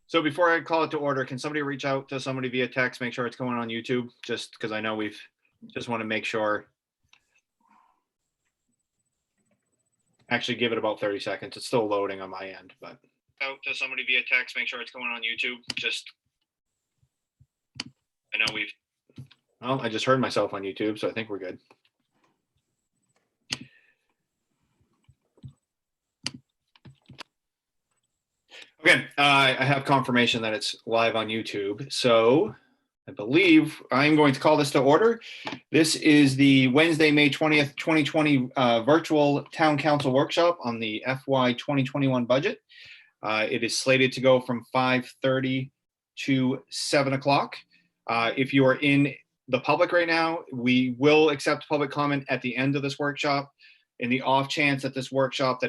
So before I call it to order, can somebody reach out to somebody via text, make sure it's going on YouTube, just because I know we've, just want to make sure. Actually give it about 30 seconds. It's still loading on my end, but out to somebody via text, make sure it's going on YouTube, just, I know we've, well, I just heard myself on YouTube, so I think we're good. Okay, I have confirmation that it's live on YouTube. So I believe I'm going to call this to order. This is the Wednesday, May 20th, 2020 virtual town council workshop on the FY 2021 budget. It is slated to go from 5:30 to 7 o'clock. If you are in the public right now, we will accept public comment at the end of this workshop. In the off chance that this workshop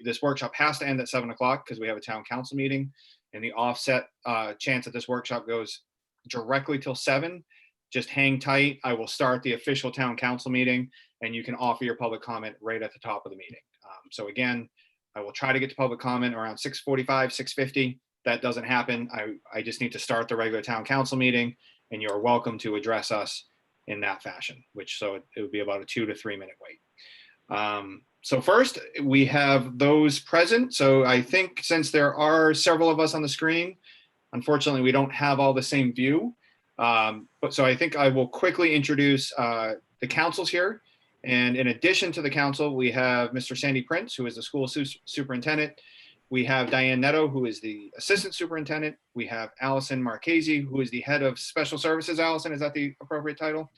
this workshop has to end at 7 o'clock because we have a town council meeting, and the offset chance that this workshop goes directly till 7, just hang tight. I will start the official town council meeting, and you can offer your public comment right at the top of the meeting. So again, I will try to get to public comment around 6:45, 6:50. That doesn't happen. I just need to start the regular town council meeting, and you're welcome to address us in that fashion, which so it would be about a 2 to 3 minute wait. So first we have those present. So I think since there are several of us on the screen, unfortunately we don't have all the same view. But so I think I will quickly introduce the councils here. And in addition to the council, we have Mr. Sandy Prince, who is the school superintendent. We have Diane Netto, who is the assistant superintendent. We have Allison Marchese, who is the head of special services. Allison, is that the appropriate title?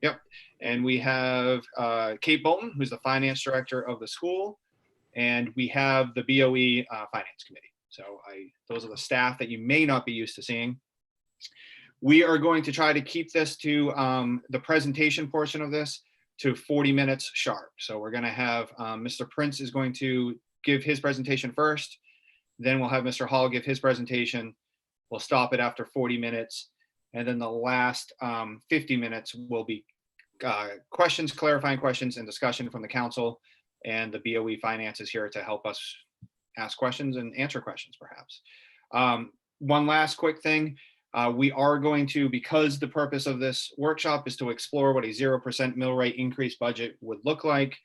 Yep. And we have Kate Bolton, who's the finance director of the school. And we have the BOE finance committee. So those are the staff that you may not be used to seeing. We are going to try to keep this to the presentation portion of this to 40 minutes sharp. So we're going to have Mr. Prince is going to give his presentation first. Then we'll have Mr. Hall give his presentation. We'll stop it after 40 minutes. And then the last 50 minutes will be questions, clarifying questions, and discussion from the council. And the BOE finance is here to help us ask questions and answer questions, perhaps. One last quick thing. We are going to, because the purpose of this workshop is to explore what a 0% mill rate increase budget would look like,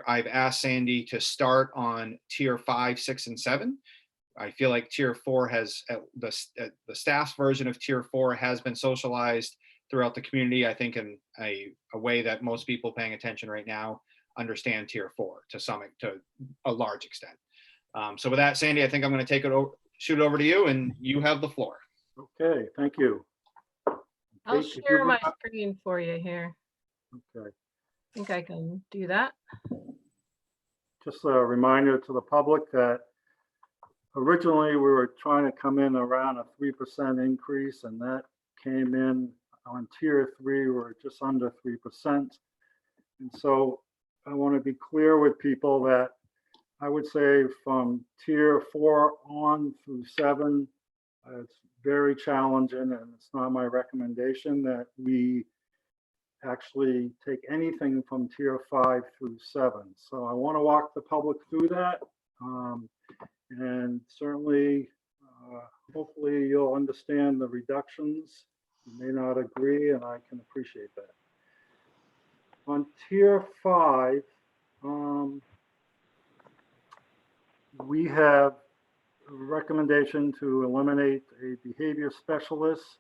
I've asked Sandy to start on tier 5, 6, and 7. I feel like tier 4 has, the staff's version of tier 4 has been socialized throughout the community, I think in a way that most people paying attention right now understand tier 4 to a large extent. So with that, Sandy, I think I'm going to take it over, shoot it over to you, and you have the floor. Okay, thank you. I'll share my screen for you here. Okay. I think I can do that. Just a reminder to the public that originally we were trying to come in around a 3% increase, and that came in on tier 3, we're just under 3%. And so I want to be clear with people that I would say from tier 4 on through 7, it's very challenging, and it's not my recommendation that we actually take anything from tier 5 through 7. So I want to walk the public through that, and certainly, hopefully you'll understand the reductions. You may not agree, and I can appreciate that. On tier 5, we have a recommendation to eliminate a behavior specialist.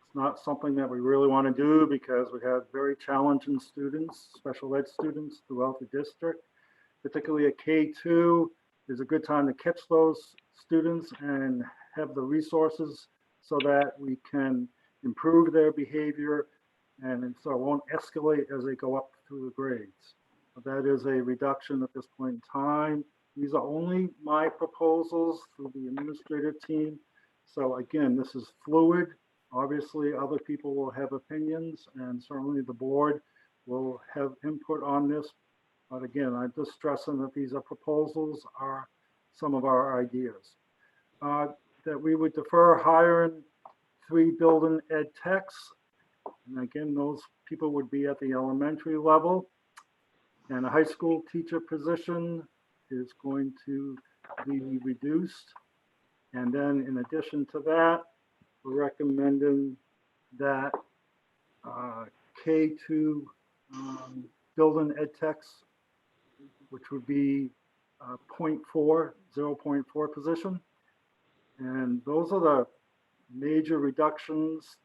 It's not something that we really want to do because we have very challenging students, special ed students throughout the district, particularly at K2. Is a good time to catch those students and have the resources so that we can improve their behavior, and so it won't escalate as they go up through the grades. But that is a reduction at this point in time. These are only my proposals through the administrative team. So again, this is fluid. Obviously, other people will have opinions, and certainly the board will have input on this. But again, I'm just stressing that these are proposals, are some of our ideas. That we would defer hiring 3 building ed techs. And again, those people would be at the elementary level. And a high school teacher position is going to be reduced. And then in addition to that, we're recommending that K2 building ed techs, which would be 0.4 position. And those are the major reductions.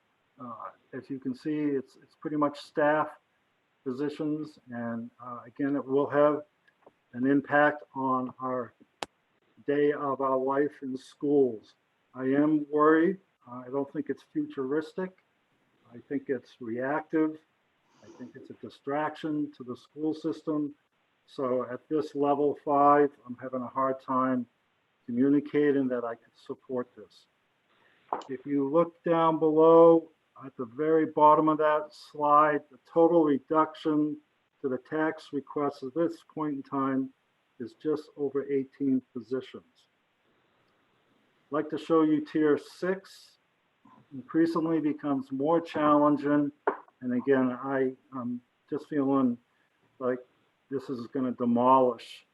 As you can see, it's pretty much staff positions. And again, it will have an impact on our day of our life in schools. I am worried. I don't think it's futuristic. I think it's reactive. I think it's a distraction to the school system. So at this level 5, I'm having a hard time communicating that I could support this. If you look down below at the very bottom of that slide, the total reduction to the tax request at this point in time is just over 18 positions. I'd like to show you tier 6. Increasingly becomes more challenging. And again, I'm just feeling like this is going to demolish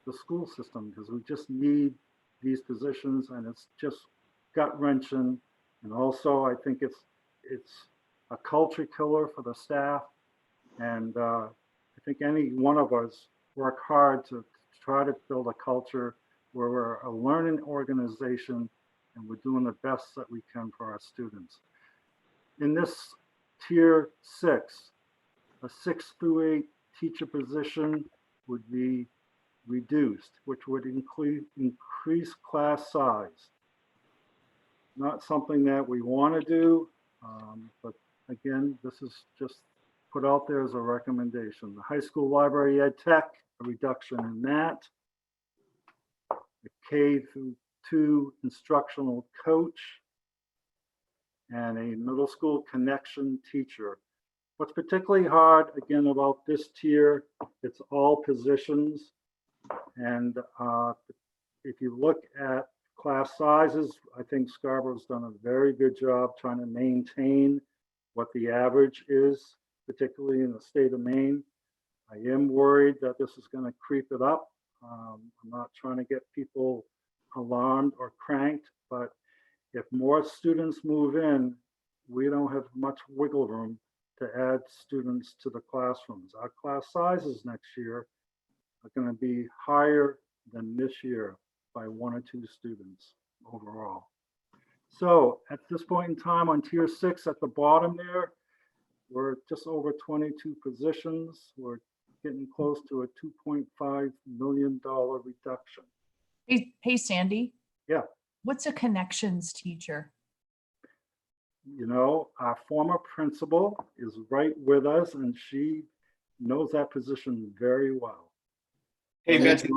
the school system because we just need these positions, and it's just gut wrenching. And also, I think it's a culture killer for the staff. And I think any one of us work hard to try to build a culture where we're a learning organization and we're doing the best that we can for our students. In this tier 6, a 6 through 8 teacher position would be reduced, which would increase class size. Not something that we want to do, but again, this is just put out there as a recommendation. The high school library ed tech, a reduction in that. The K through 2 instructional coach, and a middle school connection teacher. What's particularly hard, again, about this tier, it's all positions. And if you look at class sizes, I think Scarborough's done a very good job trying to maintain what the average is, particularly in the state of Maine. I am worried that this is going to creep it up. I'm not trying to get people alarmed or cranked, but if more students move in, we don't have much wiggle room to add students to the classrooms. Our class sizes next year are going to be higher than this year by 1 or 2 students overall. So at this point in time on tier 6 at the bottom there, we're just over 22 positions. We're getting close to a $2.5 million reduction. Hey, Sandy. Yeah. What's a connections teacher? You know, our former principal is right with us, and she knows that position very well. Hey, Betsy,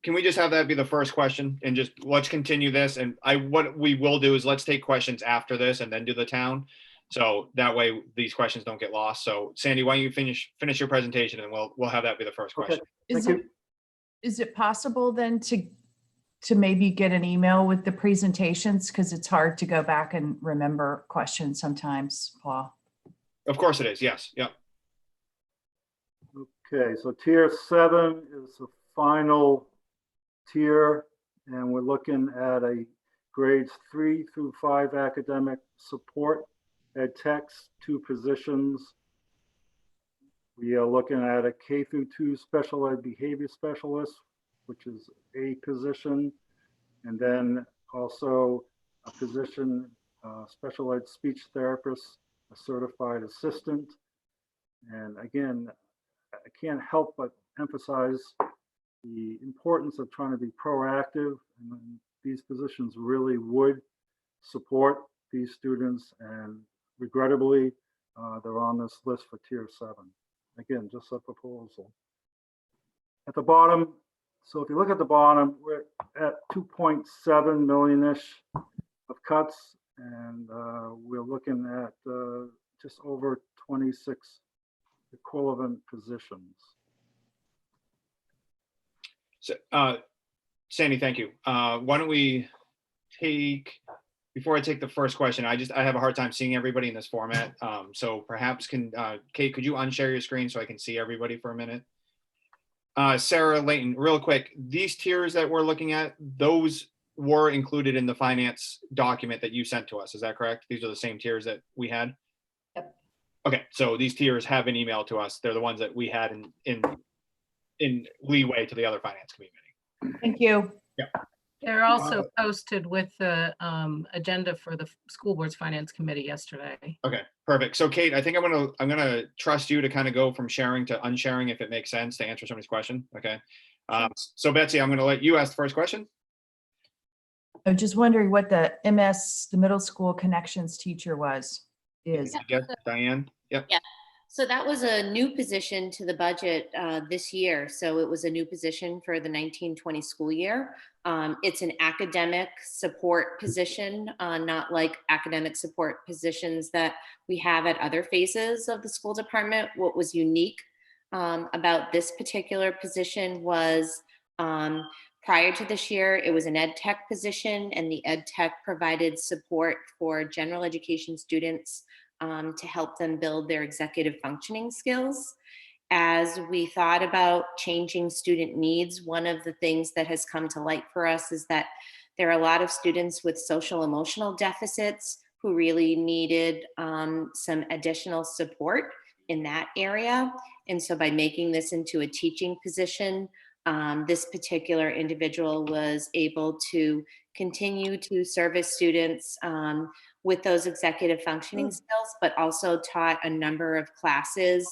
can we just have that be the first question and just let's continue this? And what we will do is let's take questions after this and then do the town. So that way these questions don't get lost. So Sandy, why don't you finish your presentation and we'll have that be the first question. Okay. Is it possible then to maybe get an email with the presentations? Because it's hard to go back and remember questions sometimes, Paul. Of course it is. Yes. Yep. Okay, so tier 7 is the final tier, and we're looking at a grades 3 through 5 academic support ed techs, 2 positions. We are looking at a K through 2 special ed behavior specialist, which is a position, and then also a position, special ed speech therapist, a certified assistant. And again, I can't help but emphasize the importance of trying to be proactive, and these positions really would support these students, and regrettably, they're on this list for tier 7. Again, just a proposal. At the bottom, so if you look at the bottom, we're at 2.7 million-ish of cuts, and we're looking at just over 26 equivalent positions. So, Sandy, thank you. Why don't we take, before I take the first question, I have a hard time seeing everybody in this format. So perhaps Kate, could you unshare your screen so I can see everybody for a minute? Sarah Layton, real quick, these tiers that we're looking at, those were included in the finance document that you sent to us. Is that correct? These are the same tiers that we had? Yep. Okay, so these tiers have been emailed to us. They're the ones that we had in leeway to the other finance committee meeting. Thank you. They're also posted with the agenda for the school board's finance committee yesterday. Okay, perfect. So Kate, I think I'm gonna trust you to kind of go from sharing to unsharing if it makes sense to answer somebody's question. Okay. So Betsy, I'm gonna let you ask the first question. I'm just wondering what the MS, the middle school connections teacher is. Yes, Diane. Yep. Yeah. So that was a new position to the budget this year. So it was a new position for the 1920 school year. It's an academic support position, not like academic support positions that we have at other phases of the school department. What was unique about this particular position was prior to this year, it was an ed tech position, and the ed tech provided support for general education students to help them build their executive functioning skills. As we thought about changing student needs, one of the things that has come to light for us is that there are a lot of students with social emotional deficits who really needed some additional support in that area. And so by making this into a teaching position, this particular individual was able to continue to service students with those executive functioning skills, but also taught a number of classes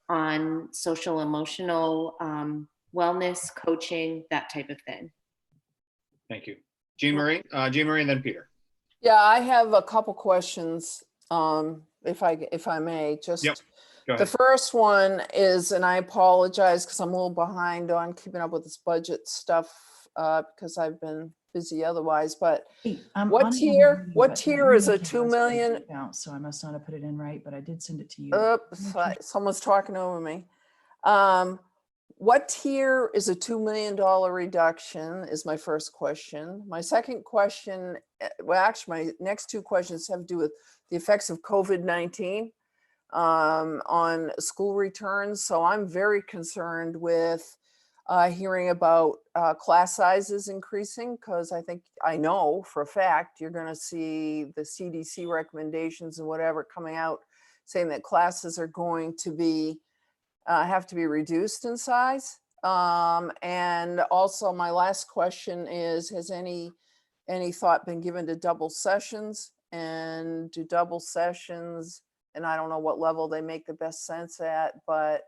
on social emotional wellness, coaching, that type of thing. Thank you. Jean Marie, and then Peter. Yeah, I have a couple questions, if I may. Just Yep. Go the ahead. first one is, and I apologize because I'm a little behind on keeping up with this budget stuff because I've been busy otherwise. But Hey, I'm What on it tier- already, what but tier the is a email 2 was million? printed out, so I must not have put it in right, but I did send it to you. oops, someone's talking over me. What tier is a $2 million reduction is my first question. My second question, well, actually, my next two questions have to do with the effects of COVID-19 on school returns. So I'm very concerned with hearing about class sizes increasing, because I know for a fact you're going to see the CDC recommendations and whatever coming out saying that classes are going to be have to be reduced in size. And also my last question is, has any thought been given to double sessions, and do double sessions, and I don't know what level they make the best sense at, but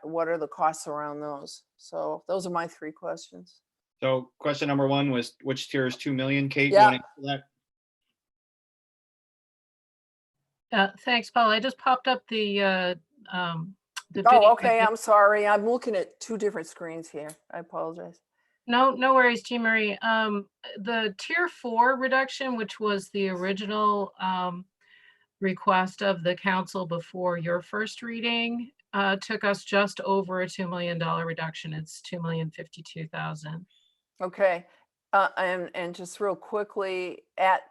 what are the costs around those? So those are my three questions. So question number one was, which tier is 2 million? Kate, you Yeah. want to answer that? Thanks, Paul. I just popped up the video. Oh, okay, I'm sorry. I'm looking at two different screens here. I apologize. No worries, Jean Marie. The tier 4 reduction, which was the original request of the council before your first reading, took us just over a $2 million reduction. It's $2,052,000. Okay, and just real quickly, at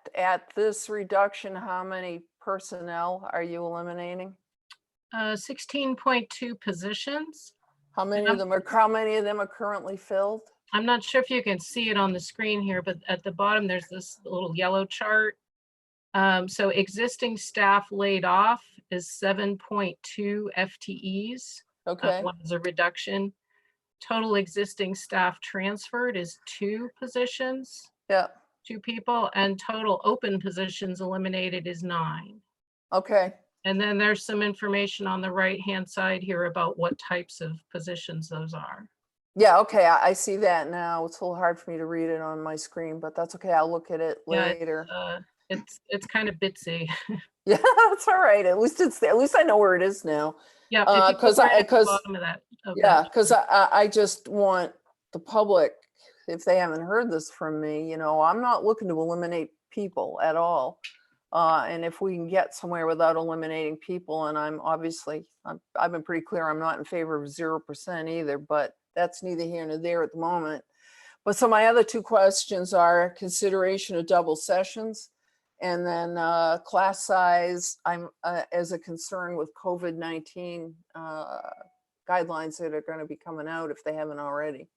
this reduction, how many personnel are you eliminating? 16.2 positions. How many of them are currently filled? I'm not sure if you can see it on the screen here, but at the bottom, there's this little yellow chart. So existing staff laid off is 7.2 FTEs. Okay, One is a reduction. Total existing staff transferred is 2 positions, yeah, 2 people, and total open positions eliminated is 9. okay, And then there's some information on the right-hand side here about what types of positions those are. yeah, okay, I see that now. It's a little hard for me to read it on my screen, but that's okay. I'll look at it Yeah, later. It's kind of bitsy. Yeah, that's all right. At least I know where it is now. Yeah, if you 'cause go right I- at the 'cause- bottom of that. Yeah, because I just want the public, if they haven't heard this from me, I'm not looking to eliminate people at all. And if we can get somewhere without eliminating people, and I've been pretty clear, I'm not in favor of 0% either, but that's neither here nor there at the moment. But so my other two questions are consideration of double sessions, and then class size. I'm as a concern with COVID-19 guidelines that are going to be coming out if they haven't already.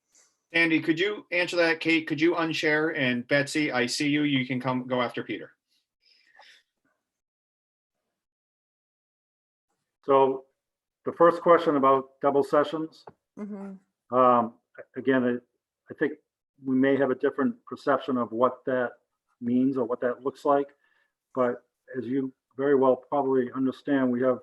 Andy, could you answer that? Kate, could you unshare? And Betsy, I see you. You can go after Peter. So the first question about double sessions, Mhm. again, I think we may have a different perception of what that means or what that looks like. But as you very well probably understand, we have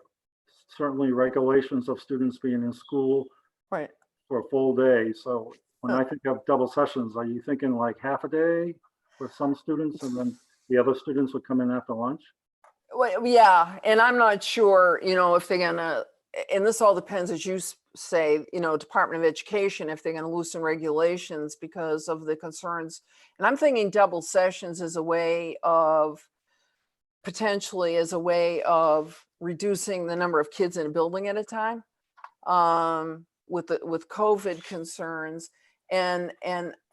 certainly regulations of students being in school Right. for a full day. So when Huh. I think of double sessions, are you thinking like half a day for some students and then the other students would come in after lunch? Well, yeah, and I'm not sure, if they're gonna, and this all depends, as you say, Department of Education, if they're gonna loosen regulations because of the concerns. And I'm thinking double sessions as a way of, potentially as a way of reducing the number of kids in a building at a time, with COVID concerns. And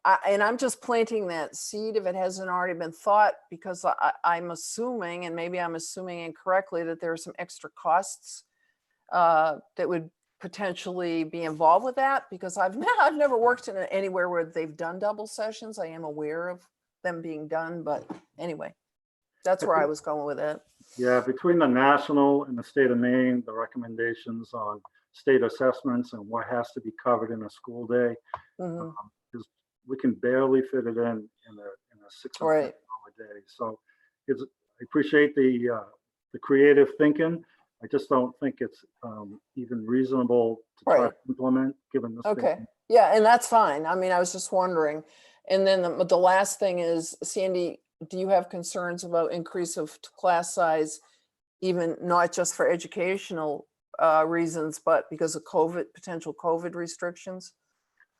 I'm just planting that seed if it hasn't already been thought, because I'm assuming, and maybe I'm assuming incorrectly, that there are some extra costs that would potentially be involved with that, because I've never worked in anywhere where they've done double sessions. I am aware of them being done, but anyway, that's where I was going with it. Yeah, between the national and the state of Maine, the recommendations on state assessments and what has to be covered in a school day, Mhm. is we can barely fit it in a 6 or 7 Right. hour day. So I appreciate the creative thinking. I just don't think it's even reasonable to try Right. to implement, given the state. Okay, yeah, and that's fine. I mean, I was just wondering. And then the last thing is, Sandy, do you have concerns about increase of class size, even not just for educational reasons, but because of COVID, potential COVID restrictions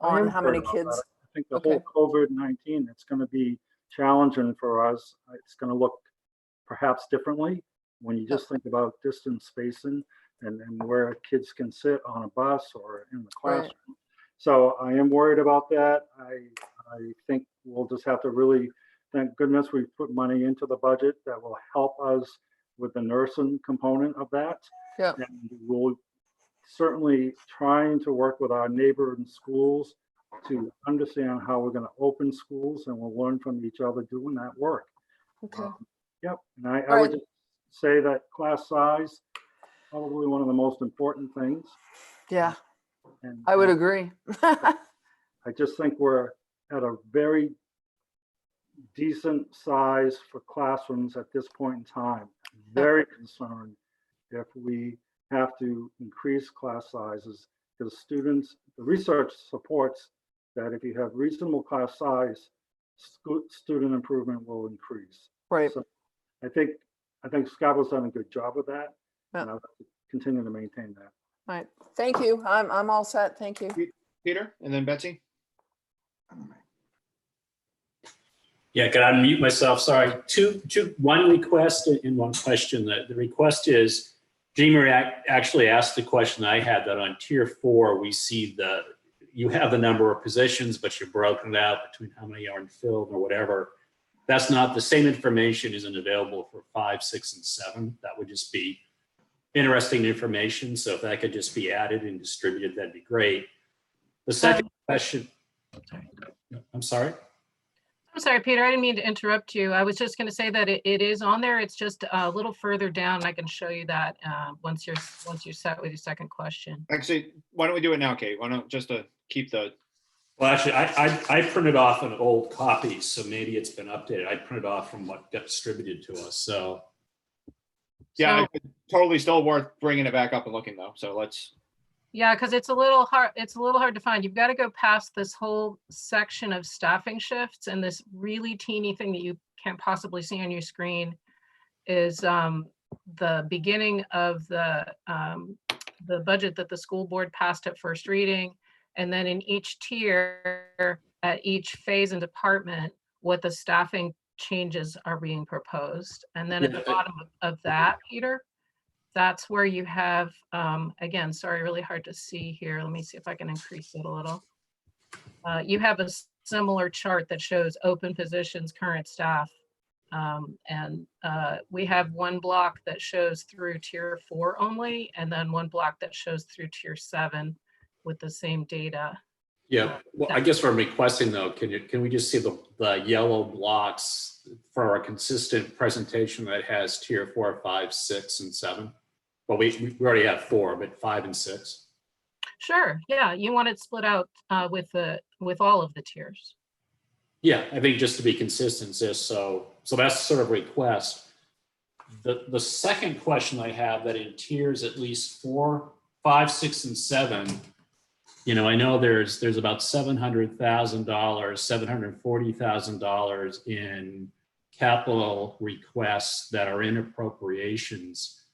I on am how worried many about kids? that. I think the Okay. whole COVID-19, it's going to be challenging for us. It's going to look perhaps differently when you just think about distance spacing and where kids can sit on a bus or in the Right. classroom. So I am worried about that. I think we'll just have to really, thank goodness we put money into the budget that will help us with the nursing component of that. Yeah. And we'll certainly trying to work with our neighboring schools to understand how we're going to open schools, and we'll learn from each other doing that work. Okay. Yep, and I All would right. just say that class size, probably one of the most important things. Yeah, And I would agree. I just think we're at a very decent size for classrooms at this point in time. Very concerned if we have to increase class sizes, because students, the research supports that if you have reasonable class size, student improvement will increase. Right. So I think Scabo's done a good job with that, Yeah. and I'll continue to maintain that. All right. Thank you. I'm all set. Thank you. Peter, and then Betsy. Yeah, can I unmute myself? Sorry. One request and one question. The request is, Jean Marie actually asked the question I had, that on tier 4, we see you have the number of positions, but you're broken out between how many are filled or whatever. That's not the same information isn't available for 5, 6, and 7. That would just be interesting information. So if that could just be added and distributed, that'd be great. The second question, I'm sorry. I'm sorry, Peter, I didn't mean to interrupt you. I was just going to say that it is on there. It's just a little further down. I can show you that once you're set with your second question. Actually, why don't we do it now, Kate? Why don't just to keep the. Well, actually, I printed off an old copy, so maybe it's been updated. I printed off from what got distributed to us. So Yeah, So- it's totally still worth bringing it back up and looking though. So let's. Yeah, because it's a little hard. It's a little hard to find. You've got to go past this whole section of staffing shifts, and this really teeny thing that you can't possibly see on your screen is the beginning of the budget that the school board passed at first reading, and then in each tier, at each phase and department, what the staffing changes are being proposed, and then at the bottom of that, Peter. That's where you have, again, sorry, really hard to see here. Let me see if I can increase it a little. You have a similar chart that shows open positions, current staff. And we have one block that shows through tier 4 only, and then one block that shows through tier 7 with the same data. Yeah, well, I guess what I'm requesting though, can we just see the yellow blocks for a consistent presentation that has tier 4, 5, 6, and 7? Well, we already have 4, but 5 and 6. Sure, yeah, you want it split out with all of the tiers. Yeah, I think just to be consistent, so that's sort of request. The second question I have, that in tiers at least 4, 5, 6, and 7, you know, I know there's about $700,000, $740,000 in capital requests that are in appropriations.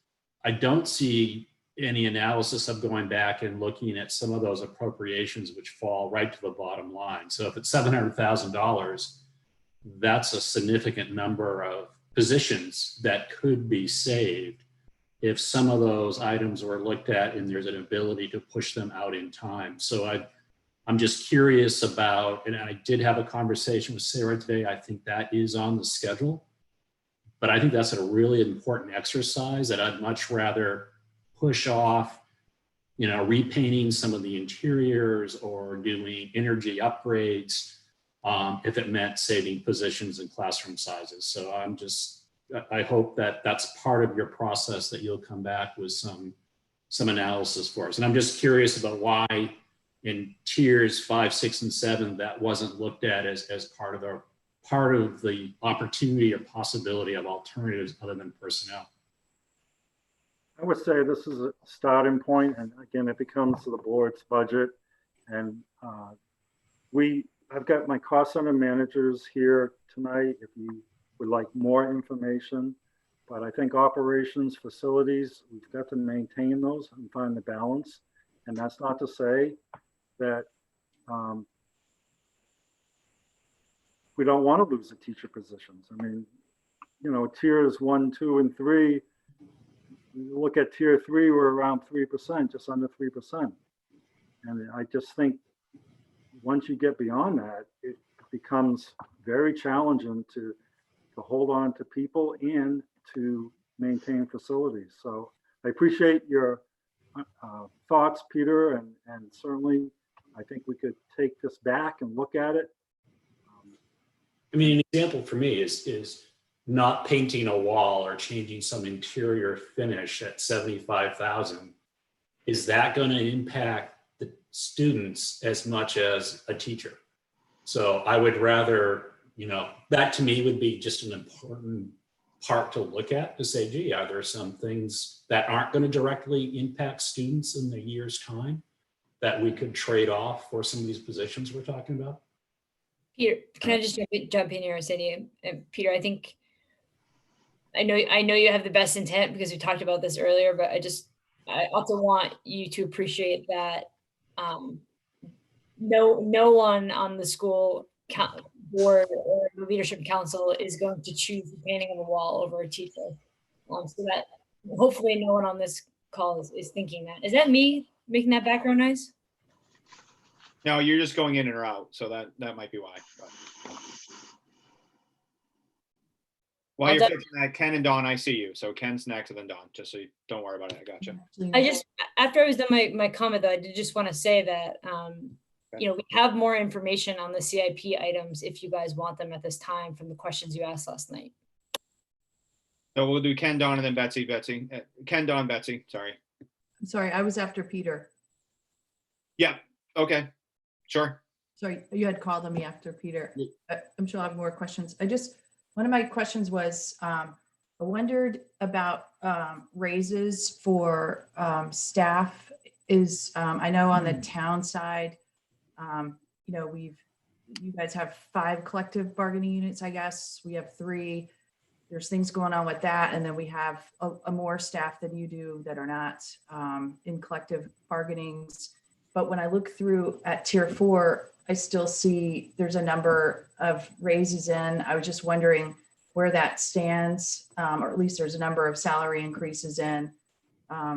I don't see any analysis of going back and looking at some of those appropriations which fall right to the bottom line. So if it's $700,000, that's a significant number of positions that could be saved if some of those items were looked at and there's an ability to push them out in time. So I'm just curious about, and I did have a conversation with Sarah today, I think that is on the schedule, but I think that's a really important exercise that I'd much rather push off, you know, repainting some of the interiors or doing energy upgrades if it meant saving positions and classroom sizes. So I hope that that's part of your process, that you'll come back with some analysis for us. And I'm just curious about why in tiers 5, 6, and 7 that wasn't looked at as part of the opportunity or possibility of alternatives other than personnel. I would say this is a starting point, and again, it becomes the board's budget. And I've got my cost center managers here tonight if you would like more information. But I think operations, facilities, we've got to maintain those and find the balance. And that's not to say that we don't want to lose the teacher positions. I mean, you know, tiers 1, 2, and 3. You look at tier 3, we're around 3%, just under 3%. And I just think once you get beyond that, it becomes very challenging to hold on to people and to maintain facilities. So I appreciate your thoughts, Peter, and certainly I think we could take this back and look at it. I mean, an example for me is not painting a wall or changing some interior finish at $75,000. Is that going to impact the students as much as a teacher? So I would rather, you know, that to me would be just an important part to look at, to say, gee, are there some things that aren't going to directly impact students in the year's time that we could trade off for some of these positions we're talking about? Peter, can I just jump in here and say to you, Peter, I know you have the best intent because we talked about this earlier, but I also want you to appreciate that no one on the school board or the leadership council is going to choose the painting of a wall over a teacher. So that hopefully no one on this call is thinking that. Is that me making that background noise? No, you're just going in and out, so that might be why. But. While you're fixing that, Ken and Dawn, I see you. So Ken's next and then Dawn, just so you don't worry about it. I got you. After I was done my comment though, I did just want to say that, you know, we have more information on the CIP items if you guys want them at this time from the questions you asked last night. So we'll do Ken, Dawn, and then Betsy. Ken, Dawn, Betsy, sorry. I'm sorry, I was after Peter. Yeah, okay, sure. Sorry, you had called on me after Peter. I'm sure I'll have more questions. One of my questions was, I wondered about raises for staff. I know on the town side, you know, you guys have 5 collective bargaining units, I guess. We have 3. There's things going on with that. And then we have a more staff than you do that are not in collective bargainings. But when I look through at tier 4, I still see there's a number of raises in. I was just wondering where that stands, or at least there's a number of salary increases in.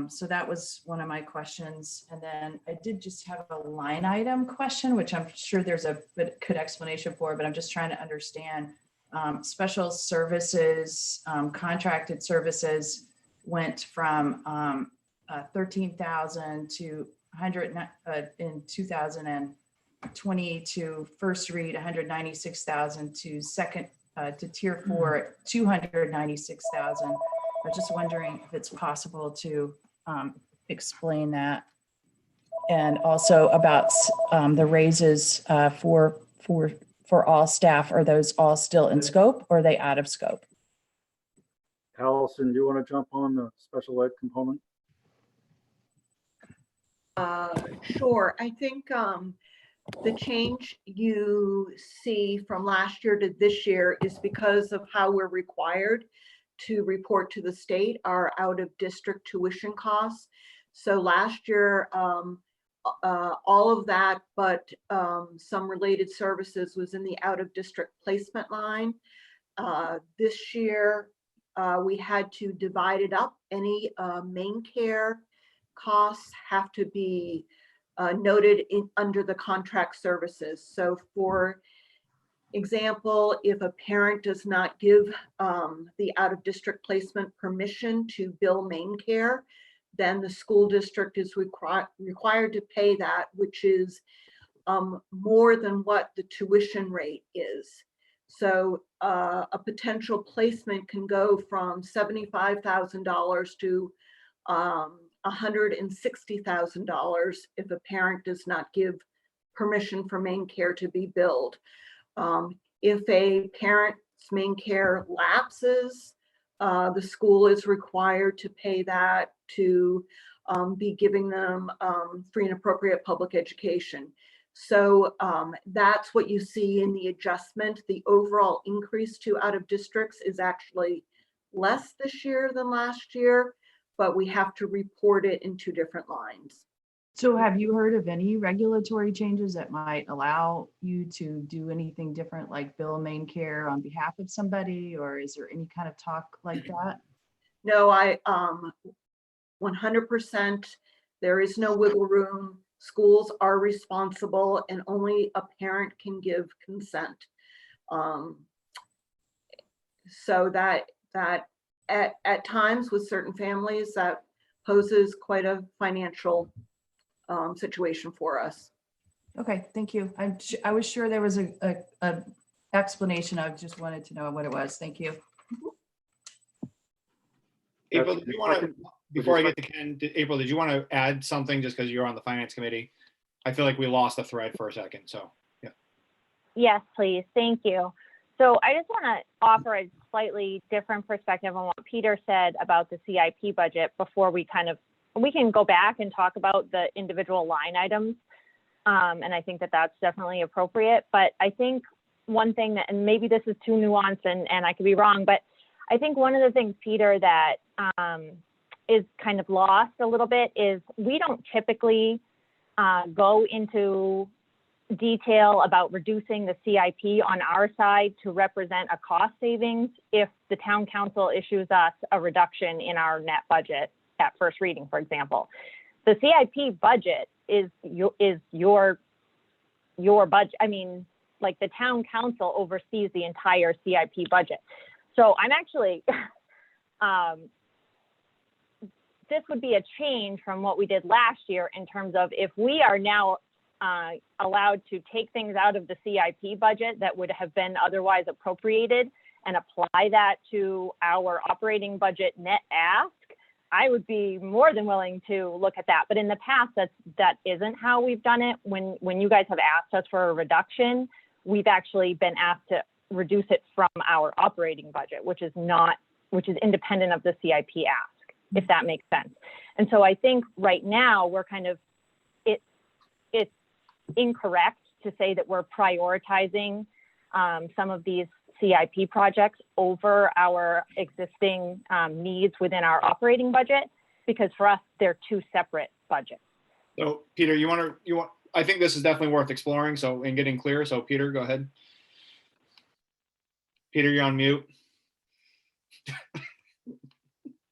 So that was one of my questions. And then I did just have a line item question, which I'm sure there's a good explanation for, but I'm just trying to understand. Special services, contracted services went from 13,000 to 100 in 2000 and 20 to first read, 196,000 to second, to tier 4, 296,000. I was just wondering if it's possible to explain that. And also about the raises for all staff. Are those all still in scope or are they out of scope? Allison, do you want to jump on the special ed component? Sure. I think the change you see from last year to this year is because of how we're required to report to the state our out of district tuition costs. So last year, all of that, but some related services was in the out of district placement line. This year, we had to divide it up. Any main care costs have to be noted under the contract services. So for example, if a parent does not give the out of district placement permission to bill main care, then the school district is required to pay that, which is more than what the tuition rate is. So a potential placement can go from $75,000 to $160,000 if a parent does not give permission for main care to be billed. If a parent's main care lapses, the school is required to pay that to be giving them free and appropriate public education. So that's what you see in the adjustment. The overall increase to out of districts is actually less this year than last year, but we have to report it in two different lines. So have you heard of any regulatory changes that might allow you to do anything different, like bill main care on behalf of somebody, or is there any kind of talk like that? No, 100%, there is no wiggle room. Schools are responsible and only a parent can give consent. So that at times with certain families that poses quite a financial situation for us. Okay, thank you. I was sure there was a explanation. I just wanted to know what it was. Thank you. April, did you want to, before I get to Second. Ken, April, did you want to add something just because you're on the finance committee? I feel like we lost the thread for a second, so, yeah. Yes, please. Thank you. So I just want to offer a slightly different perspective on what Peter said about the CIP budget before we we can go back and talk about the individual line items. And I think that that's definitely appropriate. But I think one thing that, and maybe this is too nuanced and I could be wrong, but I think one of the things, Peter, that is kind of lost a little bit is we don't typically go into detail about reducing the CIP on our side to represent a cost savings if the town council issues us a reduction in our net budget at first reading, for example. The CIP budget is your budget. I mean, like the town council oversees the entire CIP budget. So I'm actually, this would be a change from what we did last year in terms of if we are now allowed to take things out of the CIP budget that would have been otherwise appropriated and apply that to our operating budget net ask, I would be more than willing to look at that. But in the past, that isn't how we've done it. When you guys have asked us for a reduction, we've actually been asked to reduce it from our operating budget, which is independent of the CIP ask, if that makes sense. And so I think right now we're kind of, it's incorrect to say that we're prioritizing some of these CIP projects over our existing needs within our operating budget, because for us, they're two separate budgets. So Peter, I think this is definitely worth exploring, so, and getting clear. So Peter, go ahead. Peter, you're on mute.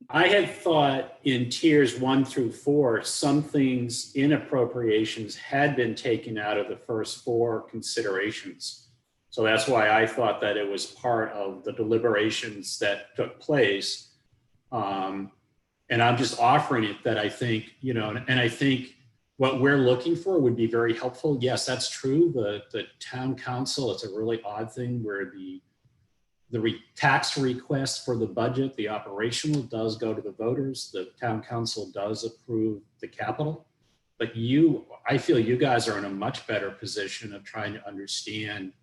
I had thought in tiers 1 through 4, some things in appropriations had been taken out of the first 4 considerations. So that's why I thought that it was part of the deliberations that took place. And I'm just offering it that I think, and I think what we're looking for would be very helpful. Yes, that's true. The town council, it's a really odd thing where the tax request for the budget, the operational does go to the voters. The town council does approve the capital. But I feel you guys are in a much better position of trying to understand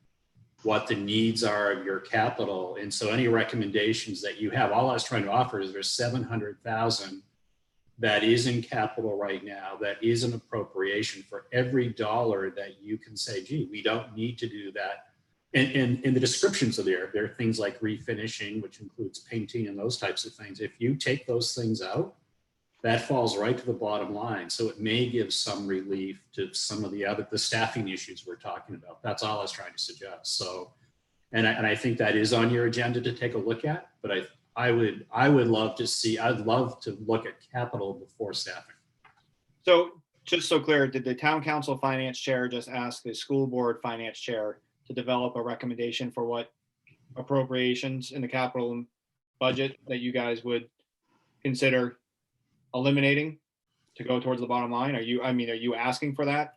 what the needs are of your capital. And so any recommendations that you have, all I was trying to offer is there's 700,000 that is in capital right now, that is an appropriation. For every dollar that you can say, gee, we don't need to do that. And the descriptions are there. There are things like refinishing, which includes painting and those types of things. If you take those things out, that falls right to the bottom line. So it may give some relief to some of the staffing issues we're talking about. That's all I was trying to suggest. So, and I think that is on your agenda to take a look at, but I would love to see, I'd love to look at capital before staffing. So just so clear, did the town council finance chair just ask the school board finance chair to develop a recommendation for what appropriations in the capital budget that you guys would consider eliminating to go towards the bottom line? Are you asking for that?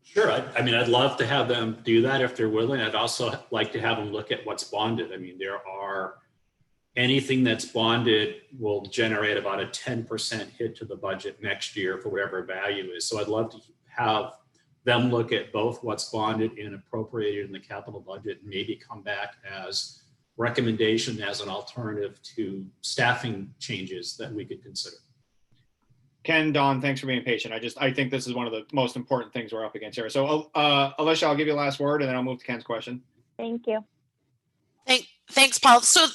Sure. I mean, I'd love to have them do that if they're willing. I'd also like to have them look at what's bonded. I mean, anything that's bonded will generate about a 10% hit to the budget next year for whatever value is. So I'd love to have them look at both what's bonded and appropriated in the capital budget and maybe come back as recommendation as an alternative to staffing changes that we could consider. Ken, Don, thanks for being patient. I think this is one of the most important things we're up against here. So Alicia, I'll give you the last word and then I'll move to Ken's question. Thank you. Thanks, Paul. So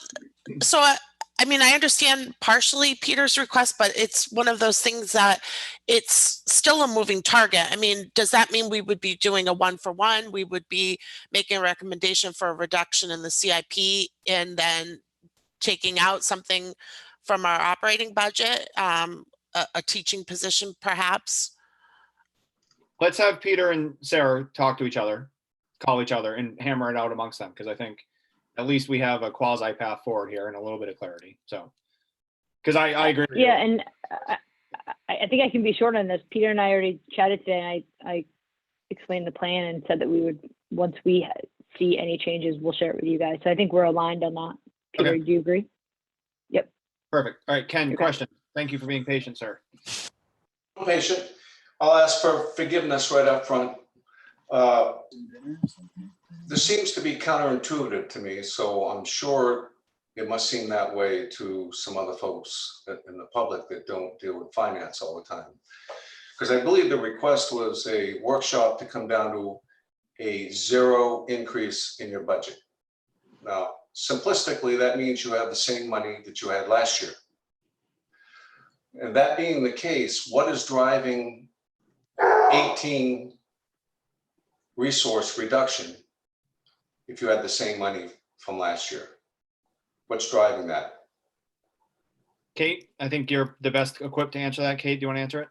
I mean, I understand partially Peter's request, but it's one of those things that it's still a moving target. I mean, does that mean we would be doing a 1-for-1? We would be making a recommendation for a reduction in the CIP and then taking out something from our operating budget, a teaching position perhaps? Let's have Peter and Sarah talk to each other, call each other and hammer it out amongst them. Because I think at least we have a quasi path forward here and a little bit of clarity. So, because I agree with you. Yeah, and I think I can be short on this. Peter and I already chatted today, and I explained the plan and said that we would, once we see any changes, we'll share it with you guys. So I think we're aligned on that. Peter, Okay. do you agree? Yep. Perfect. All right, Ken, question. Thank you for being patient, sir. I'm patient. I'll ask for forgiveness right up front. This seems to be counterintuitive to me, so I'm sure it must seem that way to some other folks in the public that don't deal with finance all the time. Because I believe the request was a workshop to come down to a 0 increase in your budget. Now, simplistically, that means you have the same money that you had last year. And that being the case, what is driving 18 resource reduction if you had the same money from last year? What's driving that? Kate, I think you're the best equipped to answer that. Kate, do you want to answer it?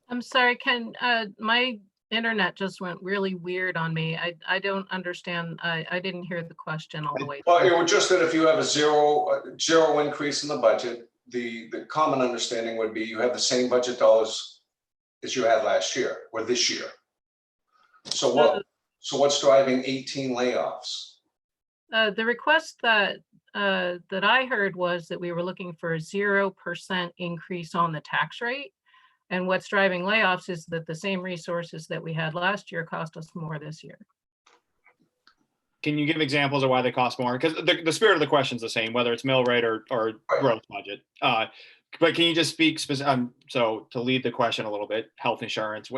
I'm sorry, Ken, my internet just went really weird on me. I don't understand. I didn't hear the question all the way. Well, it was just that if you have a zero increase in the budget, the common understanding would be you have the same budget dollars as you had last year or this year. So what's driving 18 layoffs? The request that I heard was that we were looking for a 0% increase on the tax rate. And what's driving layoffs is that the same resources that we had last year cost us more this year. Can you give examples of why they cost more? Because the spirit of the question is the same, whether it's mill rate or growth budget. But can you just speak so to lead the question a little bit? Health insurance.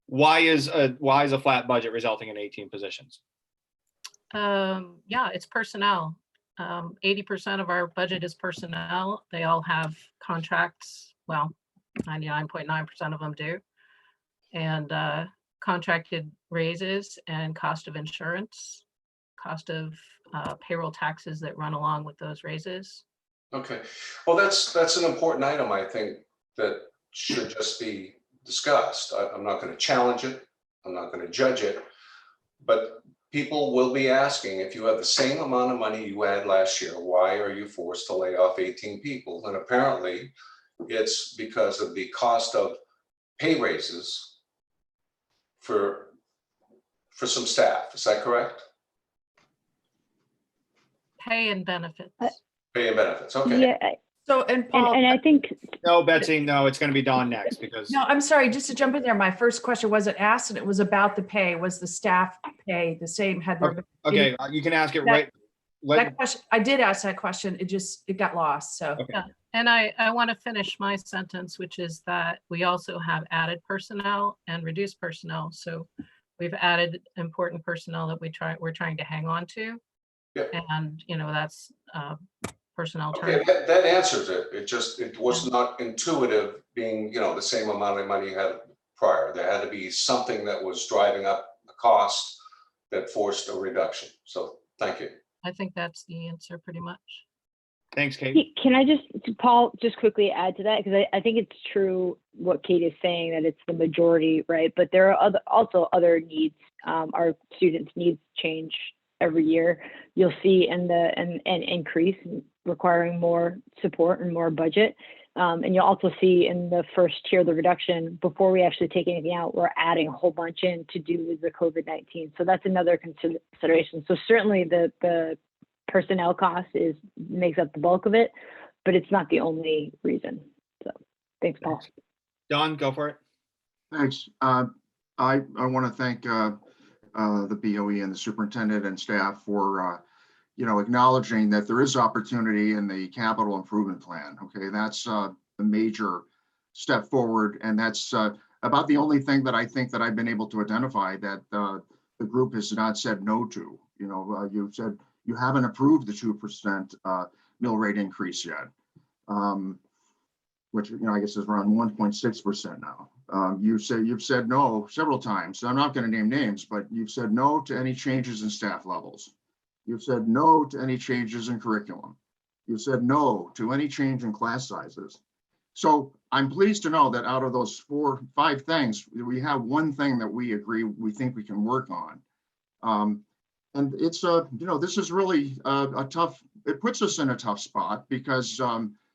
Why is a flat budget resulting in 18 positions? Yeah, it's personnel. 80% of our budget is personnel. They all have contracts. Well, 99.9% of them do. And contracted raises and cost of insurance, cost of payroll taxes that run along with those raises. Okay, well, that's an important item, I think, that should just be discussed. I'm not going to challenge it. I'm not going to judge it. But people will be asking, if you have the same amount of money you had last year, why are you forced to lay off 18 people? And apparently it's because of the cost of pay raises for some staff. Is that correct? Pay and benefits. Pay and benefits, okay. Yeah, So, and Paul. and I think, No, Betsy, no, it's going to be Dawn next because No, I'm sorry, just to jump in there, my first question wasn't asked and it was about the pay. Was the staff pay the same? Had there been? okay, you can ask it That- right. That question, I did ask that question. It got lost, so. Okay. And I want to finish my sentence, which is that we also have added personnel and reduced personnel. So we've added important personnel that we're trying to hang on to. Yep. And, that's personnel. Okay, that answers it. It was not intuitive being, the same amount of money you had prior. There had to be something that was driving up the cost that forced a reduction. So thank you. I think that's the answer pretty much. Thanks, Kate. can I just, Paul, just quickly add to that? Because I think it's true what Kate is saying, that it's the majority, right? But there are also other needs. Our students' needs change every year. You'll see an increase requiring more support and more budget. And you'll also see in the first tier, the reduction, before we actually take anything out, we're adding a whole bunch in to do with the COVID-19. So that's another consideration. So certainly the personnel cost makes up the bulk of it, but it's not the only reason. So thanks, Paul. Dawn, go for it. Thanks. I want to thank the BOE and the superintendent and staff for acknowledging that there is opportunity in the capital improvement plan. Okay, that's a major step forward, and that's about the only thing that I think that I've been able to identify that the group has not said no to. You said you haven't approved the 2% mill rate increase yet, which I guess is around 1.6% now. You've said no several times. So I'm not going to name names, but you've said no to any changes in staff levels. You've said no to any changes in curriculum. You've said no to any change in class sizes. So I'm pleased to know that out of those 4 or 5 things, we have one thing that we agree, we think we can work on. And it's, this is really a tough, it puts us in a tough spot because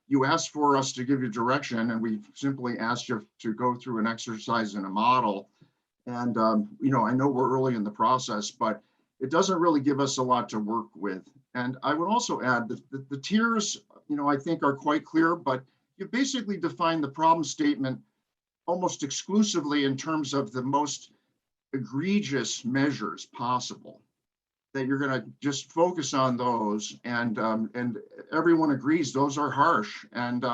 you asked for us to give you direction and we simply asked you to go through an exercise in a model. And, I know we're early in the process, but it doesn't really give us a lot to work with. And I would also add that the tiers, I think are quite clear, but you basically define the problem statement almost exclusively in terms of the most egregious measures possible, that you're going to just focus on those. And everyone agrees those are harsh. And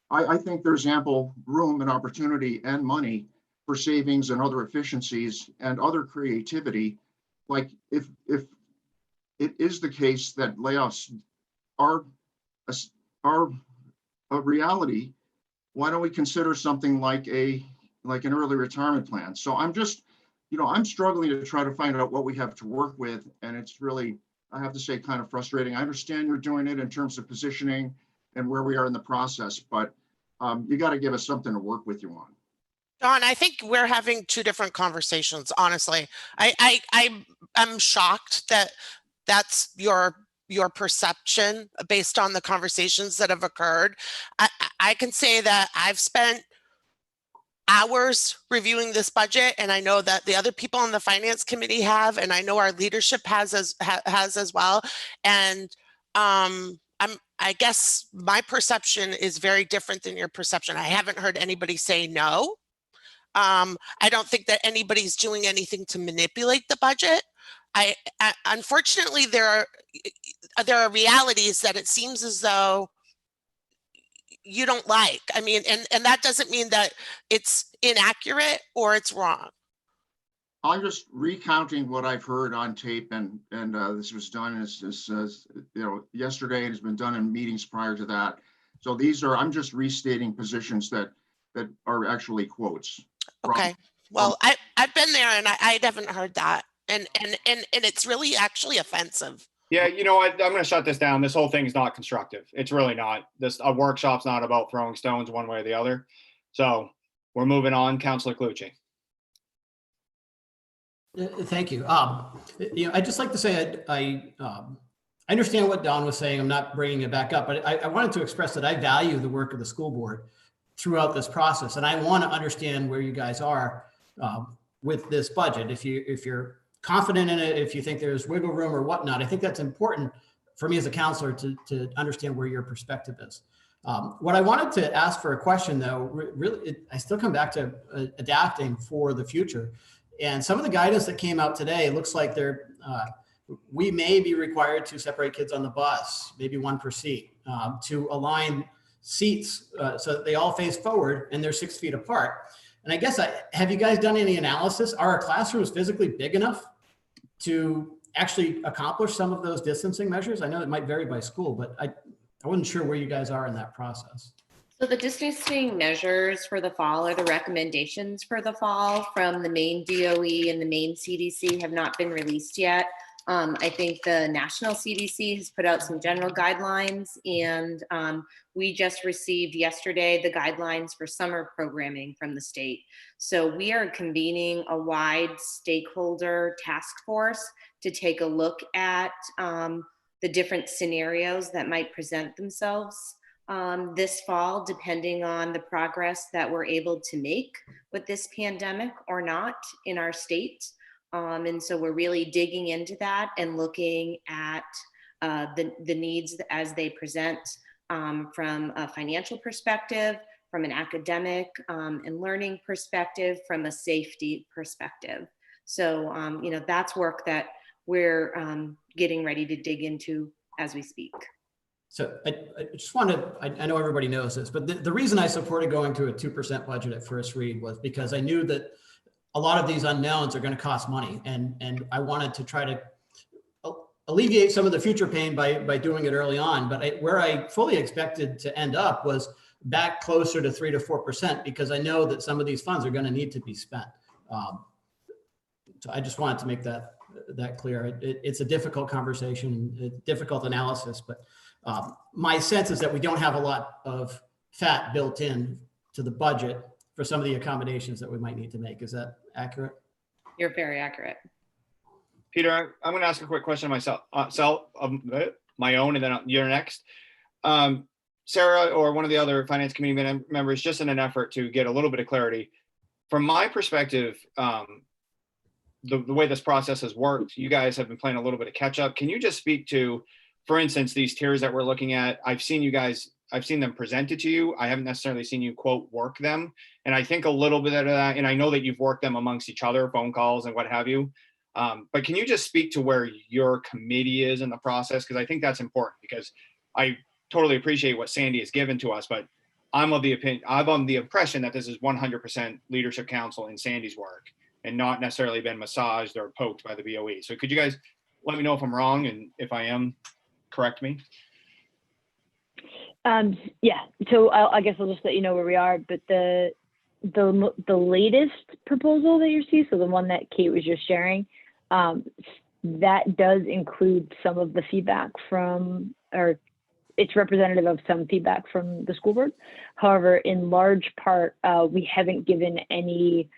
I think there's ample room and opportunity and money for savings and other efficiencies and other creativity. Like if it is the case that layoffs are a reality, why don't we consider something like an early retirement plan? So I'm just, I'm struggling to try to find out what we have to work with. And it's really, I have to say, kind of frustrating. I understand you're doing it in terms of positioning and where we are in the process, but you got to give us something to work with you on. Dawn, I think we're having 2 different conversations, honestly. I'm shocked that that's your perception based on the conversations that have occurred. I can say that I've spent hours reviewing this budget, and I know that the other people on the finance committee have, and I know our leadership has as well. And I guess my perception is very different than your perception. I haven't heard anybody say no. I don't think that anybody's doing anything to manipulate the budget. Unfortunately, there are realities that it seems as though you don't like. I mean, and that doesn't mean that it's inaccurate or it's wrong. I'm just recounting what I've heard on tape, and this was done yesterday, and has been done in meetings prior to that. So I'm just restating positions that are actually quotes. Okay. Well, I've been there and I haven't heard that. And it's really actually offensive. Yeah, you know what? I'm going to shut this down. This whole thing is not constructive. It's really not. A workshop's not about throwing stones one way or the other. So we're moving on. Councilor Clucci. Thank you. I'd just like to say I understand what Dawn was saying. I'm not bringing it back up, but I wanted to express that I value the work of the school board throughout this process. And I want to understand where you guys are with this budget. If you're confident in it, if you think there's wiggle room or whatnot, I think that's important for me as a counselor to understand where your perspective is. What I wanted to ask for a question though, really, I still come back to adapting for the future. And some of the guidance that came out today looks like we may be required to separate kids on the bus, maybe one per seat, to align seats so that they all face forward and they're 6 feet apart. And I guess, have you guys done any analysis? Are our classrooms physically big enough to actually accomplish some of those distancing measures? I know it might vary by school, but I wasn't sure where you guys are in that process. So the distancing measures for the fall or the recommendations for the fall from the Maine DOE and the Maine CDC have not been released yet. I think the national CDC has put out some general guidelines, and we just received yesterday the guidelines for summer programming from the state. So we are convening a wide stakeholder task force to take a look at the different scenarios that might present themselves this fall, depending on the progress that we're able to make with this pandemic or not in our state. And so we're really digging into that and looking at the needs as they present from a financial perspective, from an academic and learning perspective, from a safety perspective. So, that's work that we're getting ready to dig into as we speak. So I just want to, I know everybody knows this, but the reason I supported going to a 2% budget at first read was because I knew that a lot of these unknowns are going to cost money. And I wanted to try to alleviate some of the future pain by doing it early on. But where I fully expected to end up was back closer to 3 to 4%, because I know that some of these funds are going to need to be spent. So I just wanted to make that clear. It's a difficult conversation, a difficult analysis, but my sense is that we don't have a lot of fat built in to the budget for some of the accommodations that we might need to make. Is that accurate? You're very accurate. Peter, I'm going to ask a quick question myself, my own, and then you're next. Sarah, or one of the other finance committee members, just in an effort to get a little bit of clarity. From my perspective, the way this process has worked, you guys have been playing a little bit of catch up. Can you just speak to, for instance, these tiers that we're looking at? I've seen them presented to you. I haven't necessarily seen you quote work them. And I think a little bit of that, and I know that you've worked them amongst each other, phone calls and what have you. But can you just speak to where your committee is in the process? Because I think that's important, because I totally appreciate what Sandy has given to us, but I'm of the impression that this is 100% leadership council in Sandy's work and not necessarily been massaged or poked by the BOE. So could you guys let me know if I'm wrong, and if I am, correct me? Yeah, so I guess I'll just let you know where we are, but the latest proposal that you see, so the one that Kate was just sharing, that does include some of the feedback from, or it's representative of some feedback from the school board. However, in large part, we haven't given any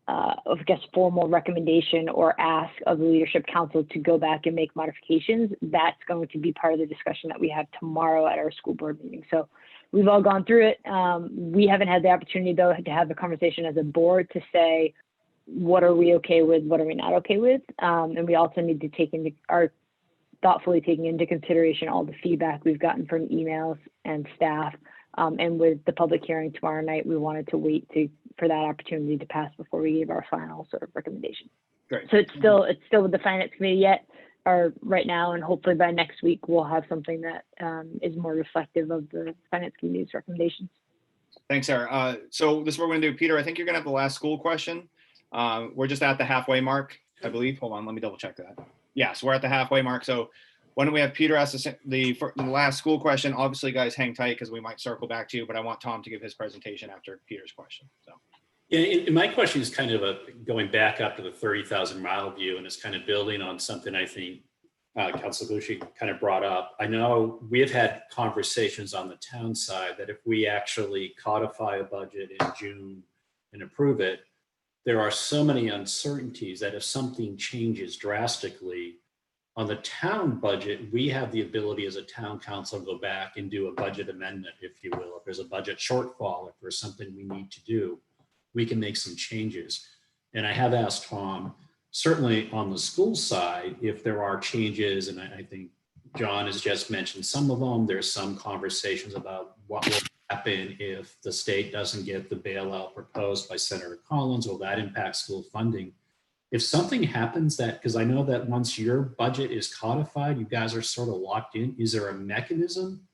I guess formal recommendation or ask of the leadership council to go back and make modifications. That's going to be part of the discussion that we have tomorrow at our school board meeting. So we've all gone through it. We haven't had the opportunity though to have the conversation as a board to say, what are we okay with? What are we not okay with? And we also need to thoughtfully taking into consideration all the feedback we've gotten from emails and staff. And with the public hearing tomorrow night, we wanted to wait for that opportunity to pass before we gave our final sort of recommendation. Great. So it's still with the finance committee yet, or right now, and hopefully by next week we'll have something that is more reflective of the finance committee's recommendations. Thanks, Sarah. So this is what we're going to do. Peter, I think you're going to have the last school question. We're just at the halfway mark, I believe. Hold on, let me double check that. Yes, we're at the halfway mark. So why don't we have Peter ask the last school question? Obviously, guys, hang tight because we might circle back to you, but I want Tom to give his presentation after Peter's question. So. Yeah, my question is kind of going back up to the 30,000 mile view, and it's kind of building on something I think Councilor Bushey kind of brought up. I know we have had conversations on the town side that if we actually codify a budget in June and approve it, there are so many uncertainties that if something changes drastically, On the town budget, we have the ability as a town council to go back and do a budget amendment, if you will. If there's a budget shortfall, if there's something we need to do, we can make some changes. And I have asked Tom, certainly on the school side, if there are changes, and I think John has just mentioned some of them, there's some conversations about what will happen if the state doesn't get the bailout proposed by Senator Collins. Will that impact school funding? If something happens that, because I know that once your budget is codified, you guys are sort of locked in, is there a mechanism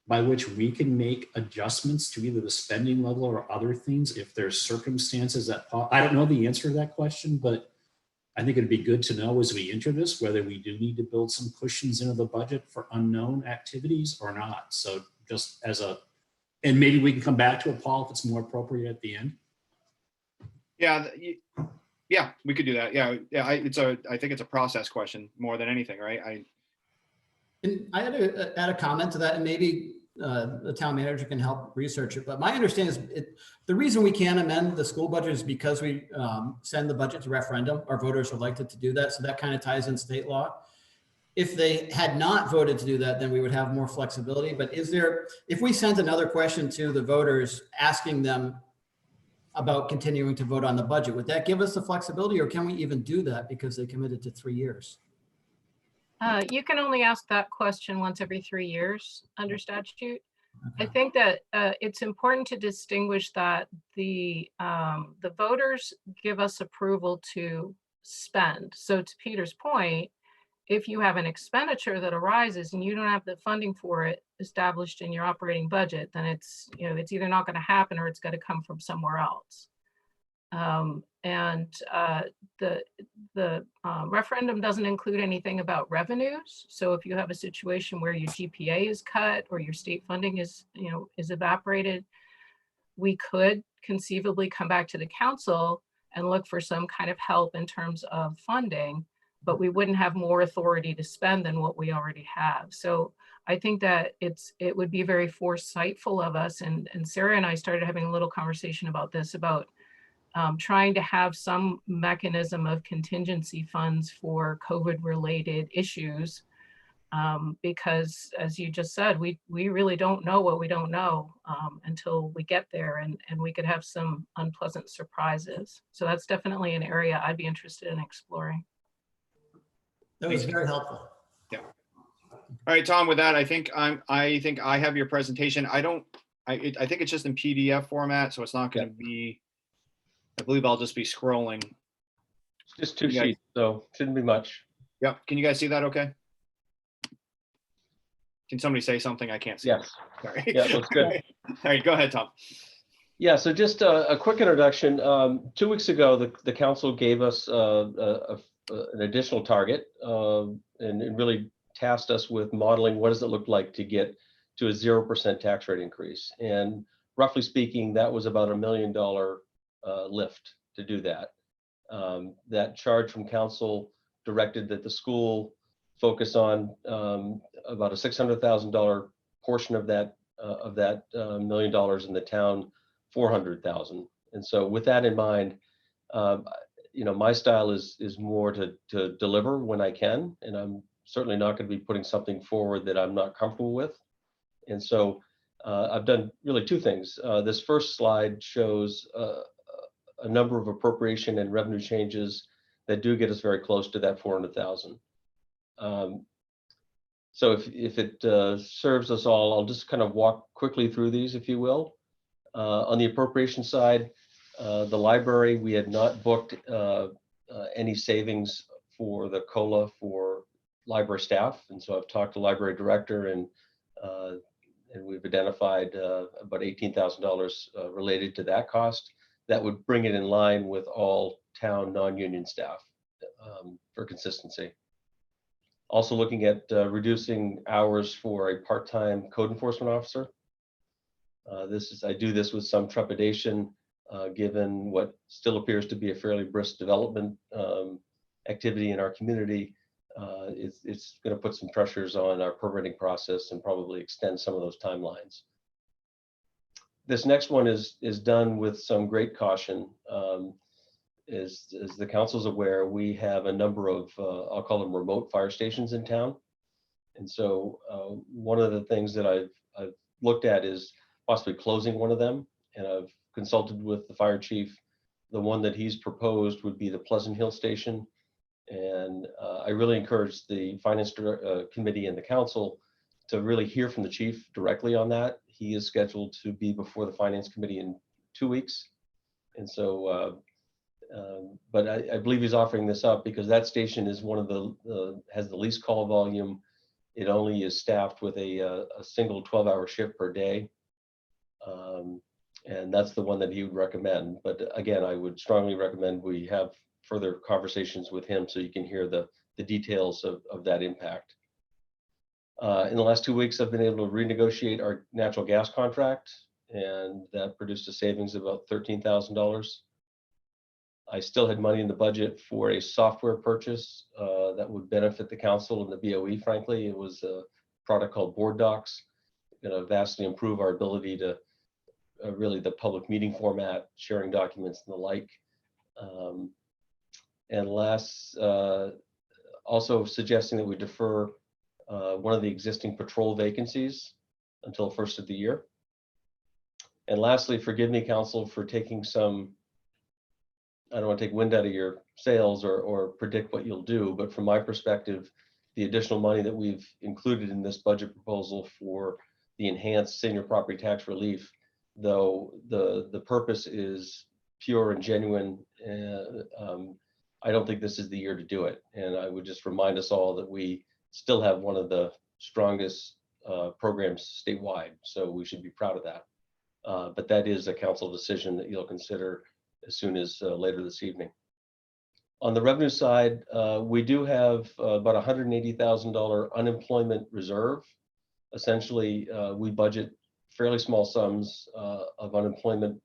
by which we can make adjustments to either the spending level or other things if there's circumstances that I don't know the answer to that question, but I think it'd be good to know as we enter this, whether we do need to build some cushions into the budget for unknown activities or not. So just as a, and maybe we can come back to it, Paul, if it's more appropriate at the end. Yeah, yeah, we could do that. Yeah, yeah. I think it's a process question more than anything, right? And I had to add a comment to that, and maybe the town manager can help research it. But my understanding is the reason we can't amend the school budget is because we send the budget to referendum. Our voters are elected to do that. So that kind of ties in state law. If they had not voted to do that, then we would have more flexibility. But is there, if we sent another question to the voters asking them about continuing to vote on the budget, would that give us the flexibility, or can we even do that because they committed to 3 years? You can only ask that question once every 3 years under statute. I think that it's important to distinguish that the voters give us approval to spend. So to Peter's point, if you have an expenditure that arises and you don't have the funding for it established in your operating budget, then it's, you know, it's either not going to happen or it's going to come from somewhere else. The referendum doesn't include anything about revenues. So if you have a situation where your GPA is cut or your state funding is, you know, is evaporated, we could conceivably come back to the council and look for some kind of help in terms of funding, but we wouldn't have more authority to spend than what we already have. So I think that it would be very foresightful of us, and Sarah and I started having a little conversation about this, about trying to have some mechanism of contingency funds for COVID-related issues, because as you just said, we really don't know what we don't know until we get there, and we could have some unpleasant surprises. So that's definitely an area I'd be interested in exploring. That was very helpful. Yeah. All right, Tom, with that, I think I have your presentation. I think it's just in PDF format, so it's not going to be, I believe I'll just be scrolling. Just two sheets, so shouldn't be much. Yep. Can you guys see that okay? Can somebody say something? I can't see. Yes. Sorry. Yeah, looks good. All right, go ahead, Tom. Yeah, so just a quick introduction. 2 weeks ago, the council gave us an additional target and really tasked us with modeling what does it look like to get to a 0% tax rate increase. And roughly speaking, that was about $1 million lift to do that. That charge from council directed that the school focus on about a $600,000 portion of that $1 million, in the town $400,000. And so with that in mind, you know, my style is more to deliver when I can, and I'm certainly not going to be putting something forward that I'm not comfortable with. And so I've done really two things. This first slide shows a number of appropriation and revenue changes that do get us very close to that 400,000. So if it serves us all, I'll just kind of walk quickly through these, if you will. On the appropriation side, the library, we had not booked any savings for the COLA for library staff. And so I've talked to library director, and we've identified about $18,000 related to that cost. That would bring it in line with all town non-union staff for consistency. Also looking at reducing hours for a part-time code enforcement officer. I do this with some trepidation, given what still appears to be a fairly brisk development activity in our community. It's going to put some pressures on our permitting process and probably extend some of those timelines. This next one is done with some great caution. as the council's aware, we have a number of, I'll call them remote fire stations in town. And so one of the things that I've looked at is possibly closing one of them. And I've consulted with the fire chief. The one that he's proposed would be the Pleasant Hill Station. And I really encourage the finance committee and the council to really hear from the chief directly on that. He is scheduled to be before the finance committee in 2 weeks. And so, but I believe he's offering this up because that station is one of the, has the least call volume. It only is staffed with a single 12-hour shift per day. And that's the one that he would recommend. But again, I would strongly recommend we have further conversations with him so you can hear the details of that impact. In the last 2 weeks, I've been able to renegotiate our natural gas contract, and that produced a savings of about $13,000. I still had money in the budget for a software purchase that would benefit the council and the BOE, frankly. It was a product called Board Docs. Going to vastly improve our ability to really the public meeting format, sharing documents and the like. And last, also suggesting that we defer one of the existing patrol vacancies until first of the year. And lastly, forgive me, council, for taking some, I don't want to take wind out of your sails or predict what you'll do, but from my perspective, the additional money that we've included in this budget proposal for the enhanced senior property tax relief, though the purpose is pure and genuine, I don't think this is the year to do it. And I would just remind us all that we still have one of the strongest programs statewide, so we should be proud of that. But that is a council decision that you'll consider as soon as later this evening. On the revenue side, we do have about $180,000 unemployment reserve. Essentially, we budget fairly small sums of unemployment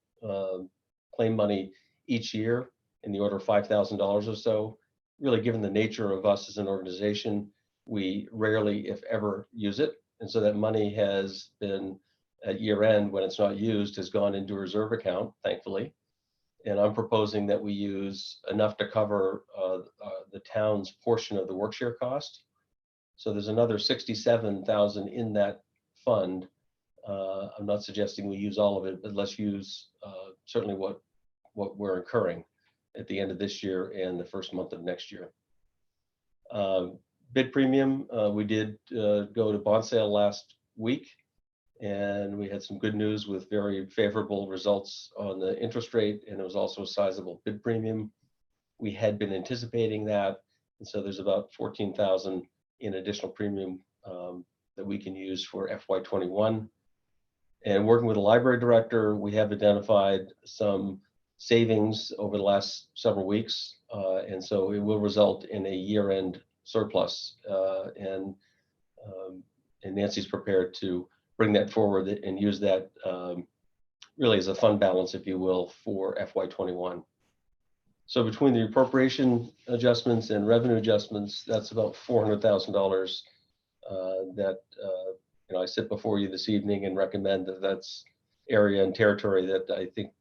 claim money each year in the order of $5,000 or so. Really, given the nature of us as an organization, we rarely, if ever, use it. And so that money has been, at year end, when it's not used, has gone into a reserve account, thankfully. And I'm proposing that we use enough to cover the town's portion of the workshare cost. So there's another $67,000 in that fund. I'm not suggesting we use all of it, but let's use certainly what we're incurring at the end of this year and the first month of next year. Bid premium, we did go to bond sale last week, and we had some good news with very favorable results on the interest rate, and it was also a sizable bid premium. We had been anticipating that, and so there's about $14,000 in additional premium that we can use for FY21. And working with the library director, we have identified some savings over the last several weeks, and so it will result in a year-end surplus. And Nancy's prepared to bring that forward and use that really as a fund balance, if you will, for FY21. So between the appropriation adjustments and revenue adjustments, that's about $400,000 that I sit before you this evening and recommend that that's area and territory that I think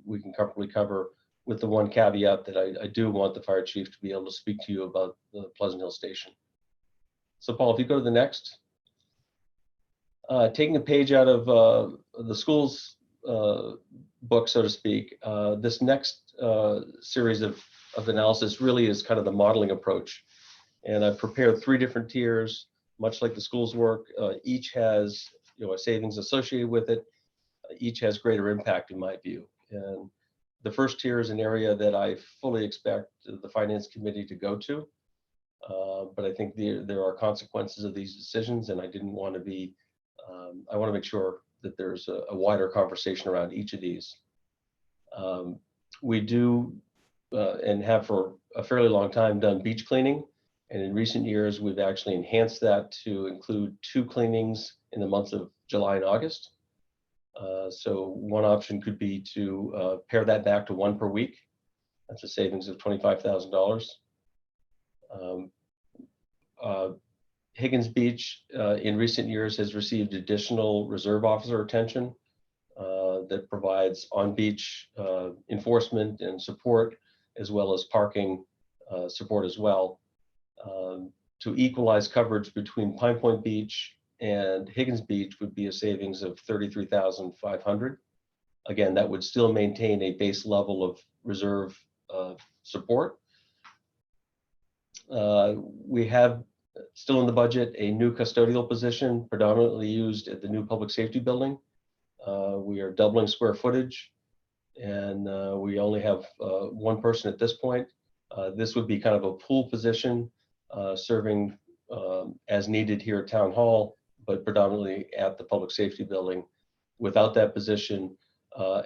we can comfortably cover, with the one caveat that I do want the fire chief to be able to speak to you about the Pleasant Hill Station. So Paul, if you go to the next. Taking a page out of the school's book, so to speak, this next series of analysis really is kind of the modeling approach. And I've prepared 3 different tiers, much like the school's work. Each has a savings associated with it. Each has greater impact in my view. And the first tier is an area that I fully expect the finance committee to go to. But I think there are consequences of these decisions, and I didn't want to be, I want to make sure that there's a wider conversation around each of these. We do and have for a fairly long time done beach cleaning. And in recent years, we've actually enhanced that to include 2 cleanings in the months of July and August. So one option could be to pare that back to 1 per week. That's a savings of $25,000. Higgins Beach in recent years has received additional reserve officer attention that provides on-beach enforcement and support as well as parking support as well. To equalize coverage between Pine Point Beach and Higgins Beach would be a savings of $33,500. Again, that would still maintain a base level of reserve support. We have still in the budget a new custodial position predominantly used at the new public safety building. We are doubling square footage, and we only have one person at this point. This would be kind of a pool position, serving as needed here at Town Hall, but predominantly at the public safety building. Without that position,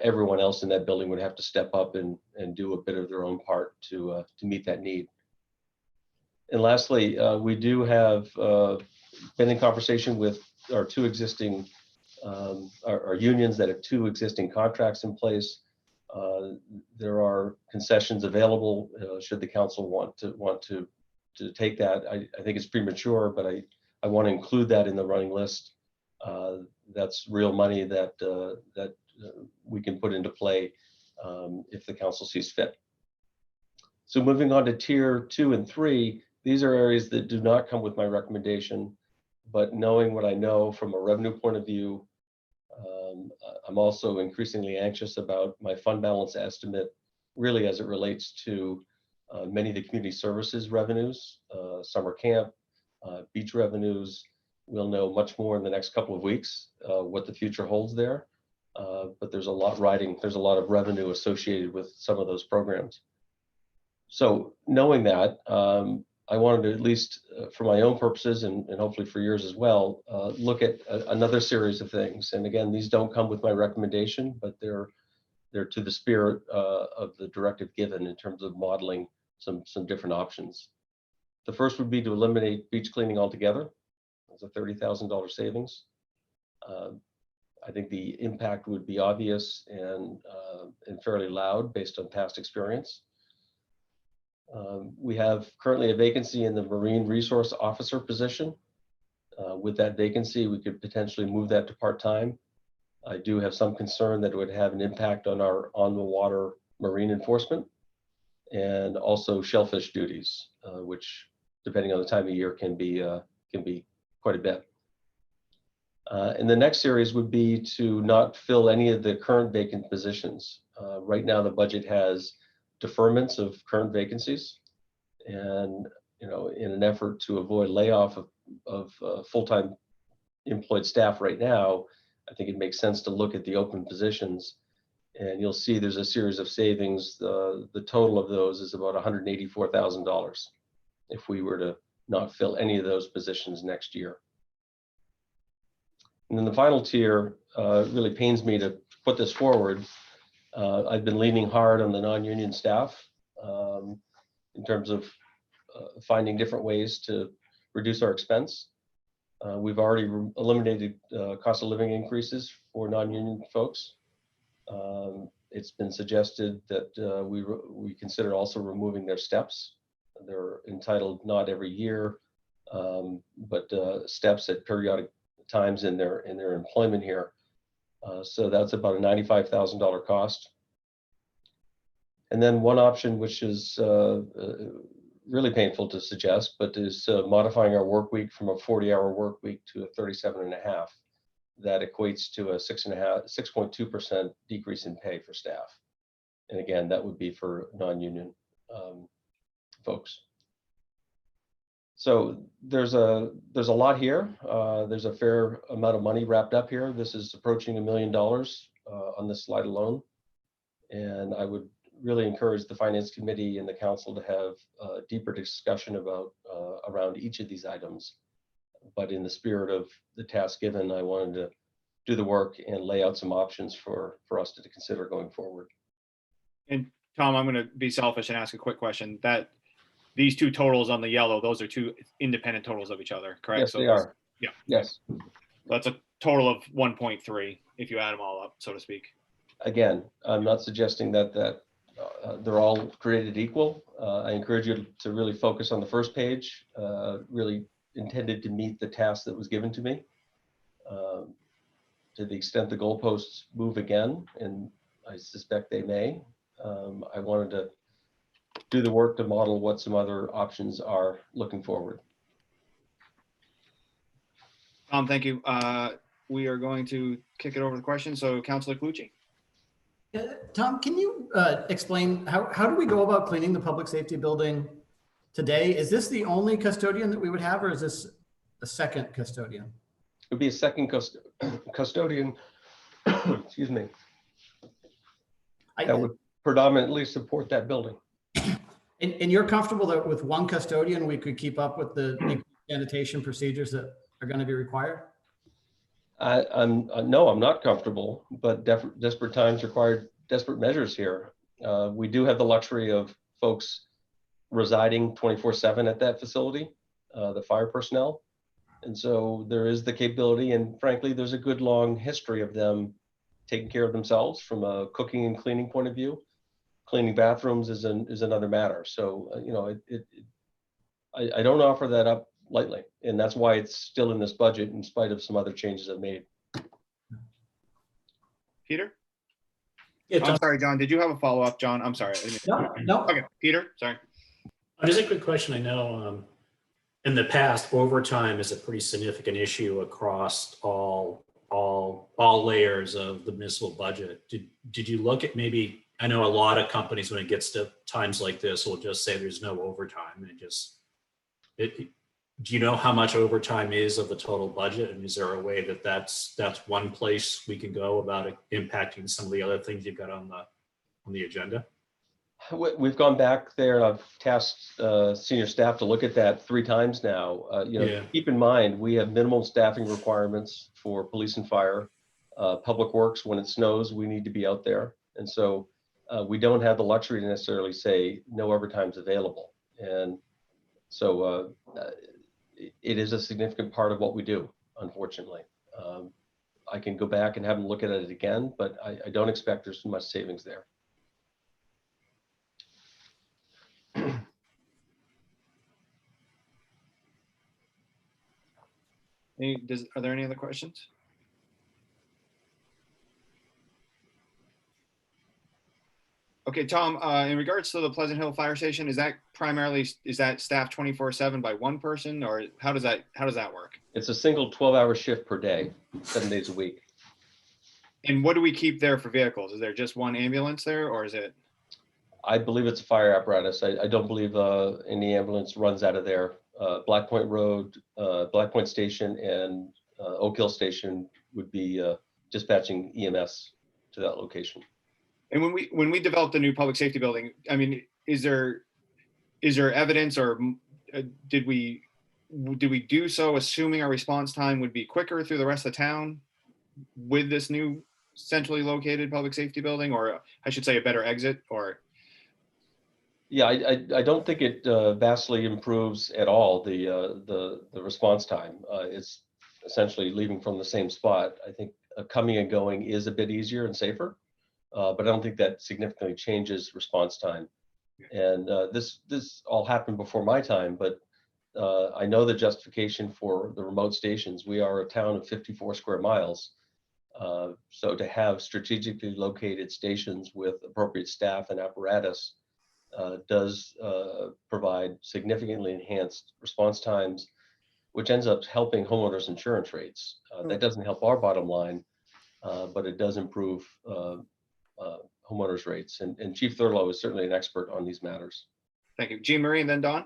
everyone else in that building would have to step up and do a bit of their own part to meet that need. And lastly, we do have been in conversation with our two existing, our unions that have two existing contracts in place. There are concessions available should the council want to take that. I think it's premature, but I want to include that in the running list. That's real money that we can put into play if the council sees fit. So moving on to tier 2 and 3, these are areas that do not come with my recommendation, but knowing what I know from a revenue point of view, I'm also increasingly anxious about my fund balance estimate, really as it relates to many of the community services revenues, summer camp, beach revenues. We'll know much more in the next couple of weeks what the future holds there. But there's a lot of revenue associated with some of those programs. So knowing that, I wanted to, at least for my own purposes and hopefully for yours as well, look at another series of things. And again, these don't come with my recommendation, but they're to the spirit of the directive given in terms of modeling some different options. The first would be to eliminate beach cleaning altogether. It's a $30,000 savings. I think the impact would be obvious and fairly loud based on past experience. We have currently a vacancy in the Marine Resource Officer position. With that vacancy, we could potentially move that to part-time. I do have some concern that it would have an impact on our on-the-water marine enforcement and also shellfish duties, which, depending on the time of year, can be quite a bit. And the next series would be to not fill any of the current vacant positions. Right now, the budget has deferments of current vacancies, and in an effort to avoid layoff of full-time employed staff right now, I think it makes sense to look at the open positions, and you'll see there's a series of savings. The total of those is about $184,000 if we were to not fill any of those positions next year. And then the final tier, really pains me to put this forward. I've been leaning hard on the non-union staff in terms of finding different ways to reduce our expense. We've already eliminated cost of living increases for non-union folks. It's been suggested that we consider also removing their steps. They're entitled not every year, but steps at periodic times in their employment here. So that's about a $95,000 cost. And then one option, which is really painful to suggest, but is modifying our work week from a 40-hour work week to a 37.5. That equates to a 6.2% decrease in pay for staff. And again, that would be for non-union folks. So there's a lot here. There's a fair amount of money wrapped up here. This is approaching $1 million on this slide alone. And I would really encourage the Finance Committee and the Council to have a deeper discussion about around each of these items. But in the spirit of the task given, I wanted to do the work and lay out some options for us to consider going forward. And Tom, I'm going to be selfish and ask a quick question. That these two totals on the yellow, those are two independent totals of each other, correct? Yes, they are. Yeah. Yes. That's a total of 1.3 if you add them all up, so to speak. Again, I'm not suggesting that they're all created equal. I encourage you to really focus on the first page, really intended to meet the task that was given to me. To the extent the goalposts move again, and I suspect they may, I wanted to do the work to model what some other options are looking forward. Tom, thank you. We are going to kick it over to questions. So Councilor Calucci. Tom, can you explain how do we go about cleaning the public safety building today? Is this the only custodian that we would have, or is this a second custodian? It would be a second custodian, excuse me, that would predominantly support that building. And you're comfortable that with one custodian, we could keep up with the sanitation procedures that are going to be required? No, I'm not comfortable, but desperate times require desperate measures here. We do have the luxury of folks residing 24/7 at that facility, the fire personnel. And so there is the capability, and frankly, there's a good long history of them taking care of themselves from a cooking and cleaning point of view. Cleaning bathrooms is another matter. So, you know, I don't offer that up lightly, and that's why it's still in this budget in spite of some other changes I've made. Peter? Yeah, I'm sorry, John. Did you have a follow-up, John? I'm sorry. No. Okay, Peter, sorry. Just a quick question. I know in the past, overtime is a pretty significant issue across all layers of the municipal budget. Did you look at maybe? I know a lot of companies, when it gets to times like this, will just say there's no overtime, and do you know how much overtime is of the total budget? And is there a way that that's one place we can go about it impacting some of the other things you've got on the agenda? We've gone back there, and I've tasked senior staff to look at that 3 times now. Keep in mind, we have minimum staffing requirements for police and fire. Public Works, when it snows, we need to be out there. And so we don't have the luxury to necessarily say no overtime's available. And so it is a significant part of what we do, unfortunately. I can go back and have them look at it again, but I don't expect there's too much savings there. Are there any other questions? Okay, Tom, in regards to the Pleasant Hill Fire Station, is that staffed 24/7 by one person, or how does that work? It's a single 12-hour shift per day, 7 days a week. And what do we keep there for vehicles? Is there just one ambulance there, or is it? I believe it's a fire apparatus. I don't believe any ambulance runs out of there. Black Point Road, Black Point Station, and Oak Hill Station would be dispatching EMS to that location. And when we developed the new public safety building, I mean, is there evidence, or did we do so assuming our response time would be quicker through the rest of the town with this new centrally located public safety building, or I should say a better exit? Or yeah, I don't think it vastly improves at all the response time. It's essentially leaving from the same spot. I think coming and going is a bit easier and safer. But I don't think that significantly changes response time. And this all happened before my time, but I know the justification for the remote stations. We are a town of 54 square miles. So to have strategically located stations with appropriate staff and apparatus does provide significantly enhanced response times, which ends up helping homeowners' insurance rates. That doesn't help our bottom line, but it does improve homeowners rates, and Chief Thurlow is certainly an expert on these matters. Thank you. Jean Marie, and then Don.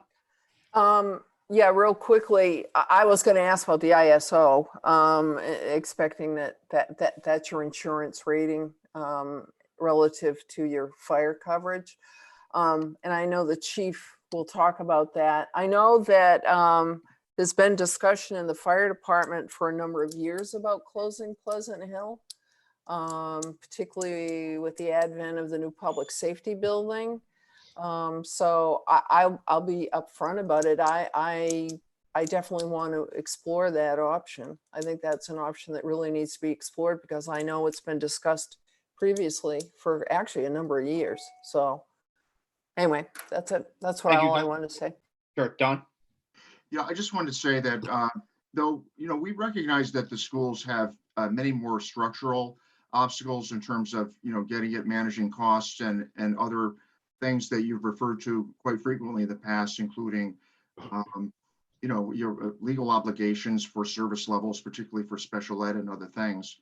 Yeah, real quickly, I was going to ask about the ISO, expecting that's your insurance rating relative to your fire coverage. And I know the chief will talk about that. I know that there's been discussion in the fire department for a number of years about closing Pleasant Hill. Particularly with the advent of the new public safety building. So I'll be upfront about it. I definitely want to explore that option. I think that's an option that really needs to be explored because I know it's been discussed previously for actually a number of years. So anyway, that's it. That's all I want to say. Sure, Don. Yeah, I just wanted to say that though, we recognize that the schools have many more structural obstacles in terms of, getting it, managing costs and other things that you've referred to quite frequently in the past, including, your legal obligations for service levels, particularly for special ed and other things.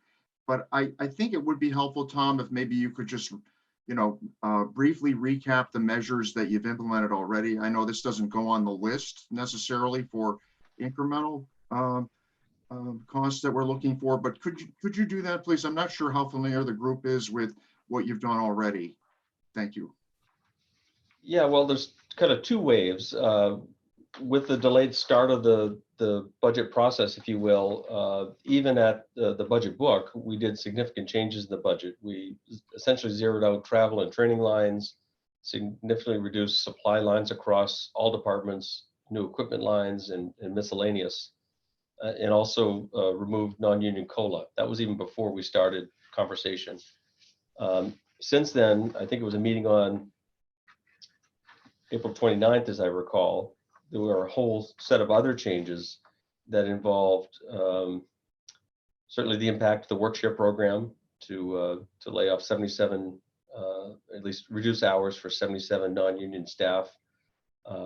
But I think it would be helpful, Tom, if maybe you could just, briefly recap the measures that you've implemented already. I know this doesn't go on the list necessarily for incremental costs that we're looking for, but could you do that, please? I'm not sure how familiar the group is with what you've done already. Thank you. Yeah, well, there's kind of two waves. With the delayed start of the budget process, if you will, even at the budget book, we did significant changes in the budget. We essentially zeroed out travel and training lines, significantly reduced supply lines across all departments, new equipment lines and miscellaneous, and also removed non-union COLA. That was even before we started conversation. Since then, I think it was a meeting on April 29th, as I recall, there were a whole set of other changes that involved certainly the impact of the work share program to lay off 77, at least reduce hours for 77 non-union staff.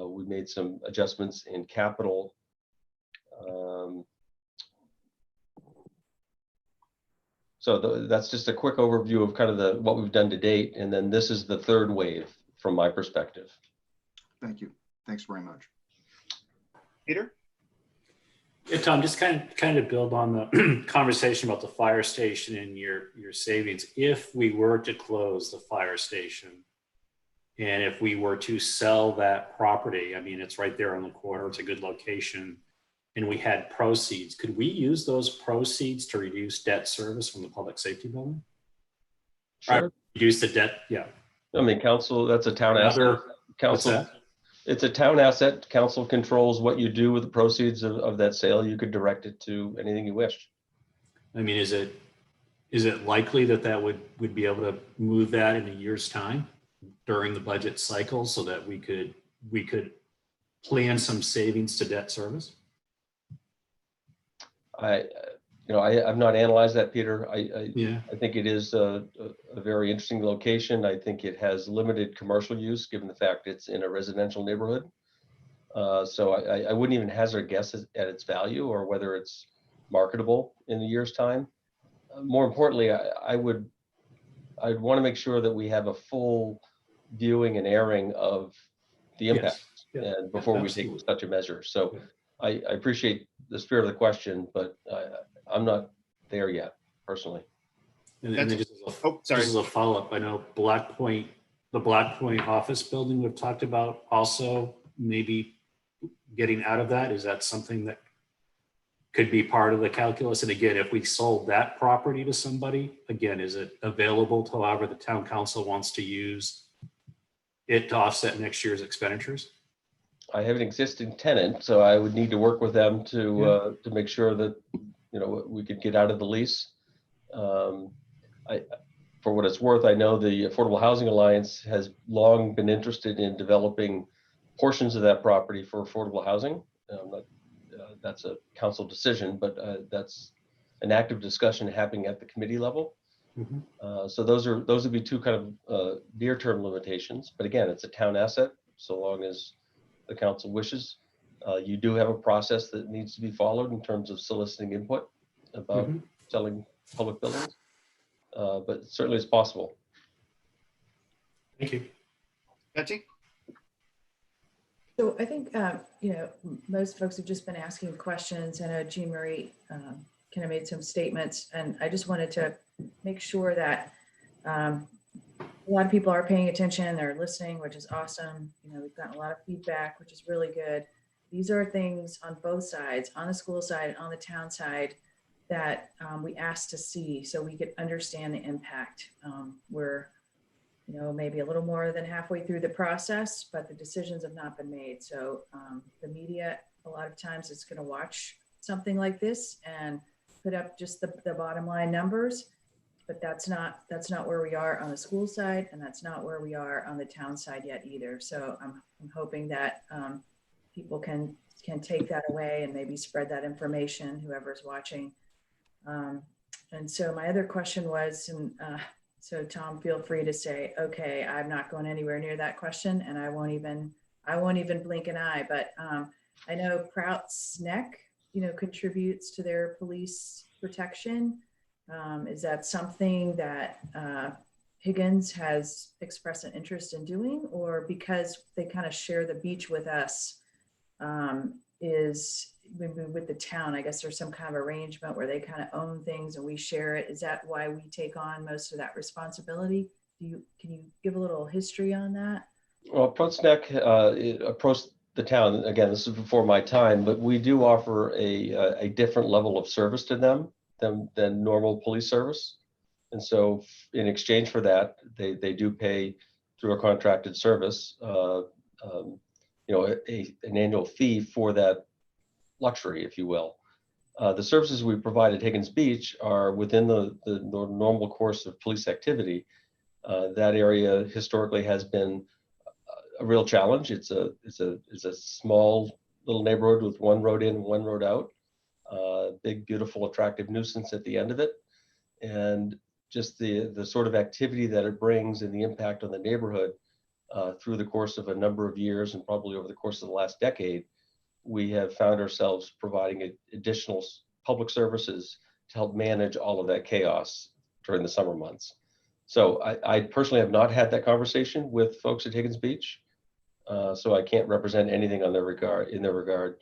We made some adjustments in capital. So that's just a quick overview of kind of what we've done to date. And then this is the third wave from my perspective. Thank you. Thanks very much. Peter? Yeah, Tom, just kind of build on the conversation about the fire station and your savings. If we were to close the fire station and if we were to sell that property, I mean, it's right there on the corner, it's a good location, and we had proceeds, could we use those proceeds to reduce debt service from the public safety building? Sure. Reduce the debt, yeah. I mean, council, that's a town asset. Council, it's a town asset. Council controls what you do with the proceeds of that sale. You could direct it to anything you wish. I mean, is it likely that would be able to move that in a year's time during the budget cycle so that we could plan some savings to debt service? I've not analyzed that, Peter. I think it is a very interesting location. I think it has limited commercial use given the fact it's in a residential neighborhood. So I wouldn't even hazard a guess at its value or whether it's marketable in a year's time. More importantly, I'd want to make sure that we have a full viewing and airing of the impact and before we take such a measure. So I appreciate the spirit of the question, but I'm not there yet, personally. And then just as a follow-up, I know the Black Point office building we've talked about also maybe getting out of that. Is that something that could be part of the calculus? And again, if we sold that property to somebody, again, is it available to however the town council wants to use it to offset next year's expenditures? I have an existing tenant, so I would need to work with them to make sure that we could get out of the lease. For what it's worth, I know the Affordable Housing Alliance has long been interested in developing portions of that property for affordable housing. That's a council decision, but that's an active discussion happening at the committee level. So those would be two kind of near-term limitations. But again, it's a town asset, so long as the council wishes. You do have a process that needs to be followed in terms of soliciting input about selling public buildings, but certainly it's possible. Thank you. Betsy? So I think, most folks have just been asking questions. I know Jean Marie kind of made some statements, and I just wanted to make sure that a lot of people are paying attention, they're listening, which is awesome. We've gotten a lot of feedback, which is really good. These are things on both sides, on the school side, on the town side, that we asked to see so we could understand the impact. We're maybe a little more than halfway through the process, but the decisions have not been made. So the media, a lot of times is going to watch something like this and put up just the bottom line numbers, but that's not where we are on the school side, and that's not where we are on the town side yet either. So I'm hoping that people can take that away and maybe spread that information, whoever's watching. And so my other question was, and So Tom, feel free to say, okay, I'm not going anywhere near that question and I won't even blink an eye. But I know Prouts Neck, contributes to their police protection. Is that something that Higgins has expressed an interest in doing, or because they kind of share the beach with us, is with the town, I guess there's some kind of arrangement where they kind of own things and we share it. Is that why we take on most of that responsibility? Can you give a little history on that? Well, Prouts Neck approached the town, again, this is before my time, but we do offer a different level of service to them than normal police service. And so in exchange for that, they do pay through a contracted service, an annual fee for that luxury, if you will. The services we provide at Higgins Beach are within the normal course of police activity. That area historically has been a real challenge. It's a small little neighborhood with one road in, one road out. Big, beautiful, attractive nuisance at the end of it, and just the sort of activity that it brings and the impact on the neighborhood through the course of a number of years and probably over the course of the last decade, we have found ourselves providing additional public services to help manage all of that chaos during the summer months. So I personally have not had that conversation with folks at Higgins Beach, so I can't represent anything in their regard.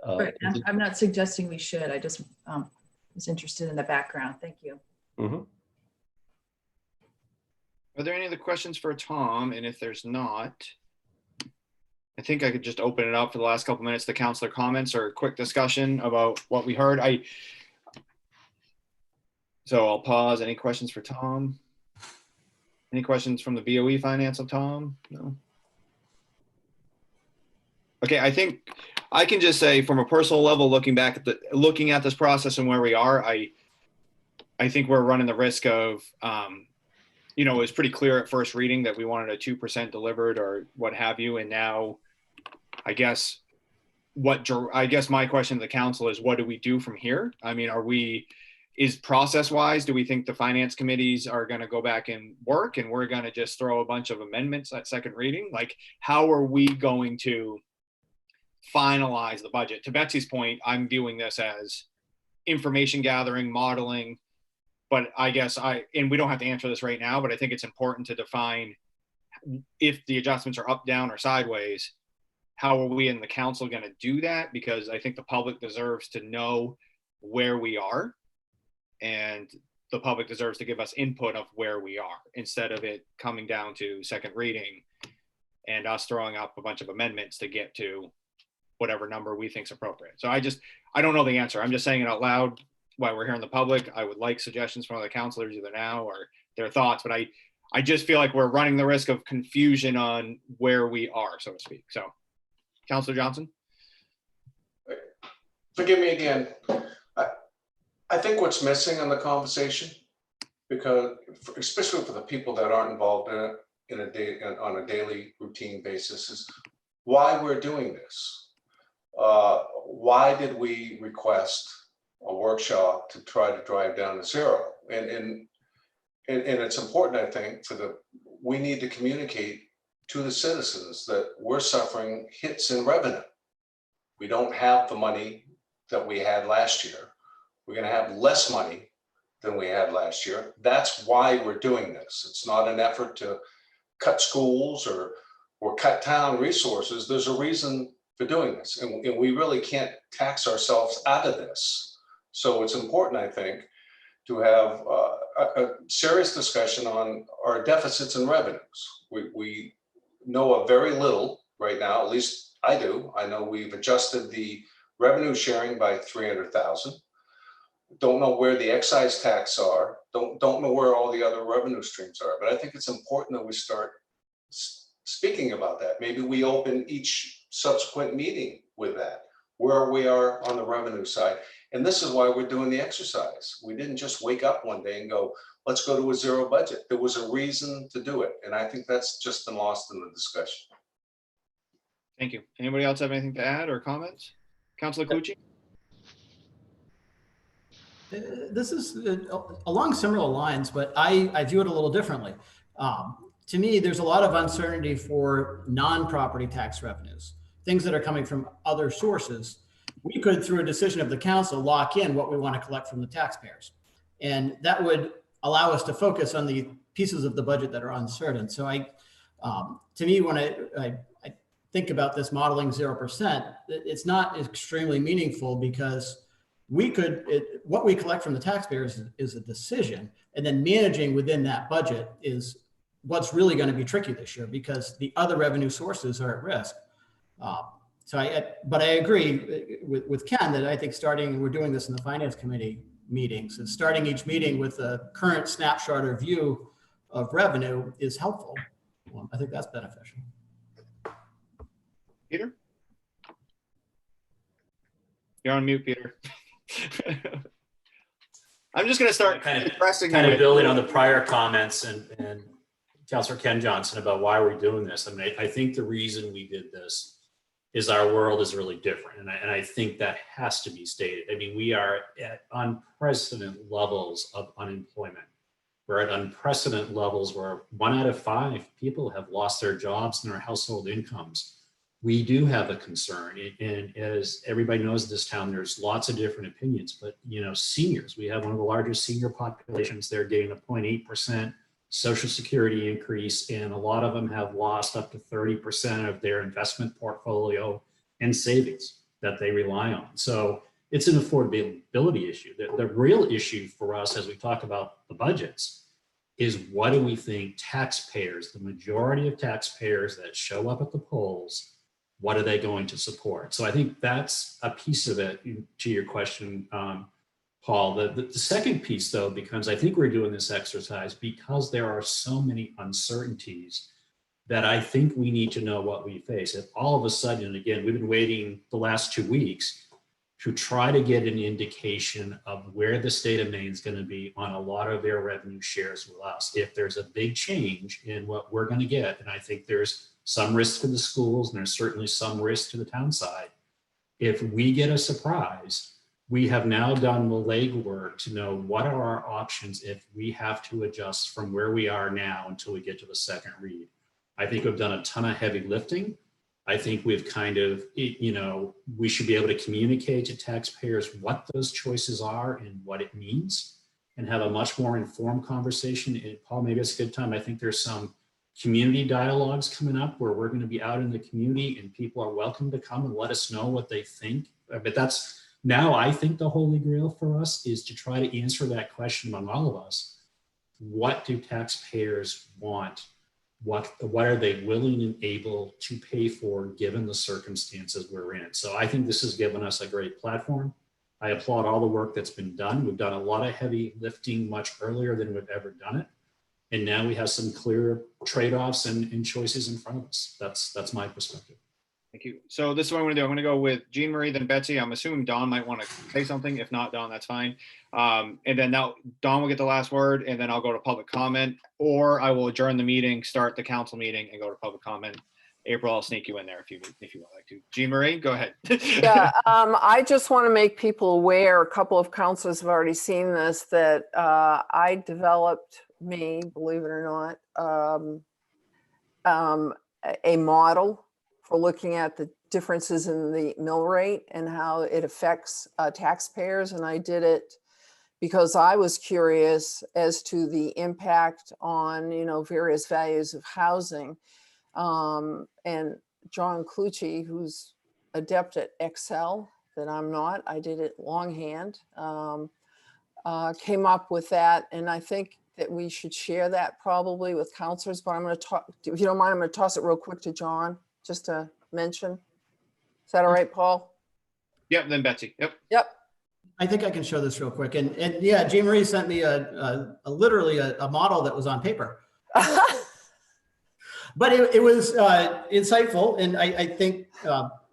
Right. I'm not suggesting we should. I just was interested in the background. Thank you. Mm-hmm. Are there any other questions for Tom? And if there's not, I think I could just open it up for the last couple minutes to counselor comments or a quick discussion about what we heard. So I'll pause. Any questions for Tom? Any questions from the BOE finance of Tom? No. Okay, I think I can just say from a personal level, looking at this process and where we are, I think we're running the risk of, it was pretty clear at first reading that we wanted a 2% delivered or what have you. And now I guess my question to the council is, what do we do from here? I mean, is process wise, do we think the finance committees are going to go back and work and we're going to just throw a bunch of amendments at second reading? Like, how are we going to finalize the budget? To Betsy's point, I'm viewing this as information gathering, modeling, but I guess and we don't have to answer this right now, but I think it's important to define if the adjustments are up, down, or sideways. How are we in the council going to do that? Because I think the public deserves to know where we are, and the public deserves to give us input of where we are instead of it coming down to second reading and us throwing up a bunch of amendments to get to whatever number we think is appropriate. So I don't know the answer. I'm just saying it out loud while we're here in the public. I would like suggestions from other counselors either now or their thoughts, but I just feel like we're running the risk of confusion on where we are, so to speak. So, Councilor Johnson? Forgive me again. I think what's missing in the conversation, because especially for the people that aren't involved in it on a daily routine basis, is why we're doing this. Why did we request a workshop to try to drive down to zero? And it's important, I think, we need to communicate to the citizens that we're suffering hits in revenue. We don't have the money that we had last year. We're going to have less money than we had last year. That's why we're doing this. It's not an effort to cut schools or cut town resources. There's a reason for doing this, and we really can't tax ourselves out of this. So it's important, I think, to have a serious discussion on our deficits and revenues. We know a very little right now, at least I do. I know we've adjusted the revenue sharing by 300,000. Don't know where the excise tax are. Don't know where all the other revenue streams are. But I think it's important that we start speaking about that. Maybe we open each subsequent meeting with that, where we are on the revenue side. And this is why we're doing the exercise. We didn't just wake up one day and go, let's go to a zero budget. There was a reason to do it. And I think that's just been lost in the discussion. Thank you. Anybody else have anything to add or comments? Councilor Clucci? This is along similar lines, but I view it a little differently. To me, there's a lot of uncertainty for non-property tax revenues, things that are coming from other sources. We could, through a decision of the council, lock in what we want to collect from the taxpayers. And that would allow us to focus on the pieces of the budget that are uncertain. So to me, when I think about this modeling 0%, it's not extremely meaningful because what we collect from the taxpayers is a decision, and then managing within that budget is what's really going to be tricky this year because the other revenue sources are at risk. But I agree with Ken that I think we're doing this in the Finance Committee meetings, and starting each meeting with a current snapshot or view of revenue is helpful. I think that's beneficial. Peter? You're on mute, Peter. I'm just going to start kind of building on the prior comments and Councilor Ken Johnson about why we're doing this. I mean, I think the reason we did this is our world is really different. And I think that has to be stated. I mean, we are at unprecedented levels of unemployment. We're at unprecedented levels where 1 out of 5 people have lost their jobs and their household incomes. We do have a concern. And as everybody knows in this town, there's lots of different opinions, but seniors, we have one of the largest senior populations. They're getting a 0.8% Social Security increase, and a lot of them have lost up to 30% of their investment portfolio and savings that they rely on. So it's an affordability issue. The real issue for us as we talk about the budgets is what do we think taxpayers, the majority of taxpayers that show up at the polls, what are they going to support? So I think that's a piece of it to your question, Paul. The second piece, though, becomes I think we're doing this exercise because there are so many uncertainties that I think we need to know what we face. If all of a sudden, and again, we've been waiting the last 2 weeks to try to get an indication of where the state of Maine is going to be on a lot of their revenue shares with us. If there's a big change in what we're going to get, and I think there's some risk to the schools and there's certainly some risk to the town side. If we get a surprise, we have now done the legwork to know what are our options if we have to adjust from where we are now until we get to the second read. I think we've done a ton of heavy lifting. I think we've kind of, we should be able to communicate to taxpayers what those choices are and what it means and have a much more informed conversation. And Paul, maybe it's a good time. I think there's some community dialogues coming up where we're going to be out in the community and people are welcome to come and let us know what they think. But that's now, I think the holy grail for us is to try to answer that question among all of us. What do taxpayers want? What are they willing and able to pay for given the circumstances we're in? So I think this has given us a great platform. I applaud all the work that's been done. We've done a lot of heavy lifting much earlier than we've ever done it. And now we have some clear trade-offs and choices in front of us. That's my perspective. Thank you. So this is what I'm going to do. I'm going to go with Jean Marie, then Betsy. I'm assuming Dawn might want to say something. If not, Dawn, that's fine. And then now Dawn will get the last word, and then I'll go to public comment, or I will adjourn the meeting, start the council meeting, and go to public comment. April, I'll sneak you in there if you would like to. Jean Marie, go ahead. Yeah, I just want to make people aware, a couple of councilors have already seen this, that I developed, believe it or not, a model for looking at the differences in the mill rate and how it affects taxpayers. And I did it because I was curious as to the impact on, various values of housing. And John Clucci, who's adept at Excel, that I'm not, I did it longhand, came up with that. And I think that we should share that probably with counselors, but I'm going to talk, if you don't mind, I'm going to toss it real quick to John, just to mention. Is that all right, Paul? Yep, then Betsy. Yep. I think I can show this real quick. And yeah, Jean Marie sent me literally a model that was on paper. But it was insightful, and I think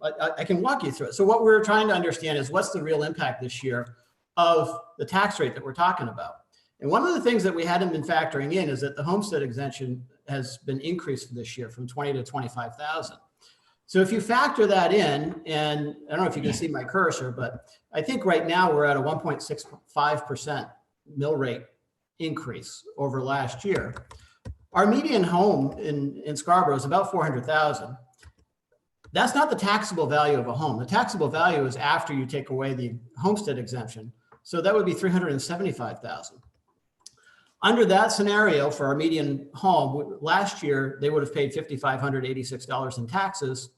I can walk you through it. So what we're trying to understand is what's the real impact this year of the tax rate that we're talking about. And one of the things that we hadn't been factoring in is that the homestead exemption has been increased for this year from 20 to 25,000. So if you factor that in, and I don't know if you can see my cursor, but I think right now we're at a 1.65% mill rate increase over last year. Our median home in Scarborough is about 400,000. That's not the taxable value of a home. The taxable value is after you take away the homestead exemption. So that would be 375,000. Under that scenario for our median home, last year, they would have paid $5,586 in taxes.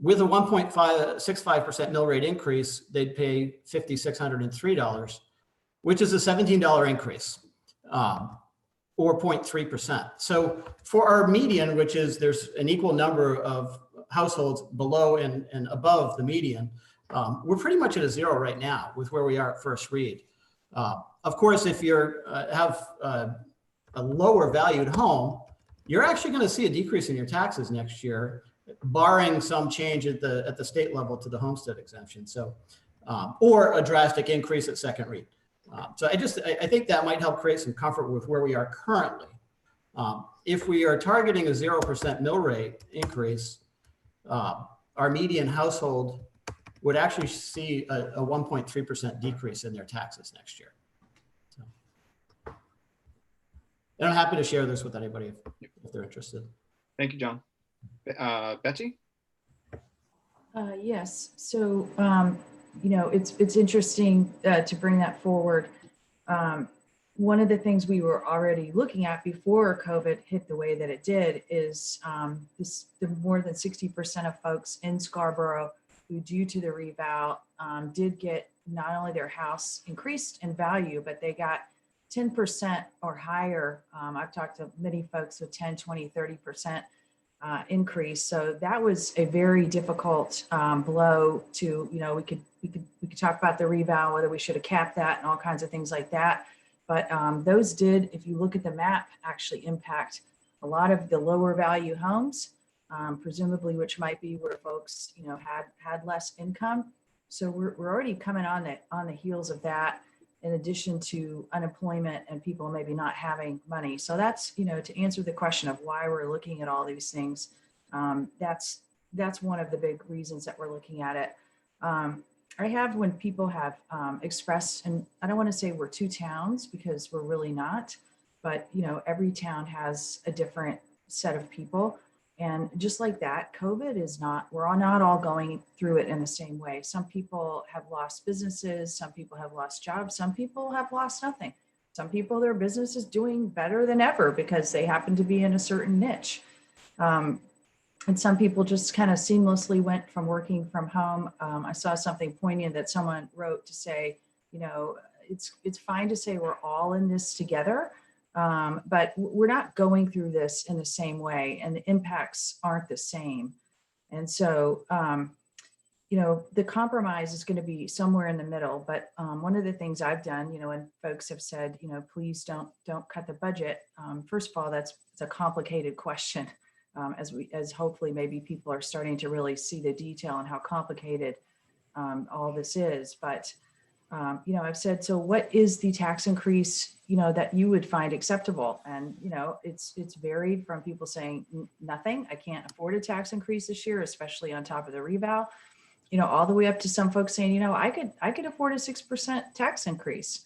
With a 1.65% mill rate increase, they'd pay $5,603, which is a $17 increase, or 0.3%. So for our median, which is there's an equal number of households below and above the median, we're pretty much at a zero right now with where we are at first read. Of course, if you have a lower valued home, you're actually going to see a decrease in your taxes next year, barring some change at the state level to the homestead exemption. So, or a drastic increase at second read. So I think that might help create some comfort with where we are currently. If we are targeting a 0% mill rate increase, our median household would actually see a 1.3% decrease in their taxes next year. So, and I'm happy to share this with anybody if they're interested. Thank you, John. Betsy? Yes. So, you know, it's interesting to bring that forward. One of the things we were already looking at before COVID hit the way that it did is the more than 60% of folks in Scarborough who, due to the revow, did get not only their house increased in value, but they got 10% or higher. I've talked to many folks with 10, 20, 30% increase. So that was a very difficult blow to, you know, we could talk about the revow, whether we should have capped that and all kinds of things like that. But those did, if you look at the map, actually impact a lot of the lower value homes, presumably, which might be where folks, you know, had less income. So we're already coming on the heels of that, in addition to unemployment and people maybe not having money. So that's, you know, to answer the question of why we're looking at all these things, that's one of the big reasons that we're looking at it. I have, when people have expressed, and I don't want to say we're two towns because we're really not, but, you know, every town has a different set of people. And just like that, COVID is not, we're not all going through it in the same way. Some people have lost businesses, some people have lost jobs, some people have lost nothing. Some people, their business is doing better than ever because they happen to be in a certain niche. And some people just kind of seamlessly went from working from home. I saw something poignant that someone wrote to say, you know, it's fine to say we're all in this together, but we're not going through this in the same way, and the impacts aren't the same. And so, you know, the compromise is going to be somewhere in the middle. But one of the things I've done, you know, when folks have said, you know, please don't cut the budget. First of all, it's a complicated question. As hopefully maybe people are starting to really see the detail and how complicated all this is. But, you know, I've said, so what is the tax increase, you know, that you would find acceptable? And, you know, it's varied from people saying nothing, I can't afford a tax increase this year, especially on top of the revow, you know, all the way up to some folks saying, you know, I could afford a 6% tax increase.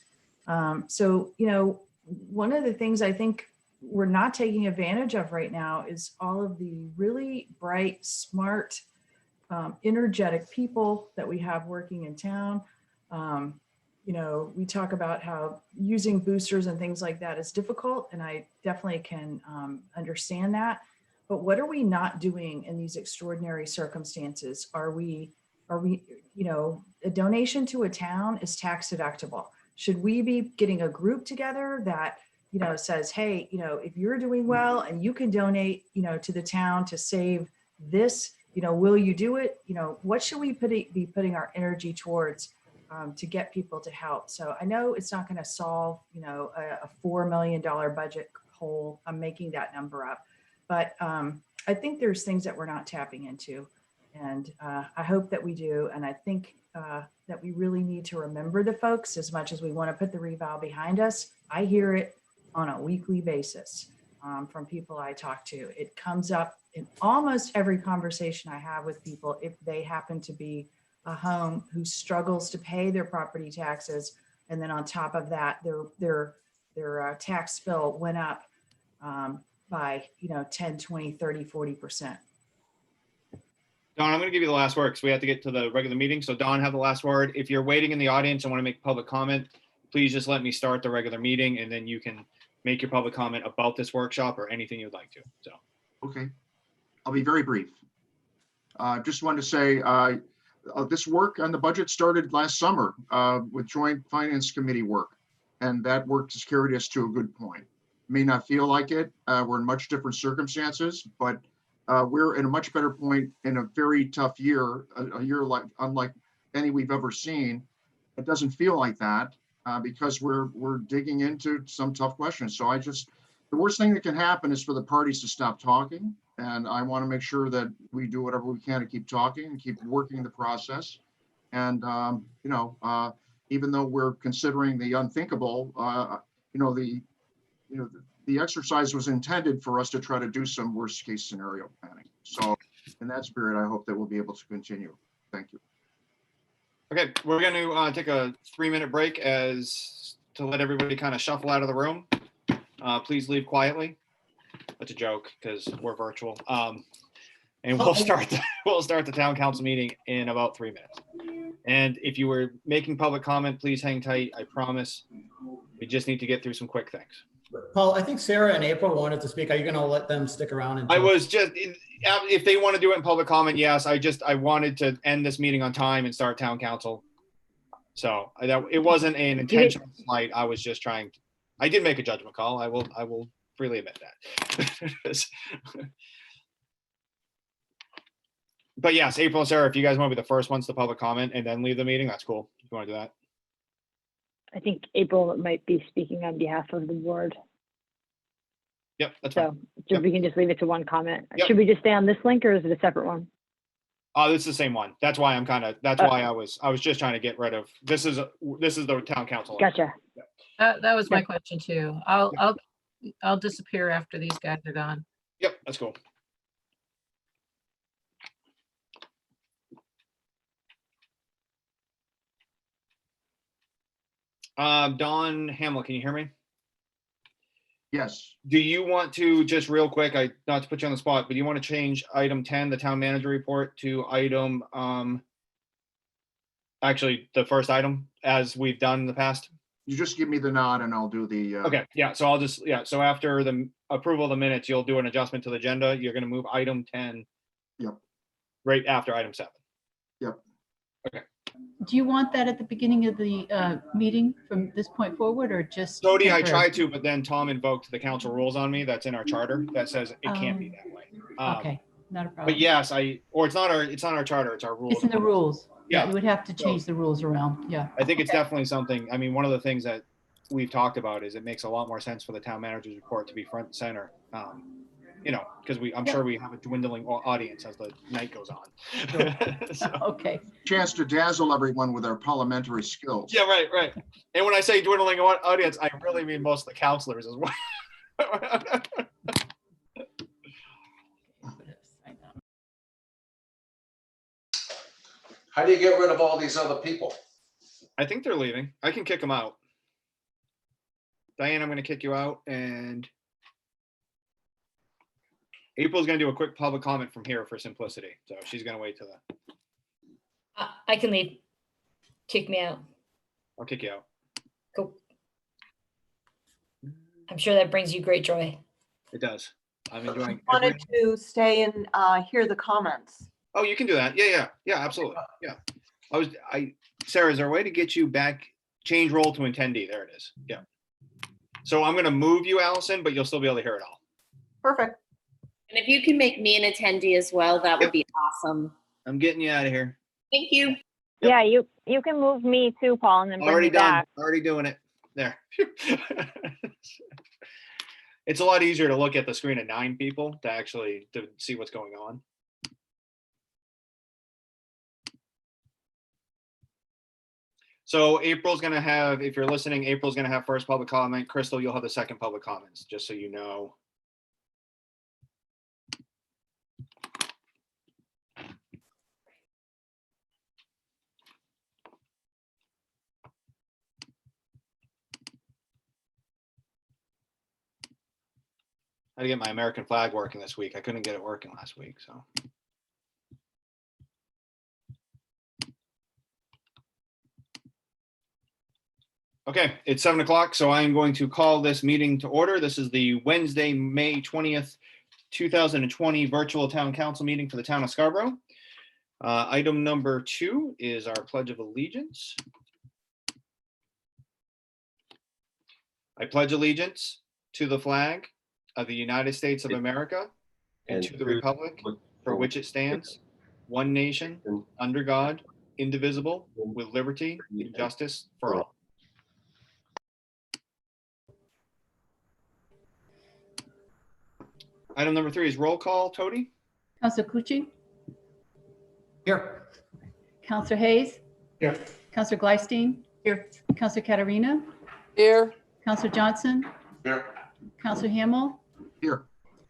So, you know, one of the things I think we're not taking advantage of right now is all of the really bright, smart, energetic people that we have working in town. You know, we talk about how using boosters and things like that is difficult, and I definitely can understand that. But what are we not doing in these extraordinary circumstances? Are we, you know, a donation to a town is tax deductible. Should we be getting a group together that, you know, says, hey, you know, if you're doing well and you can donate, you know, to the town to save this, you know, will you do it? You know, what should we be putting our energy towards to get people to help? So I know it's not going to solve, you know, a $4 million budget hole. I'm making that number up, but I think there's things that we're not tapping into, and I hope that we do. And I think that we really need to remember the folks as much as we want to put the revow behind us. I hear it on a weekly basis. from people I talk to. It comes up in almost every conversation I have with people if they happen to be a home who struggles to pay their property taxes. And then on top of that, their tax bill went up by, 10, 20, 30, 40%. Don, I'm going to give you the last word because we have to get to the regular meeting. So Don, have the last word. If you're waiting in the audience and want to make public comment, please just let me start the regular meeting and then you can make your public comment about this workshop or anything you'd like to. So. Okay, I'll be very brief. Just wanted to say, this work on the budget started last summer with Joint Finance Committee work, and that work has carried us to a good point. May not feel like it. We're in much different circumstances, but we're in a much better point in a very tough year, a year unlike any we've ever seen. It doesn't feel like that because we're digging into some tough questions. So the worst thing that can happen is for the parties to stop talking. And I want to make sure that we do whatever we can to keep talking and keep working the process. And, even though we're considering the unthinkable, the exercise was intended for us to try to do some worst case scenario planning. So in that spirit, I hope that we'll be able to continue. Thank you. Okay, we're going to take a 3-minute break to let everybody kind of shuffle out of the room. Please leave quietly. That's a joke because we're virtual. And we'll start the town council meeting in about 3 minutes. And if you were making public comment, please hang tight. I promise. We just need to get through some quick things. Paul, I think Sarah and April wanted to speak. Are you going to let them stick around? I was just, if they want to do it in public comment, yes. I wanted to end this meeting on time and start town council. So it wasn't an intentional slight. I was just trying. I did make a judgment call. I will freely admit that. But yes, April and Sarah, if you guys want to be the first ones to public comment and then leave the meeting, that's cool. If you want to do that. I think April might be speaking on behalf of the board. Yep, that's So fine. just we can just leave it to one comment. Yep. Should we just stay on this link or is it a separate one? Oh, this is the same one. That's why why I was just trying to get rid of, this is the town council. Gotcha. That was my question too. I'll disappear after these guys are gone. Yep, that's cool. Don Hamlet, can you hear me? Yes. Do you want to just real quick, not to put you on the spot, but do you want to change item 10, the town manager report, to item, actually the first item as we've done in the past? You just give me the nod and I'll do the. Okay, yeah, so I'll just, so after the approval of the minutes, you'll do an adjustment to the agenda. You're going to move item 10. Yep. Right after item 7. Yep. Okay. Do you want that at the beginning of the meeting from this point forward or just? Tony, I temporary? tried to, but then Tom invoked the council rules on me. That's in our charter that says it can't be that way. Okay, not a problem. But yes, it's not our charter, it's our rules. It's in the rules. Yeah. You would have to change the rules around, yeah. I think it's definitely something, I mean, one of the things that we've talked about is it makes a lot more sense for the town manager's report to be front and center. Because I'm sure we have a dwindling audience as the night goes on. So, Okay. Chance to dazzle everyone with our parliamentary skills. yeah, right. And when I say dwindling audience, I really mean most of the counselors as well. How do you get rid of all these other people? I think they're leaving. I can kick them out. Diane, I'm going to kick you out, and April's going to do a quick public comment from here for simplicity. So she's going to wait till that. I can leave. Kick me out. I'll kick you out. Cool. I'm sure that brings you great joy. It does. I'm enjoying. Wanted to stay and hear the comments. Oh, you can do that. Yeah, absolutely. Yeah. Sarah, is there a way to get you back? Change role to attendee. There it is. Yeah. So I'm going to move you, Allison, but you'll still be able to hear it all. Perfect. And if you can make me an attendee as well, that would be awesome. I'm getting you out of here. Thank you. Yeah, you can move me too, Paul, and then bring Already me done. back. Already doing it. There. It's a lot easier to look at the screen of 9 people to see what's going on. So April's going to have, if you're listening, April's going to have first public comment. Crystal, you'll have the second public comments, just so you know I had to get my American flag working this week. I couldn't get it working last week, so. Okay, it's 7 o'clock, so I am going to call this meeting to order. This is the Wednesday, May 20th, 2020 virtual town council meeting for the town of Scarborough. Item number 2 is our Pledge of Allegiance. I pledge allegiance to the flag of the United States of America and to the republic for which it stands, one nation, under God, indivisible, with liberty and justice for all. Item number 3 is roll call. Tony? Counselor Cucci? Here. Counselor Hayes? Here. Counselor Glystein? Here. Counselor Katarina? Here. Counselor Johnson? Here. Counselor Hamel? Here.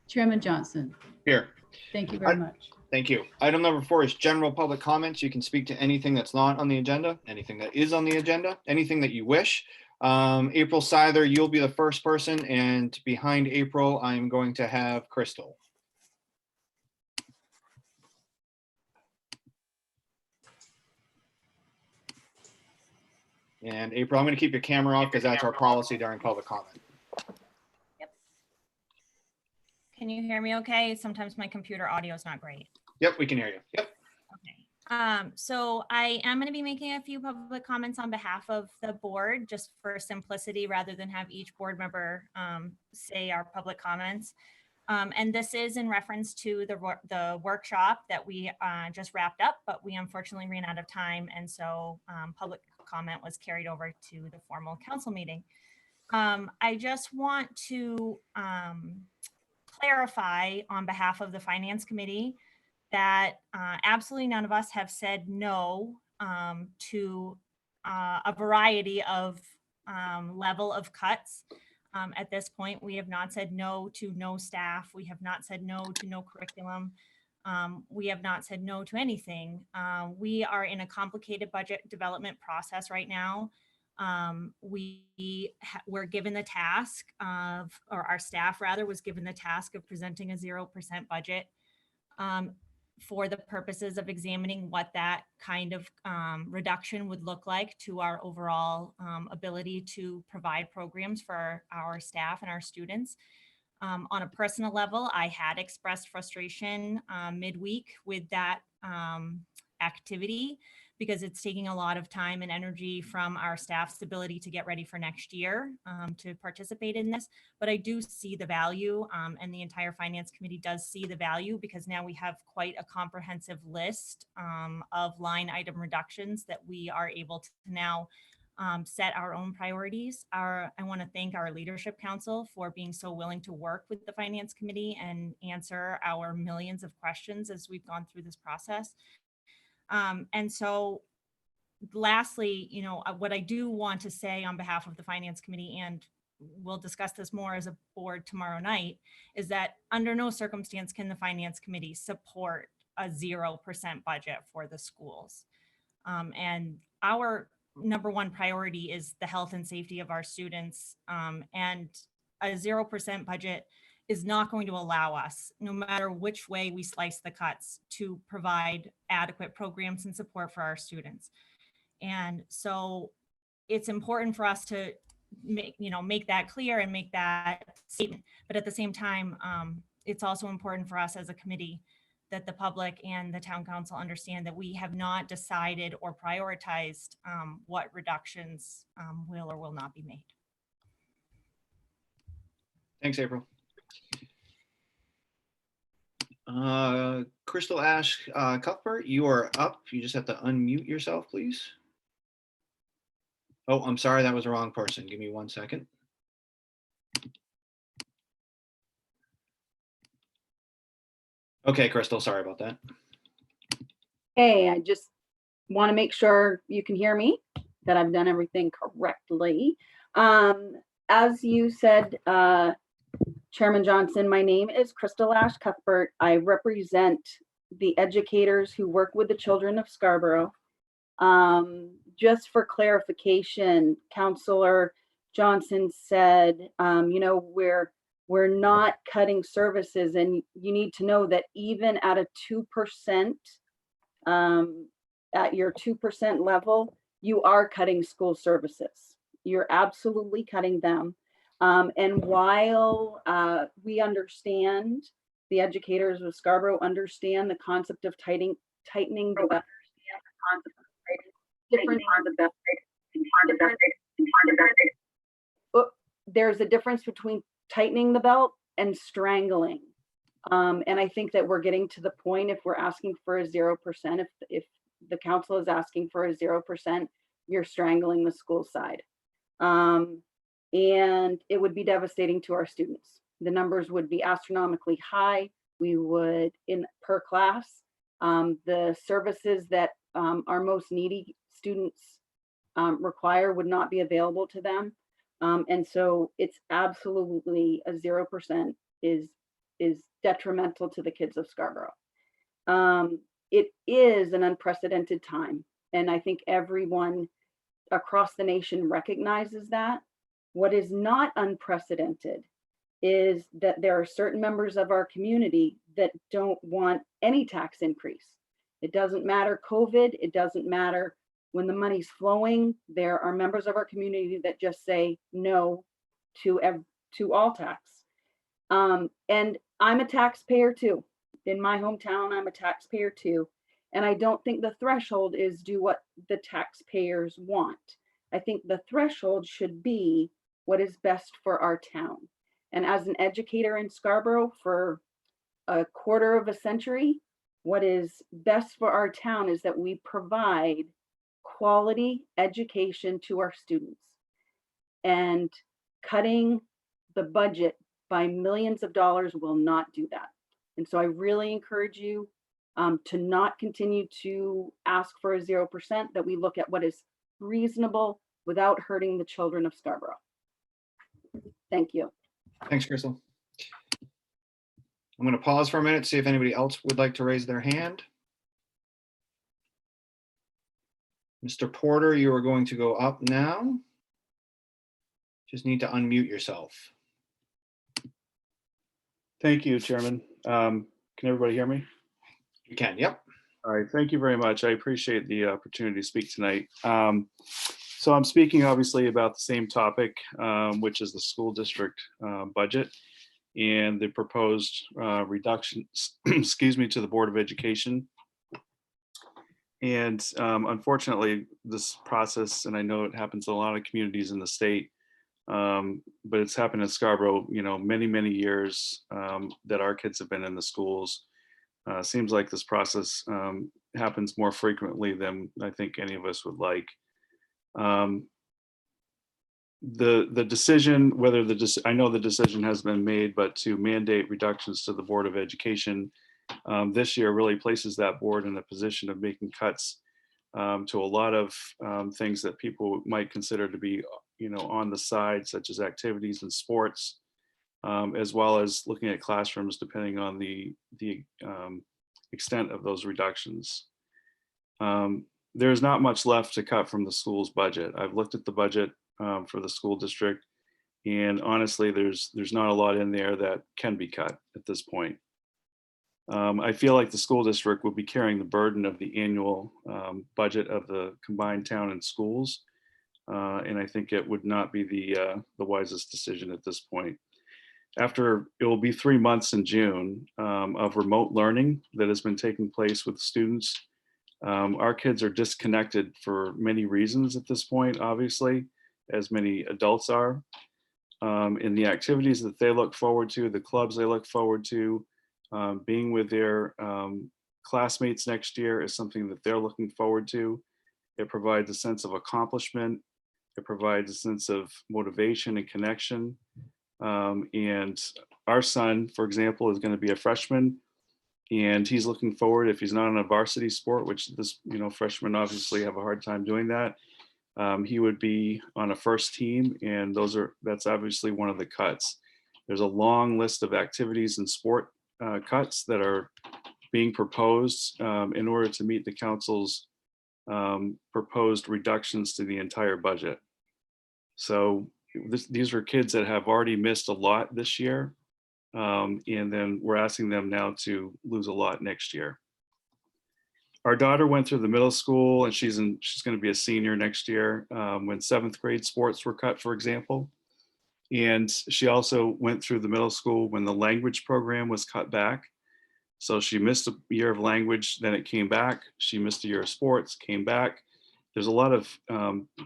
Chairman Johnson? Here. Thank you very much. Thank you. Item number 4 is general public comments. You can speak to anything that's not on the agenda, anything that is on the agenda, anything that you wish. April Seither, you'll be the first person, and behind April, I'm going to have Crystal. And April, I'm going to keep your camera off because that's our policy during public comment. Can you hear me okay? Sometimes my computer audio is not great. Yep, we can hear you. Yep. So I am going to be making a few public comments on behalf of the board, just for simplicity, rather than have each board member say our public comments. And this is in reference to the workshop that we just wrapped up, but we unfortunately ran out of time. And so public comment was carried over to the formal council meeting. I just want to clarify on behalf of the Finance Committee that absolutely none of us have said no to a variety of level of cuts. At this point, we have not said no to no staff. We have not said no to no curriculum. We have not said no to anything. We are in a complicated budget development process right now. We're given the task of, or our staff rather was given the task of presenting a 0% budget for the purposes of examining what that kind of reduction would look like to our overall ability to provide programs for our staff and our students. On a personal level, I had expressed frustration midweek with that activity, because it's taking a lot of time and energy from our staff's ability to get ready for next year to participate in this. But I do see the value, and the entire Finance Committee does see the value, because now we have quite a comprehensive list of line item reductions that we are able to now set our own priorities. I want to thank our Leadership Council for being so willing to work with the Finance Committee and answer our millions of questions as we've gone through this process. And so lastly, you know, what I do want to say on behalf of the Finance Committee, and we'll discuss this more as a board tomorrow night, is that under no circumstance can the Finance Committee support a 0% budget for the schools. And our number one priority is the health and safety of our students, and a 0% budget is not going to allow us, no matter which way we slice the cuts, to provide adequate programs and support for our students. And so it's important for us to make that clear and make that statement. But at the same time, it's also important for us as a committee that the public and the town council understand that we have not decided or prioritized what reductions will or will not be made. Thanks, April. Crystal Ash Cuthbert, you are up. You just have to unmute yourself, please. Oh, I'm sorry, that was the wrong person. Give me 1 second. Okay, Crystal, sorry about that. Hey, I just want to make sure you can hear me, that I've done everything correctly. As you said, Chairman Johnson, my name is Crystal Ash Cuthbert. I represent the educators who work with the children of Scarborough. Just for clarification, Councillor Johnson said, we're We're not cutting services, and you need to know that even at a 2%, at your 2% level, you are cutting school services. You're absolutely cutting them. And while we understand, the educators of Scarborough understand the concept of tightening the belt, there's a difference between tightening the belt and strangling. And I think that we're getting to the point, if we're asking for a 0%, if the council is asking for a 0%, you're strangling the school side. And it would be devastating to our students. The numbers would be astronomically high. We would, per class, the services that our most needy students require would not be available to them. And so it's absolutely a 0% is detrimental to the kids of Scarborough. It is an unprecedented time, and I think everyone across the nation recognizes that. What is not unprecedented is that there are certain members of our community that don't want any tax increase. It doesn't matter COVID, it doesn't matter when the money's flowing. There are members of our community that just say no to all tax. And I'm a taxpayer too. In my hometown, I'm a taxpayer too. And I don't think the threshold is do what the taxpayers want. I think the threshold should be what is best for our town. And as an educator in Scarborough for a quarter of a century, what is best for our town is that we provide quality education to our students. And cutting the budget by millions of dollars will not do that. And so I really encourage you to not continue to ask for a 0%, that we look at what is reasonable without hurting the children of Scarborough. Thank you. Thanks, Crystal. I'm going to pause for a minute, see if anybody else would like to raise their hand. Mr. Porter, you are going to go up now. Just need to unmute yourself. Thank you, Chairman. Can everybody hear me? You can, yep. All right, thank you very much. I appreciate the opportunity to speak tonight. So I'm speaking obviously about the same topic, which is the school district budget and the proposed reductions, excuse me, to the Board of Education. And unfortunately, this process, and I know it happens in a lot of communities in the state, but it's happened in Scarborough, you know, many, many years that our kids have been in the schools. Seems like this process happens more frequently than I think any of us would like. The decision, whether I know the decision has been made, but to mandate reductions to the Board of Education this year really places that board in a position of making cuts to a lot of things that people might consider to be, you know, on the side, such as activities and sports, as well as looking at classrooms, depending on the extent of those reductions. There's not much left to cut from the school's budget. I've looked at the budget for the school district, and honestly, there's not a lot in there that can be cut at this point. I feel like the school district will be carrying the burden of the annual budget of the combined town and schools, and I think it would not be the wisest decision at this point. After, it will be 3 months in June of remote learning that has been taking place with students. Our kids are disconnected for many reasons at this point, obviously, as many adults are. In the activities that they look forward to, the clubs they look forward to, being with their classmates next year is something that they're looking forward to. It provides a sense of accomplishment. It provides a sense of motivation and connection. And our son, for example, is going to be a freshman, and he's looking forward, if he's not on a varsity sport, which this, you know, freshmen obviously have a hard time doing that, he would be on a first team, and that's obviously one of the cuts. There's a long list of activities and sport cuts that are being proposed in order to meet the council's proposed reductions to the entire budget. So these are kids that have already missed a lot this year And then we're asking them now to lose a lot next year. Our daughter went through the middle school and she's going to be a senior next year when 7th grade sports were cut, for example. And she also went through the middle school when the language program was cut back. So she missed a year of language, then it came back. She missed a year of sports, came back. There's a lot of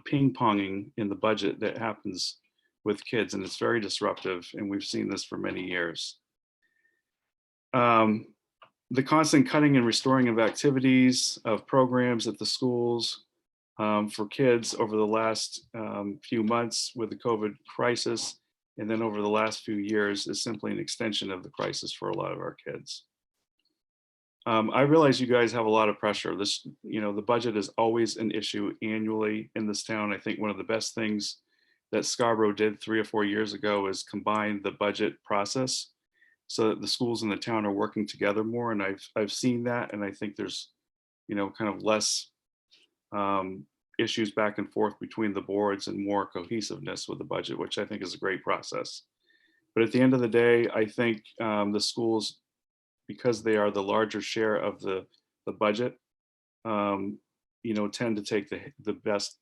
ping-ponging in the budget that happens with kids, and it's very disruptive, and we've seen this for many years. The constant cutting and restoring of activities, of programs at the schools for kids over the last few months with the COVID crisis, and then over the last few years is simply an extension of the crisis for a lot of our kids. I realize you guys have a lot of pressure. This, the budget is always an issue annually in this town. I think one of the best things that Scarborough did 3 or 4 years ago is combine the budget process so that the schools in the town are working together more. And I've seen that, and I think there's, kind of less issues back and forth between the boards and more cohesiveness with the budget, which I think is a great process. But at the end of the day, I think the schools, because they are the larger share of the budget, tend to take the best,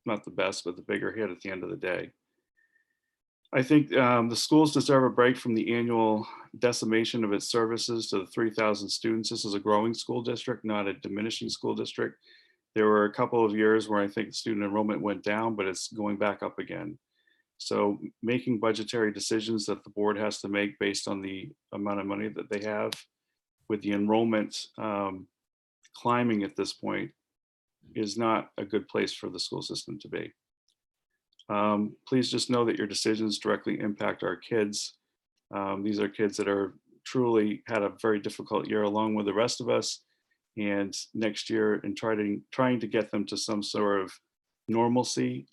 not the best, but the bigger hit at the end of the day. I think the schools deserve a break from the annual decimation of its services to the 3,000 students. This is a growing school district, not a diminishing school district. There were a couple of years where I think student enrollment went down, but it's going back up again. So making budgetary decisions that the board has to make based on the amount of money that they have, with the enrollment climbing at this point, is not a good place for the school system to be. Please just know that your decisions directly impact our kids. These are kids that are truly had a very difficult year along with the rest of us. And next year, in trying to get them to some sort of normalcy,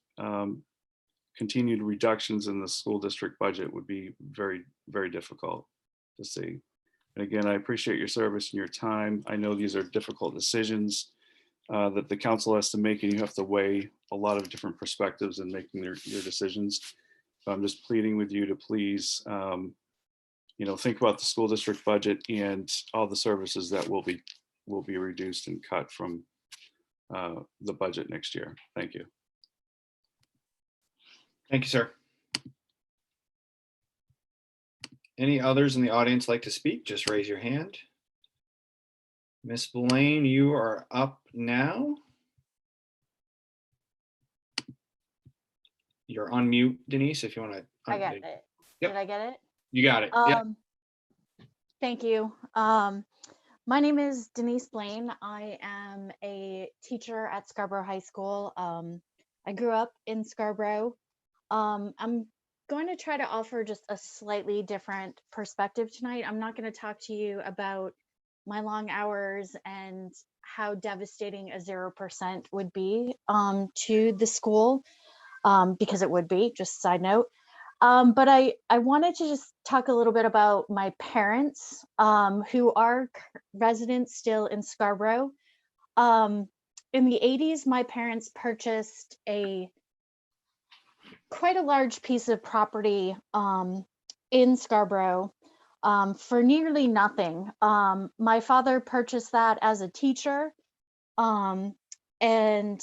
continued reductions in the school district budget would be very, very difficult to see. And again, I appreciate your service and your time. I know these are difficult decisions that the council has to make, and you have to weigh a lot of different perspectives in making your decisions. So I'm just pleading with you to please, think about the school district budget and all the services that will be reduced and cut from the budget next year. Thank you. Thank you, sir. Any others in the audience like to speak? Just raise your hand. Miss Blaine, you are up now. You're on mute, Denise, if you want to. I got it. Yep. Did I get it? You got it. Yep. Thank you. My name is Denise Blaine. I am a teacher at Scarborough High School. I grew up in Scarborough. I'm going to try to offer just a slightly different perspective tonight. I'm not going to talk to you about my long hours and how devastating a 0% would be to the school, because it would be, just side note. But I wanted to just talk a little bit about my parents, who are residents still in Scarborough. In the 80s, my parents purchased quite a large piece of property in Scarborough for nearly nothing. My father purchased that as a teacher, and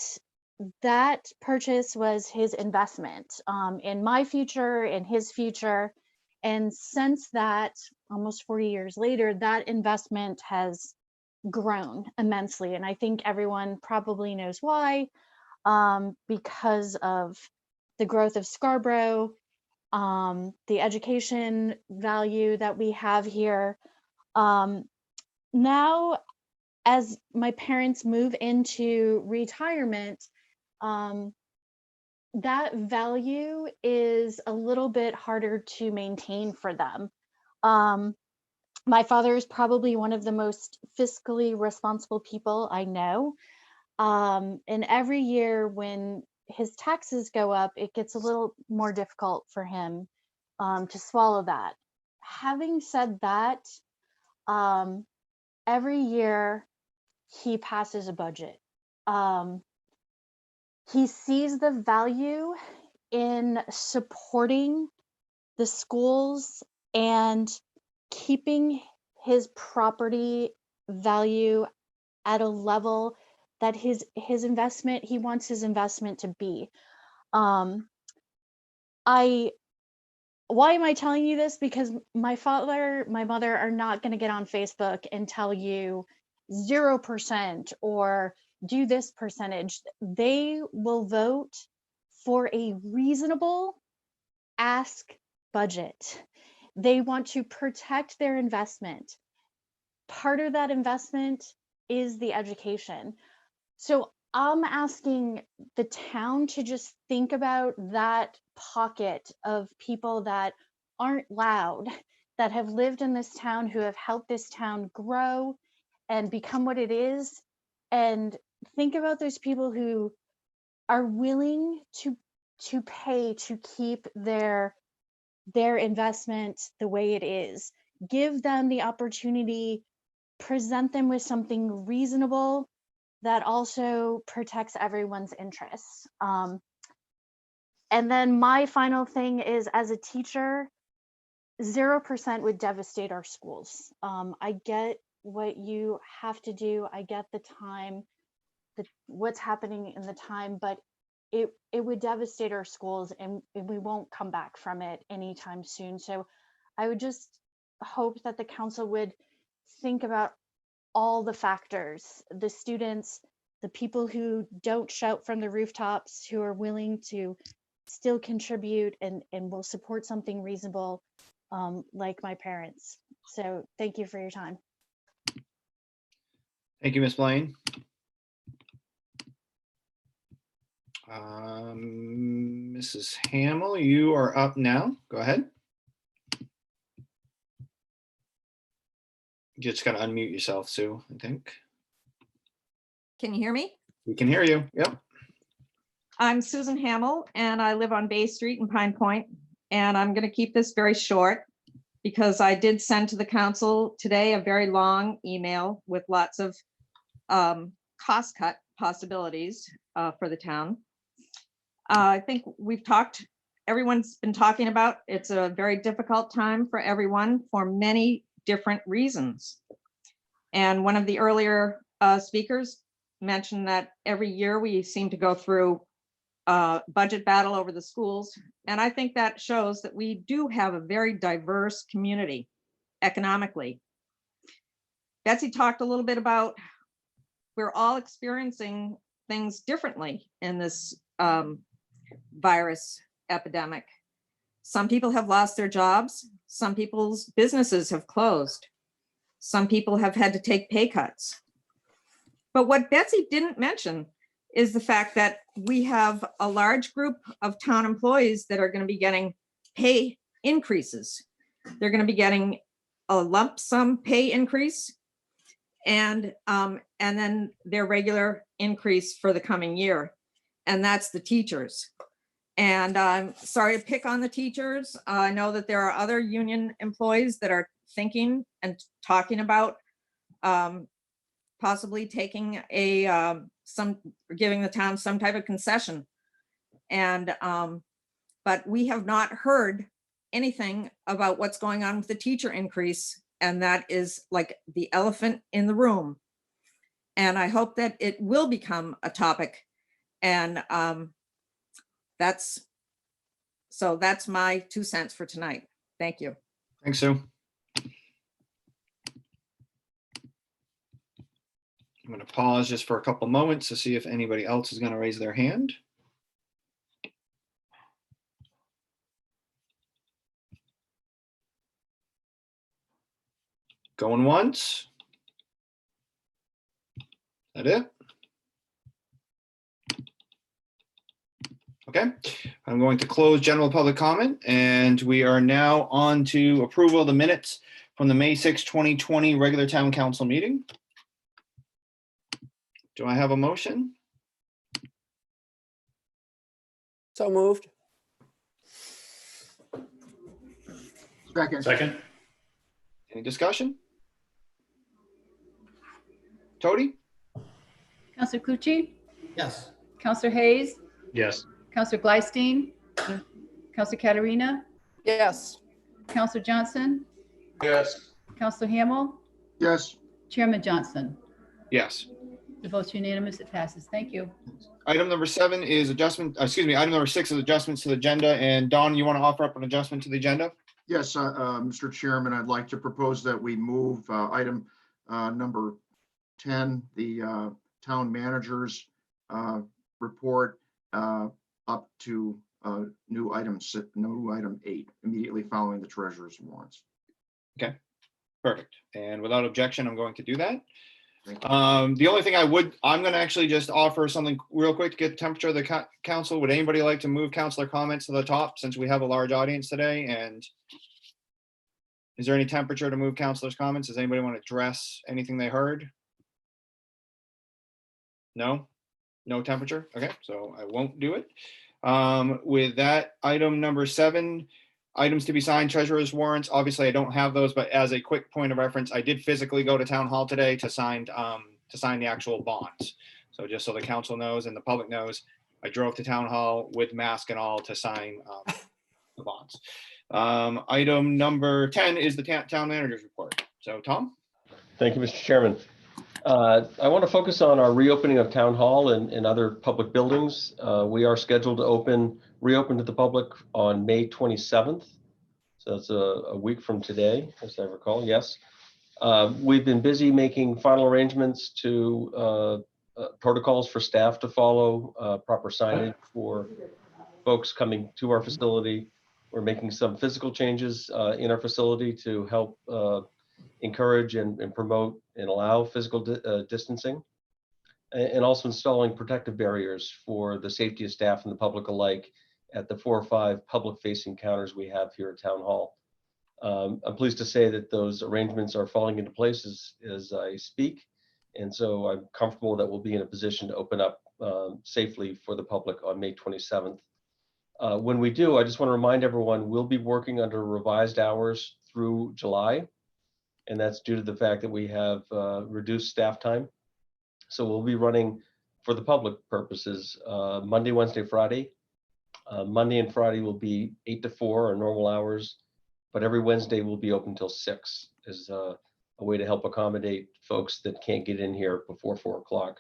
that purchase was his investment in my future, in his future. And since that, almost 40 years later, that investment has grown immensely. And I think everyone probably knows why, because of the growth of Scarborough, the education value that we have here. Now, as my parents move into retirement, that value is a little bit harder to maintain for them. My father is probably one of the most fiscally responsible people I know. And every year when his taxes go up, it gets a little more difficult for him to swallow that. Having said that, every year he passes a budget. He sees the value in supporting the schools and keeping his property value at a level that his investment, he wants his investment to be. Why am I telling you this? Because my father, my mother are not going to get on Facebook and tell you 0% or do this percentage. They will vote for a reasonable ask budget. They want to protect their investment. Part of that investment is the education. So I'm asking the town to just think about that pocket of people that aren't loud, that have lived in this town, who have helped this town grow and become what it is. And think about those people who are willing to pay to keep their investment the way it is. Give them the opportunity, present them with something reasonable that also protects everyone's interests. And then my final thing is, as a teacher, 0% would devastate our schools. I get what you have to do. I get the time, what's happening in the time, but it would devastate our schools, and we won't come back from it anytime soon. So I would just hope that the council would think about all the factors, the students, the people who don't shout from the rooftops, who are willing to still contribute and will support something reasonable, like my parents. So thank you for your time. Thank you, Ms. Blaine. Mrs. Hamel, you are up now. Go ahead. You just got to unmute yourself, Sue, I think. Can you hear me? We can hear you. Yep. I'm Susan Hamill, and I live on Bay Street in Pine Point. And I'm going to keep this very short because I did send to the council today a very long email with lots of cost cut possibilities for the town. I think everyone's been talking about, it's a very difficult time for everyone for many different reasons. And one of the earlier speakers mentioned that every year we seem to go through a budget battle over the schools. And I think that shows that we do have a very diverse community economically. Betsy talked a little bit about we're all experiencing things differently in this virus epidemic. Some people have lost their jobs. Some people's businesses have closed. Some people have had to take pay cuts. But what Betsy didn't mention is the fact that we have a large group of town employees that are going to be getting pay increases. They're going to be getting a lump sum pay increase and then their regular increase for the coming year. And that's the teachers. And I'm sorry to pick on the teachers. I know that there are other union employees that are thinking and talking about possibly taking giving the town some type of concession. And but we have not heard anything about what's going on with the teacher increase. And that is like the elephant in the room. And I hope that it will become a topic. And that's my 2 cents for tonight. Thank you. Thanks, Sue. I'm going to pause just for a couple moments to see if anybody else is going to raise their hand. Going once. Is that it? Okay, I'm going to close general public comment, and we are now on to approval of the minutes from the May 6, 2020 regular town council meeting. Do I have a motion? So moved. Second. Any discussion? Tody? Counselor Clucci, Yes. Counselor Hayes, Yes. Counselor Glystein, Counselor Katarina, Yes. Counselor Johnson, Yes. Counselor Hamel, Yes. Chairman Johnson. Yes. The vote's unanimous. It passes. Thank you. Item number 7 is item number 6 is adjustments to the agenda. And Don, you want to offer up an adjustment to the agenda? Yes, Mr. Chairman, I'd like to propose that we move item number 10, the town manager's report up to new item 8, immediately following the treasurer's warrants. Okay, perfect. And without objection, I'm going to do that. The only thing I'm going to actually just offer something real quick to get the temperature of the council. Would anybody like to move councilor comments to the top since we have a large audience today? And is there any temperature to move councilors' comments? Does anybody want to address anything they heard? No? No temperature? Okay, so I won't do it. With that, item number 7, items to be signed, treasurer's warrants. Obviously, I don't have those, but as a quick point of reference, I did physically go to town hall today to sign the actual bonds. So just so the council knows and the public knows, I drove to town hall with mask and all to sign the bonds. Item number 10 is the town manager's report. So Tom? Thank you, Mr. Chairman. I want to focus on our reopening of Town Hall and other public buildings. We are scheduled to reopen to the public on May 27th. So that's a week from today, as I recall, yes. We've been busy making final arrangements to protocols for staff to follow, proper signage for folks coming to our facility. We're making some physical changes in our facility to help encourage and promote and allow physical distancing, and also installing protective barriers for the safety of staff and the public alike at the 4 or 5 public facing counters we have here at Town Hall. I'm pleased to say that those arrangements are falling into place as I speak. And so I'm comfortable that we'll be in a position to open up safely for the public on May 27th. When we do, I just want to remind everyone, we'll be working under revised hours through July. And that's due to the fact that we have reduced staff time. So we'll be running for the public purposes Monday, Wednesday, Friday. Monday and Friday will be 8 to 4 or normal hours, but every Wednesday will be open till 6 as a way to help accommodate folks that can't get in here before 4 o'clock.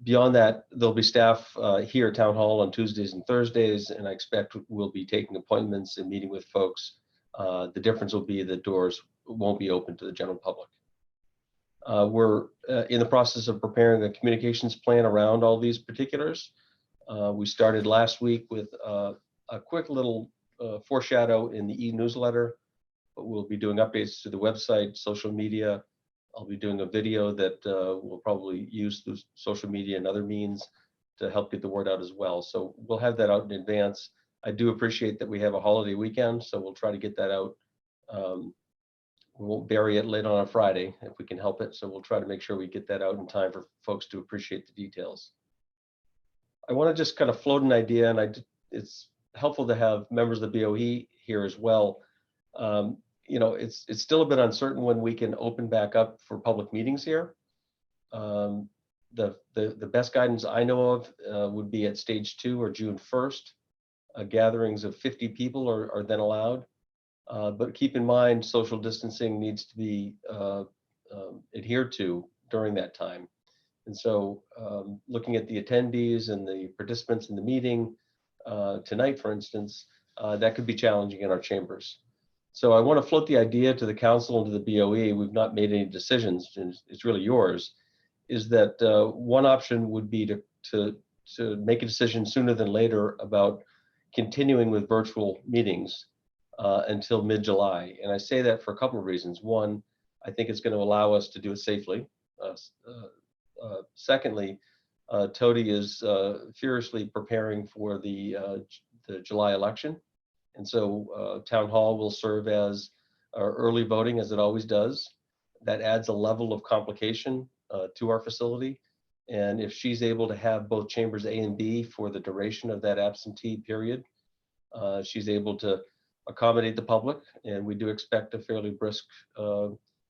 Beyond that, there'll be staff here at Town Hall on Tuesdays and Thursdays, and I expect we'll be taking appointments and meeting with folks. The difference will be the doors won't be open to the general public. We're in the process of preparing a communications plan around all these particulars. We started last week with a quick little foreshadow in the e-newsletter, but we'll be doing updates to the website, social media. I'll be doing a video that we'll probably use through social media and other means to help get the word out as well. So we'll have that out in advance. I do appreciate that we have a holiday weekend, so we'll try to get that out. We won't bury it late on a Friday if we can help it. So we'll try to make sure we get that out in time for folks to appreciate the details. I want to just kind of float an idea, and it's helpful to have members of the BOE here as well. You know, it's still a bit uncertain when we can open back up for public meetings here. The best guidance I know of would be at stage 2 or June 1st. Gatherings of 50 people are then allowed. But keep in mind, social distancing needs to be adhered to during that time. And so looking at the attendees and the participants in the meeting tonight, for instance, that could be challenging in our chambers. So I want to float the idea to the council and to the BOE. We've not made any decisions, and it's really yours, is that one option would be to make a decision sooner than later about continuing with virtual meetings until mid-July. And I say that for a couple of reasons. One, I think it's going to allow us to do it safely. Secondly, Tody is furiously preparing for the July election. And so Town Hall will serve as our early voting, as it always does. That adds a level of complication to our facility. And if she's able to have both chambers A and B for the duration of that absentee period, she's able to accommodate the public. And we do expect a fairly brisk,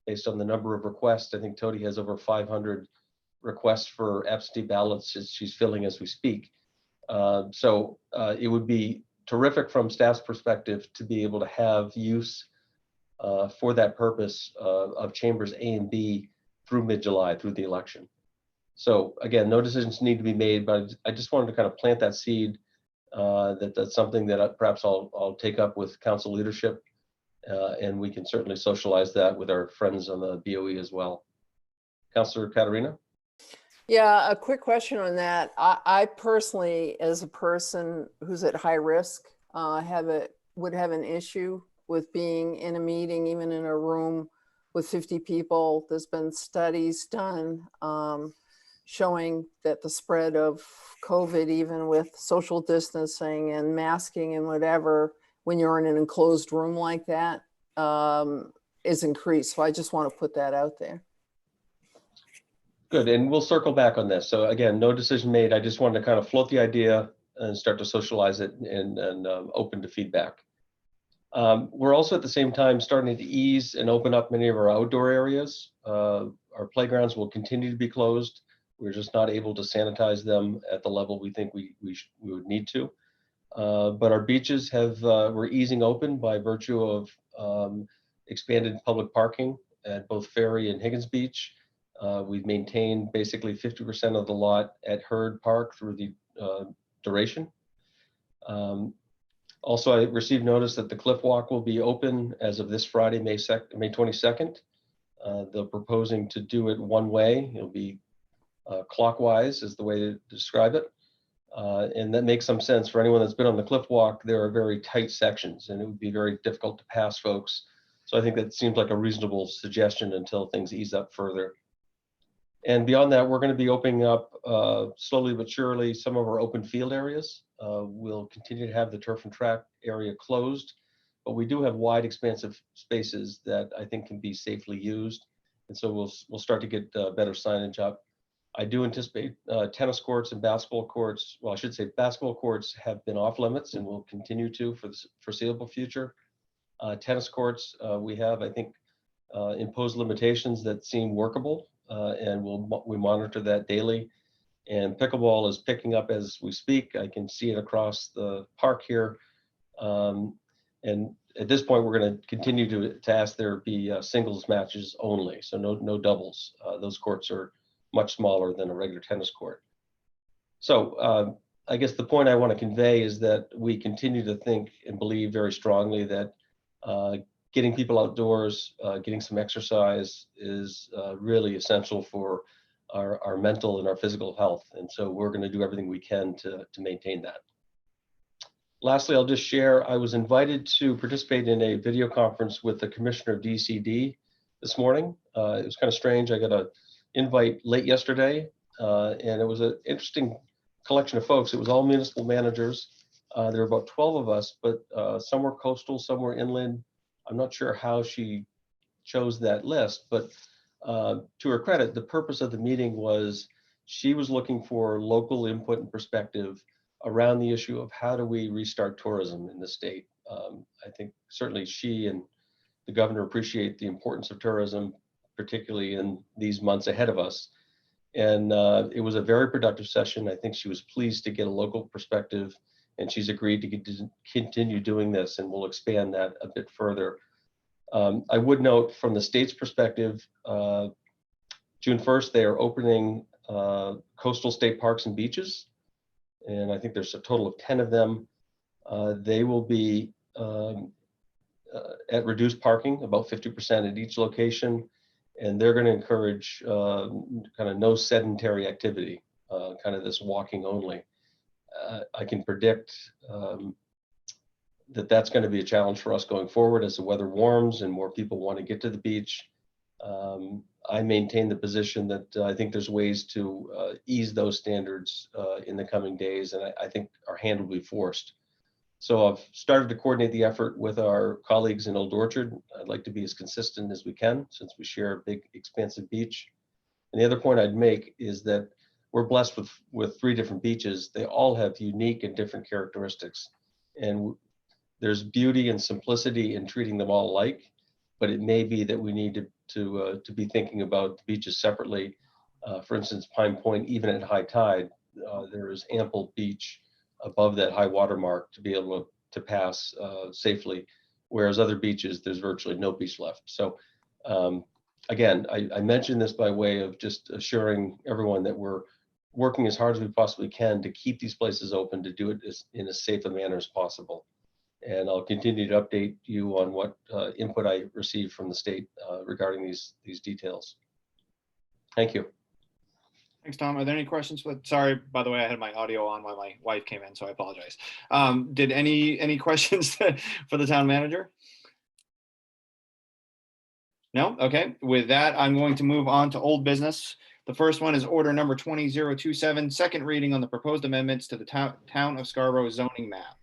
based on the number of requests. I think Tody has over 500 requests for absentee ballots she's filling as we speak. So it would be terrific from staff's perspective to be able to have use for that purpose of chambers A and B through mid-July, through the election. So again, no decisions need to be made, but I just wanted to kind of plant that seed that that's something that perhaps I'll take up with council leadership, and we can certainly socialize that with our friends on the BOE as well. Councilor Katarina? Yeah, a quick question on that. I personally, as a person who's at high risk, would have an issue with being in a meeting, even in a room with 50 people. There's been studies done showing that the spread of COVID, even with social distancing and masking and whatever, when you're in an enclosed room like that, is increased. So I just want to put that out there. Good, and we'll circle back on this. So again, no decision made. I just wanted to kind of float the idea and start to socialize it and open to feedback. We're also at the same time starting to ease and open up many of our outdoor areas. Our playgrounds will continue to be closed. We're just not able to sanitize them at the level we think we would need to. But our beaches we're easing open by virtue of expanded public parking at both Ferry and Higgins Beach. We've maintained basically 50% of the lot at Hurd Park through the duration. Also, I received notice that the Cliff Walk will be open as of this Friday, May 22nd. They're proposing to do it one way. It'll be clockwise is the way to describe it. And that makes some sense for anyone that's been on the Cliff Walk. There are very tight sections and it would be very difficult to pass folks. So I think that seems like a reasonable suggestion until things ease up further. And beyond that, we're going to be opening up slowly but surely some of our open field areas. We'll continue to have the turf and track area closed, but we do have wide, expansive spaces that I think can be safely used. And so we'll start to get better signage up. I do anticipate tennis courts and basketball courts. Well, I should say basketball courts have been off limits and will continue to for the foreseeable future. Tennis courts, we have, I think, imposed limitations that seem workable. And we monitor that daily. And pickleball is picking up as we speak. I can see it across the park here. And at this point, we're going to continue to ask there be singles matches only, so no doubles. Those courts are much smaller than a regular tennis court. So I guess the point I want to convey is that we continue to think and believe very strongly that getting people outdoors, getting some exercise is really essential for our mental and our physical health. And so we're going to do everything we can to maintain that. Lastly, I'll just share, I was invited to participate in a video conference with the Commissioner of DCD this morning. It was kind of strange. I got an invite late yesterday, and it was an interesting collection of folks. It was all municipal managers. There were about 12 of us, but some were coastal, some were inland. I'm not sure how she chose that list, but to her credit, the purpose of the meeting was she was looking for local input and perspective around the issue of how do we restart tourism in the state. I think certainly she and the governor appreciate the importance of tourism, particularly in these months ahead of us. And it was a very productive session. I think she was pleased to get a local perspective, and she's agreed to continue doing this, and we'll expand that a bit further. I would note from the state's perspective, June 1st, they are opening coastal state parks and beaches. And I think there's a total of 10 of them. They will be at reduced parking, about 50% at each location. And they're going to encourage kind of no sedentary activity, kind of this walking only. I can predict that that's going to be a challenge for us going forward as the weather warms and more people want to get to the beach. I maintain the position that I think there's ways to ease those standards in the coming days, and I think our hand will be forced. So I've started to coordinate the effort with our colleagues in Old Orchard. I'd like to be as consistent as we can since we share a big, expansive beach. And the other point I'd make is that we're blessed with 3 different beaches. They all have unique and different characteristics. And there's beauty and simplicity in treating them all alike, but it may be that we need to be thinking about the beaches separately. For instance, Pine Point, even at high tide, there is ample beach above that high water mark to be able to pass safely, whereas other beaches, there's virtually no beach left. So again, I mentioned this by way of just assuring everyone that we're working as hard as we possibly can to keep these places open, to do it in as safe a manner as possible. And I'll continue to update you on what input I receive from the state regarding these details. Thank you. Thanks, Tom. Are there any questions? Sorry, by the way, I had my audio on while my wife came in, so I apologize. Did any questions for the town manager? No? Okay. With that, I'm going to move on to old business. The first one is order number 20027, second reading on the proposed amendments to the town of Scarborough zoning map.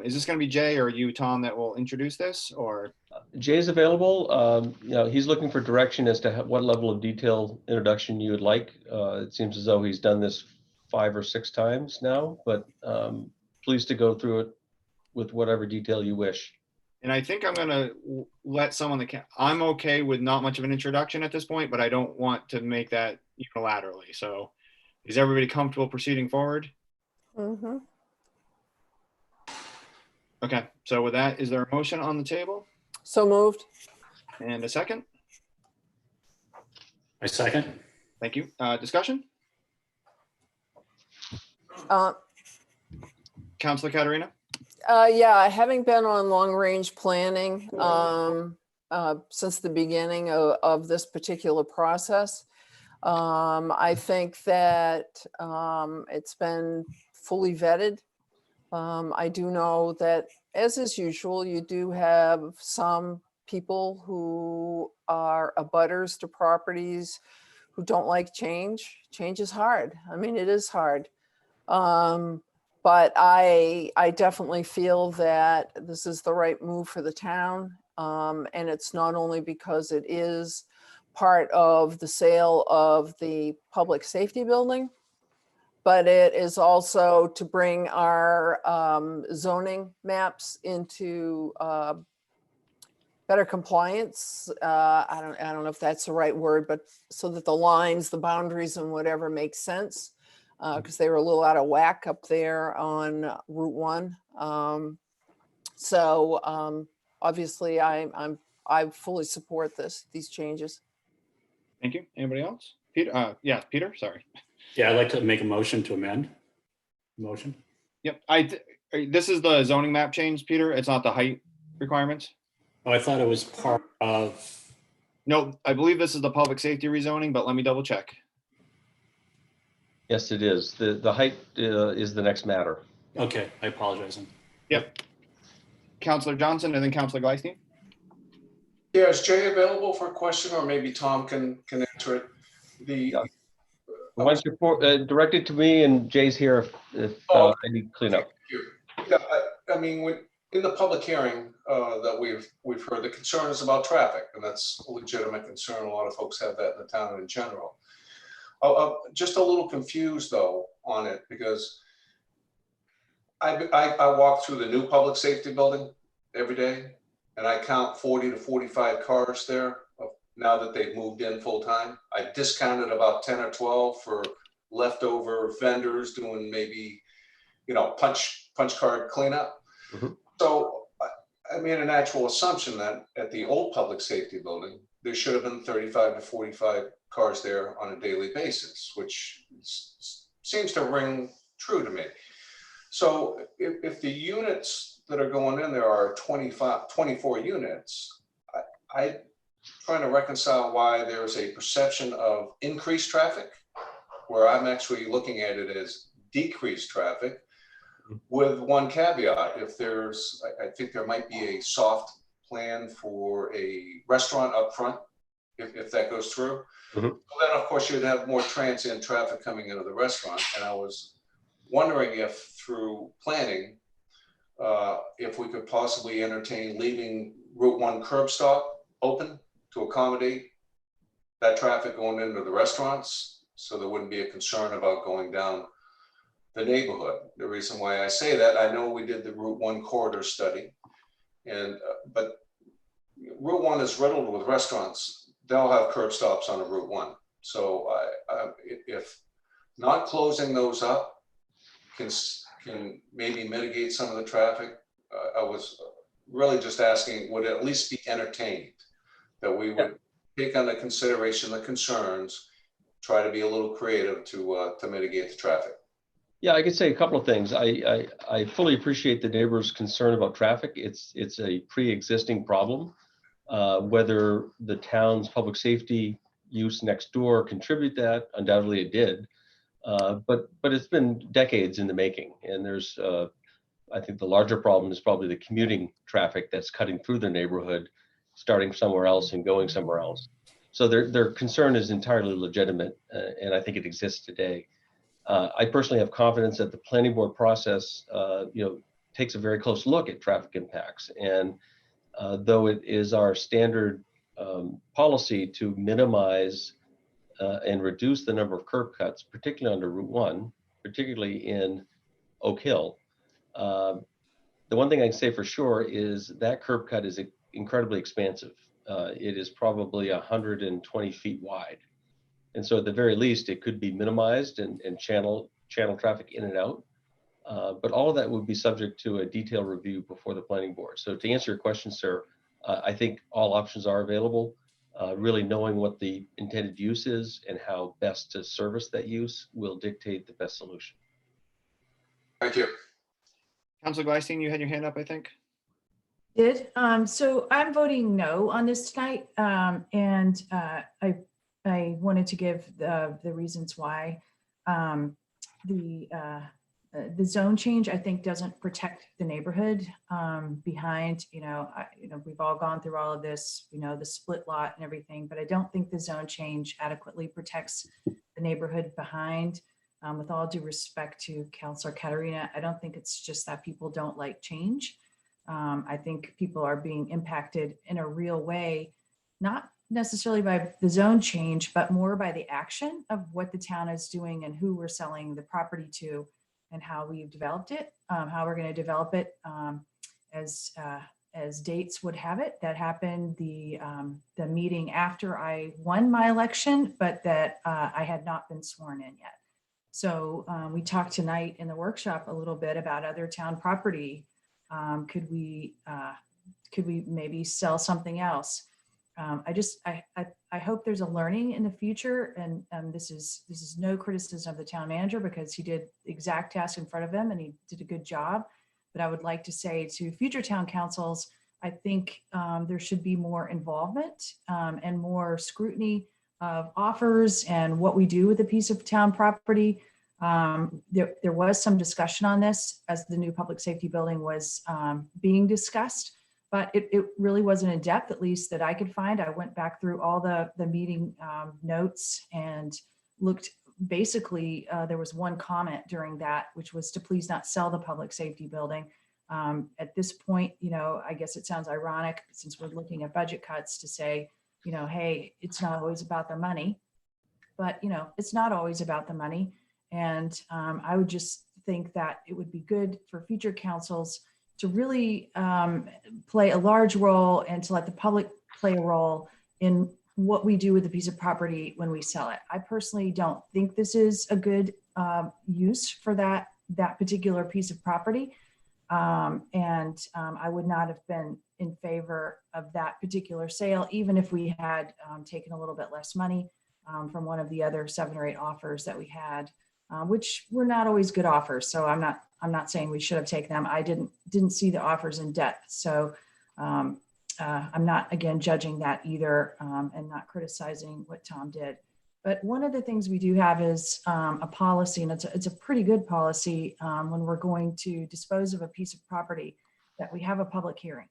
Is this going to be Jay or you, Tom, that will introduce this, or? Jay's available. You know, he's looking for direction as to what level of detail introduction you would like. It seems as though he's done this 5 or 6 times now, but pleased to go through it with whatever detail you wish. And I think I'm going to let someone that I'm okay with not much of an introduction at this point, but I don't want to make that unilaterally. So is everybody comfortable proceeding forward? Mm-hmm. Okay, so with that, is there a motion on the table? So moved. And a second? I second. Thank you. Discussion? Councilor Katarina? Yeah, having been on long range planning since the beginning of this particular process, I think that it's been fully vetted. I do know that, as is usual, you do have some people who are abutters to properties who don't like change. Change is hard. I mean, it is hard. But I definitely feel that this is the right move for the town. And it's not only because it is part of the sale of the public safety building, but it is also to bring our zoning maps into better compliance. I don't know if that's the right word, but so that the lines, the boundaries and whatever makes sense, because they were a little out of whack up there on Route 1. So obviously I fully support these changes. Thank you. Anybody else? Peter? Yeah, Peter, sorry. Yeah, I'd like to make a motion to amend. Motion. Yep. This is the zoning map change, Peter. It's not the height requirements. Oh, I thought it was part of. No, I believe this is the public safety rezoning, but let me double check. Yes, it is. The height is the next matter. Okay, I apologize. Yep. Councilor Johnson and then Councilor Gleisteen. Yeah, is Jay available for a question, or maybe Tom can answer it? Why don't you direct it to me, and Jay's here if I need cleanup. Yeah, I mean, in the public hearing that we've heard, the concern is about traffic, and that's a legitimate concern. A lot of folks have that in the town in general. Just a little confused though on it, because I walk through the new public safety building every day, and I count 40 to 45 cars there now that they've moved in full time. I discounted about 10 or 12 for leftover vendors doing maybe, punch card cleanup. Mm-hmm. So I made a natural assumption that at the old public safety building, there should have been 35 to 45 cars there on a daily basis, which seems to ring true to me. So if the units that are going in there are 24 units, I'm trying to reconcile why there's a perception of increased traffic, where I'm actually looking at it as decreased traffic, with one caveat. If there's, I think there might be a soft plan for a restaurant up front, if that goes through. Mm-hmm. So then of course you'd have more transient traffic coming into the restaurant. And I was wondering if through planning, if we could possibly entertain leaving Route 1 curb stop open to accommodate that traffic going into the restaurants, so there wouldn't be a concern about going down the neighborhood. The reason why I say that, I know we did the Route 1 corridor study, and but Route 1 is riddled with restaurants. They'll have curb stops on a Route 1. So if not closing those up can can maybe mitigate some of the traffic. I was really just asking, would it at least be entertained? That we would take under consideration the concerns, try to be a little creative to mitigate the traffic. Yeah, I could say a couple of things. I fully appreciate the neighbors' concern about traffic. It's a pre-existing problem. Whether the town's public safety use next door contribute that, undoubtedly it did. But it's been decades in the making, and there's I think the larger problem is probably the commuting traffic that's cutting through their neighborhood, starting somewhere else and going somewhere else. So their concern is entirely legitimate, and I think it exists today. I personally have confidence that the planning board process, takes a very close look at traffic impacts. And though it is our standard policy to minimize and reduce the number of curb cuts, particularly under Route 1, particularly in Oak Hill, the one thing I can say for sure is that curb cut is incredibly expansive. It is probably 120 feet wide. And so at the very least, it could be minimized and channel traffic in and out. But all of that would be subject to a detailed review before the planning board. So to answer your question, sir, I think all options are available. Really knowing what the intended use is and how best to service that use will dictate the best solution. Thank you. Councilor Gleisteen, you had your hand up, I think. So I'm voting no on this tonight. And I wanted to give the reasons why. The zone change, I think, doesn't protect the neighborhood behind, we've all gone through all of this, the split lot and everything, but I don't think the zone change adequately protects the neighborhood behind. With all due respect to Councilor Katarina, I don't think it's just that people don't like change. I think people are being impacted in a real way, not necessarily by the zone change, but more by the action of what the town is doing and who we're selling the property to and how we've developed it, how we're going to develop it as dates would have it. That happened the meeting after I won my election, but that I had not been sworn in yet. So we talked tonight in the workshop a little bit about other town property. Could we maybe sell something else? I hope there's a learning in the future, and this is no criticism of the town manager because he did the exact task in front of him and he did a good job. But I would like to say to future town councils, I think there should be more involvement and more scrutiny of offers and what we do with a piece of town property. There was some discussion on this as the new public safety building was being discussed. But it really wasn't in depth, at least that I could find. I went back through all the meeting notes and looked, basically, there was one comment during that, which was to please not sell the public safety building. At this point, I guess it sounds ironic since we're looking at budget cuts to say, hey, it's not always about the money, but it's not always about the money. And I would just think that it would be good for future councils to really play a large role and to let the public play a role in what we do with a piece of property when we sell it. I personally don't think this is a good use for that particular piece of property. And I would not have been in favor of that particular sale, even if we had taken a little bit less money from one of the other 7 or 8 offers that we had, which were not always good offers. So I'm not saying we should have taken them. I didn't see the offers in depth. So I'm not, again, judging that either and not criticizing what Tom did. But one of the things we do have is a policy, and it's a pretty good policy when we're going to dispose of a piece of property, that we have a public hearing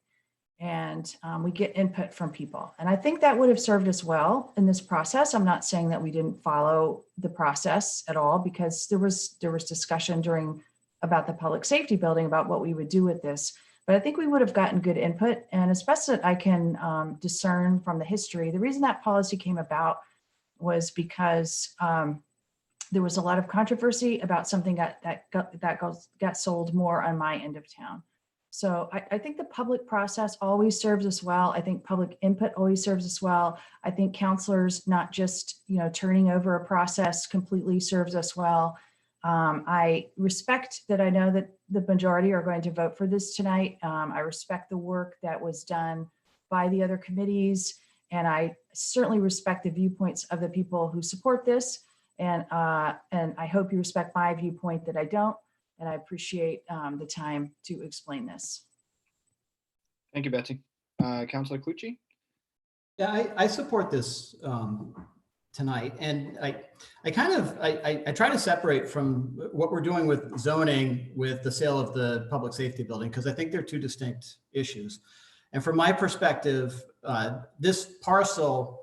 and we get input from people. And I think that would have served us well in this process. I'm not saying that we didn't follow the process at all, because there was discussion about the public safety building, about what we would do with this. But I think we would have gotten good input, and especially that I can discern from the history. The reason that policy came about was because there was a lot of controversy about something that got sold more on my end of town. So I think the public process always serves us well. I think public input always serves us well. I think counselors not just turning over a process completely serves us well. I respect that I know that the majority are going to vote for this tonight. I respect the work that was done by the other committees, and I certainly respect the viewpoints of the people who support this. And I hope you respect my viewpoint that I don't, and I appreciate the time to explain this. Thank you, Betsy. Councilor Clucci? Yeah, I support this tonight, and I try to separate from what we're doing with zoning with the sale of the public safety building, because I think they're two distinct issues. And from my perspective, this parcel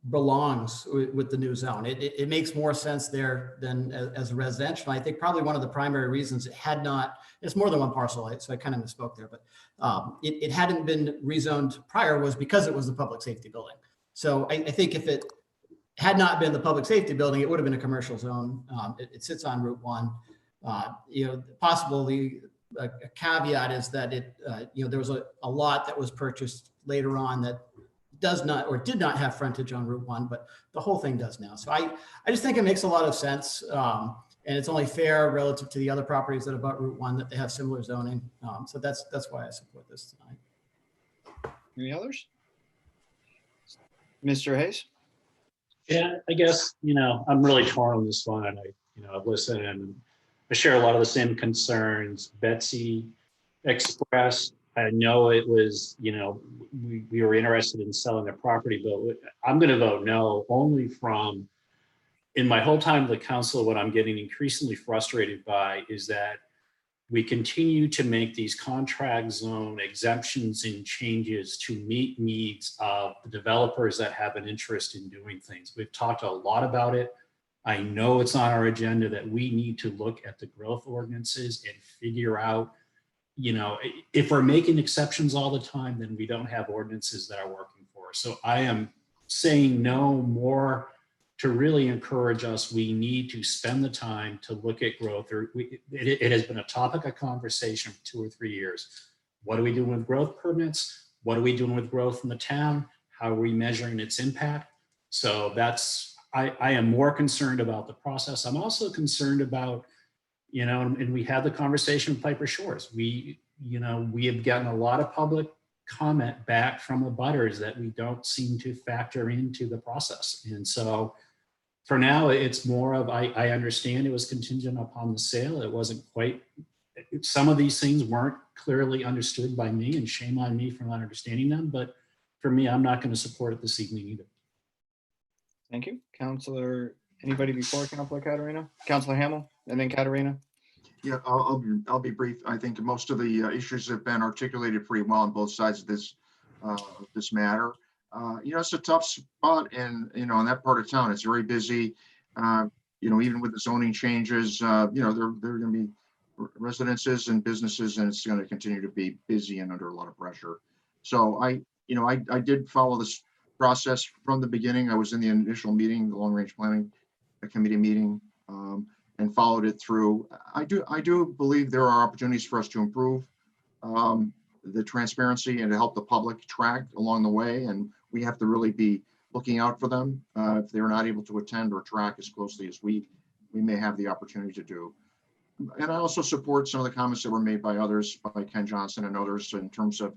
belongs with the new zone. It makes more sense there than as a residential. I think probably one of the primary reasons it had not, it's more than one parcel, so I kind of misspoke there, but it hadn't been rezoned prior was because it was the public safety building. So I think if it had not been the public safety building, it would have been a commercial zone. It sits on Route 1. Possibly a caveat is that there was a lot that was purchased later on that does not or did not have frontage on Route 1, but the whole thing does now. So I just think it makes a lot of sense. And it's only fair relative to the other properties that abut Route 1 that they have similar zoning. So that's why I support this tonight. Any others? Mr. Hayes? Yeah, I guess, I'm really torn on this one. I've listened and I share a lot of the same concerns Betsy expressed. I know it was, we were interested in selling the property, but I'm going to vote no, only from, in my whole time at the council, what I'm getting increasingly frustrated by is that we continue to make these contract zone exemptions and changes to meet needs of the developers that have an interest in doing things. We've talked a lot about it. I know it's on our agenda that we need to look at the growth ordinances and figure out, if we're making exceptions all the time, then we don't have ordinances that are working for us. So I am saying no more to really encourage us. We need to spend the time to look at growth. It has been a topic of conversation for 2 or 3 years. What are we doing with growth permits? What are we doing with growth in the town? How are we measuring its impact? So I am more concerned about the process. I'm also concerned about, and we had the conversation with Piper Shores. We have gotten a lot of public comment back from the abutters that we don't seem to factor into the process. And so for now, it's more of, I understand it was contingent upon the sale. It wasn't quite, some of these things weren't clearly understood by me, and shame on me for not understanding them. But for me, I'm not going to support it this evening either. Thank you. Counselor, anybody before Counselor Caterina? Counselor Hamel and then Caterina? Yeah, I'll be brief. I think most of the issues have been articulated pretty well on both sides of this matter. It's a tough spot, and in that part of town, it's very busy. Even with the zoning changes, there are going to be residences and businesses, and it's going to continue to be busy and under a lot of pressure. So I did follow this process from the beginning. I was in the initial meeting, the long range planning committee meeting, and followed it through. I do believe there are opportunities for us to improve the transparency and to help the public track along the way. And we have to really be looking out for them. If they're not able to attend or track as closely as we may have the opportunity to do. And I also support some of the comments that were made by others, by Ken Johnson and others, in terms of,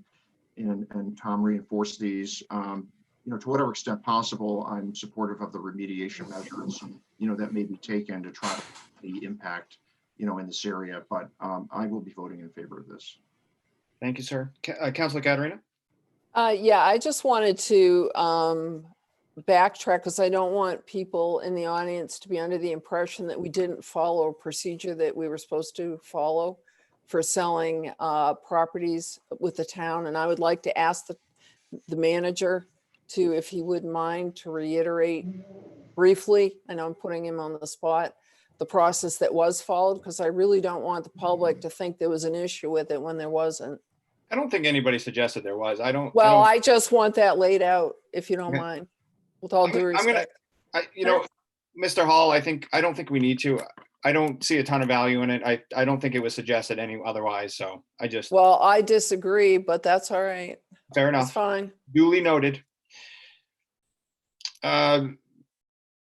and Tom reinforced these, to whatever extent possible, I'm supportive of the remediation measures, that may be taken to try to the impact, in this area. But I will be voting in favor of this. Thank you, sir. Counselor Caterina? Yeah, I just wanted to backtrack because I don't want people in the audience to be under the impression that we didn't follow a procedure that we were supposed to follow for selling properties with the town. And I would like to ask the manager to, if he wouldn't mind, to reiterate briefly, I know I'm putting him on the spot, the process that was followed, because I really don't want the public to think there was an issue with it when there wasn't. I don't think anybody suggested there was. Well, I just want that laid out, if you don't mind, with all due respect. Mr. Hall, I don't think we need to. I don't see a ton of value in it. I don't think it was suggested any otherwise. So Well, I disagree, but that's all right. Fair enough. That's fine. Duly noted.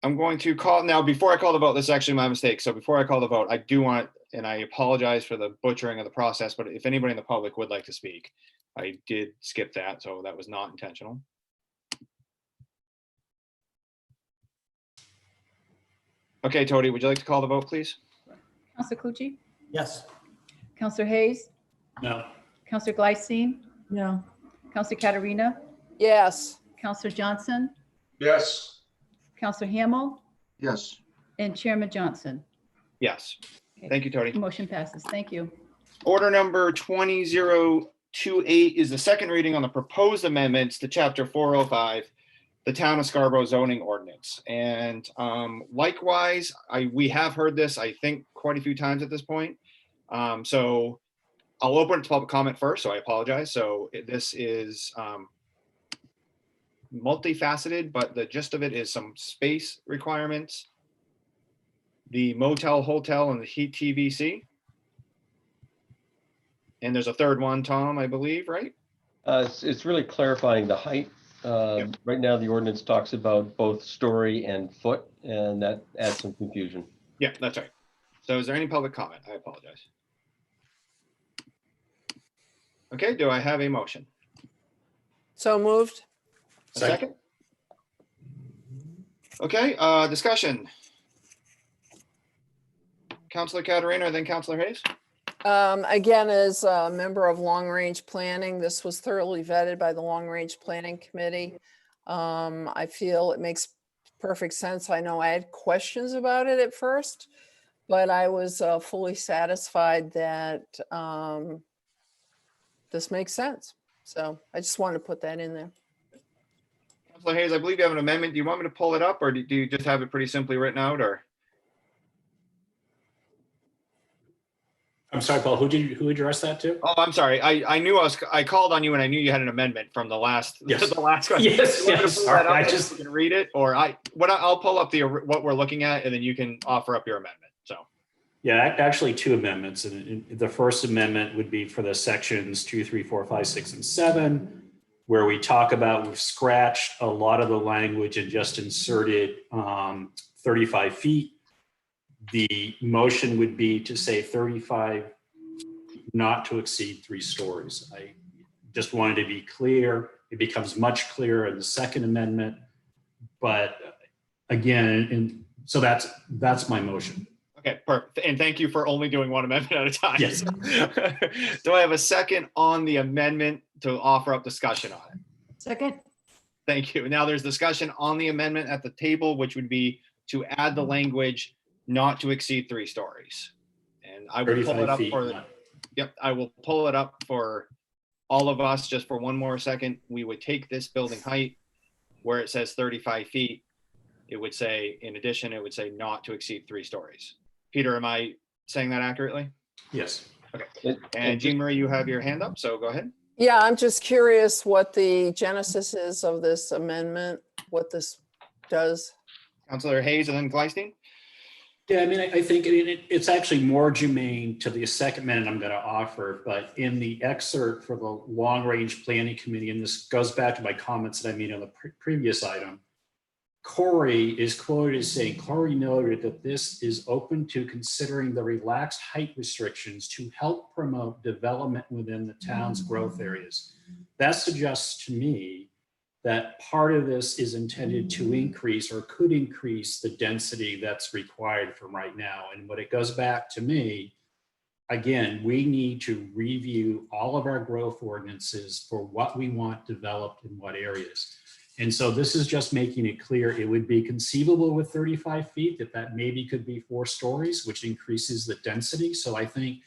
I'm going to call now, before I call the vote, this is actually my mistake. So before I call the vote, I do want, and I apologize for the butchering of the process, but if anybody in the public would like to speak, I did skip that, so that was not intentional. Okay, Tony, would you like to call the vote, please? Counselor Clucci? Yes. Counselor Hayes? No. Counselor Glycine? No. Counselor Katarina? Yes. Counselor Johnson? Yes. Counselor Hamel? Yes. And Chairman Johnson? Yes. Thank you, Tony. Motion passes. Thank you. Order number 20028 is the second reading on the proposed amendments to chapter 405, the Town of Scarborough zoning ordinance. And likewise, we have heard this, I think, quite a few times at this point. So I'll open it to public comment first, so I apologize. So this is multifaceted, but the gist of it is some space requirements, the motel, hotel, and the heat TVC. And there's a third one, Tom, I believe, right? It's really clarifying the height. Right now, the ordinance talks about both story and foot, and that adds some confusion. Yeah, that's right. So is there any public comment? I apologize. Okay, do I have a motion? So moved. A second? Okay, discussion. Counselor Katarina, then Counselor Hayes. Again, as a member of Long Range Planning, this was thoroughly vetted by the Long Range Planning Committee. I feel it makes perfect sense. I know I had questions about it at first, but I was fully satisfied that this makes sense. So I just wanted to put that in there. Counselor Hayes, I believe you have an amendment. Do you want me to pull it up, or do you just have it pretty simply written out, or? I'm sorry, Paul, who addressed that to? Oh, I'm sorry. I called on you and I knew you had an amendment from the last, Yes. the last question. Yes, You want me to yes, pull sorry, that up I and just- you can read it, or I'll pull up what we're looking at, and then you can offer up your amendment. So. Yeah, actually two amendments. And the first amendment would be for the sections 2, 3, 4, 5, 6, and 7, where we talk about, we've scratched a lot of the language and just inserted 35 feet. The motion would be to say 35, not to exceed 3 stories. I just wanted to be clear. It becomes much clearer in the second amendment. But again, and so that's my motion. Okay, perfect. And thank you for only doing one amendment at a time. Yes. Do I have a second on the amendment to offer up discussion on it? Second. Thank you. Now there's discussion on the amendment at the table, which would be to add the language not to exceed 3 stories. And I will pull it up feet, for, not- yep, I will pull it up for all of us just for one more second. We would take this building height where it says 35 feet. It would say, in addition, it would say not to exceed 3 stories. Peter, am I saying that accurately? Yes. Okay. And Jean Marie, you have your hand up, so go ahead. Yeah, I'm just curious what the genesis is of this amendment, what this does. Councilor Hayes and then Glystein. Yeah, I mean, I think it's actually more germane to the second amendment I'm going to offer, but in the excerpt for the Long Range Planning Committee, and this goes back to my comments that I made on the previous item, Corey is quoted as saying, Corey noted that this is open to considering the relaxed height restrictions to help promote development within the town's growth areas. That suggests to me that part of this is intended to increase or could increase the density that's required from right now. And when it goes back to me, again, we need to review all of our growth ordinances for what we want developed in what areas. And so this is just making it clear it would be conceivable with 35 feet that maybe could be 4 stories, which increases the density. So I think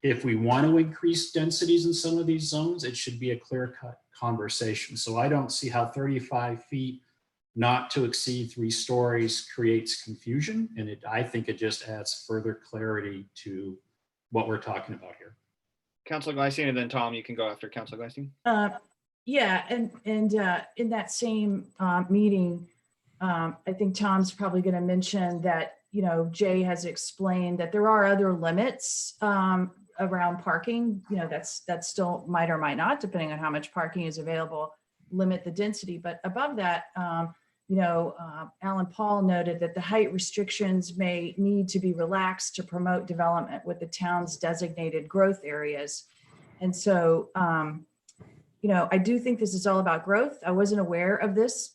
if we want to increase densities in some of these zones, it should be a clear-cut conversation. So I don't see how 35 feet not to exceed 3 stories creates confusion. And I think it just adds further clarity to what we're talking about here. Councilor Glystein, and then Tom, you can go after Councilor Glystein. Yeah, and in that same meeting, I think Tom's probably going to mention that, you know, Jay has explained that there are other limits around parking, you know, that still might or might not, depending on how much parking is available, limit the density. But above that, Alan Paul noted that the height restrictions may need to be relaxed to promote development with the town's designated growth areas. And so, I do think this is all about growth. I wasn't aware of this,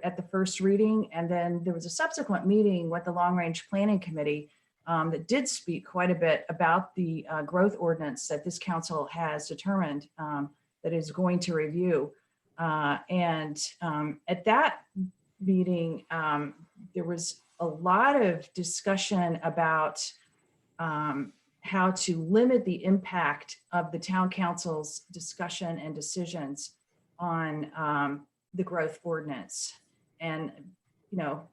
at the first reading. And then there was a subsequent meeting with the Long Range Planning Committee that did speak quite a bit about the growth ordinance that this council has determined that is going to review. At that meeting, there was a lot of discussion about how to limit the impact of the town council's discussion and decisions on the growth ordinance. And,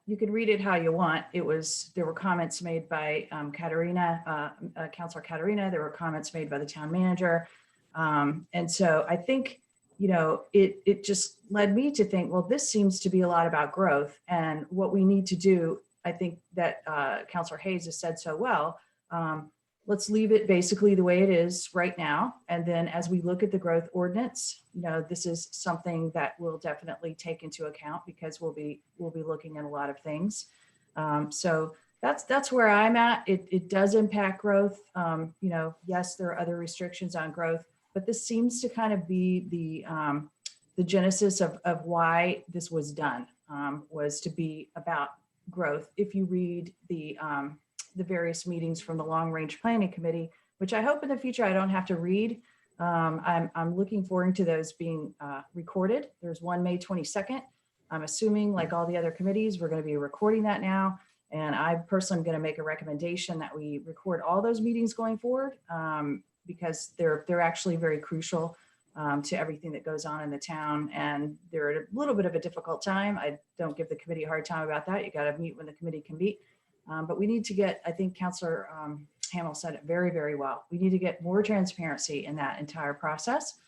you could read it how you want. There were comments made by Councilor Katerina, there were comments made by the town manager. And so I think, it just led me to think, well, this seems to be a lot about growth, and what we need to do, I think that Councilor Hayes has said so well, let's leave it basically the way it is right now. And then as we look at the growth ordinance, this is something that we'll definitely take into account, because we'll be looking at a lot of things. So that's where I'm at. It does impact growth. Yes, there are other restrictions on growth, but this seems to kind of be the genesis of why this was done, was to be about growth. If you read the various meetings from the Long Range Planning Committee, which I hope in the future I don't have to read. I'm looking forward to those being recorded. There's one May 22nd. I'm assuming, like all the other committees, we're going to be recording that now. And I personally am going to make a recommendation that we record all those meetings going forward, because they're actually very crucial to everything that goes on in the town. And they're at a little bit of a difficult time. I don't give the committee a hard time about that. You got to meet when the committee can meet. But we need to get, I think Councilor Hamel said it very, very well. We need to get more transparency in that entire process.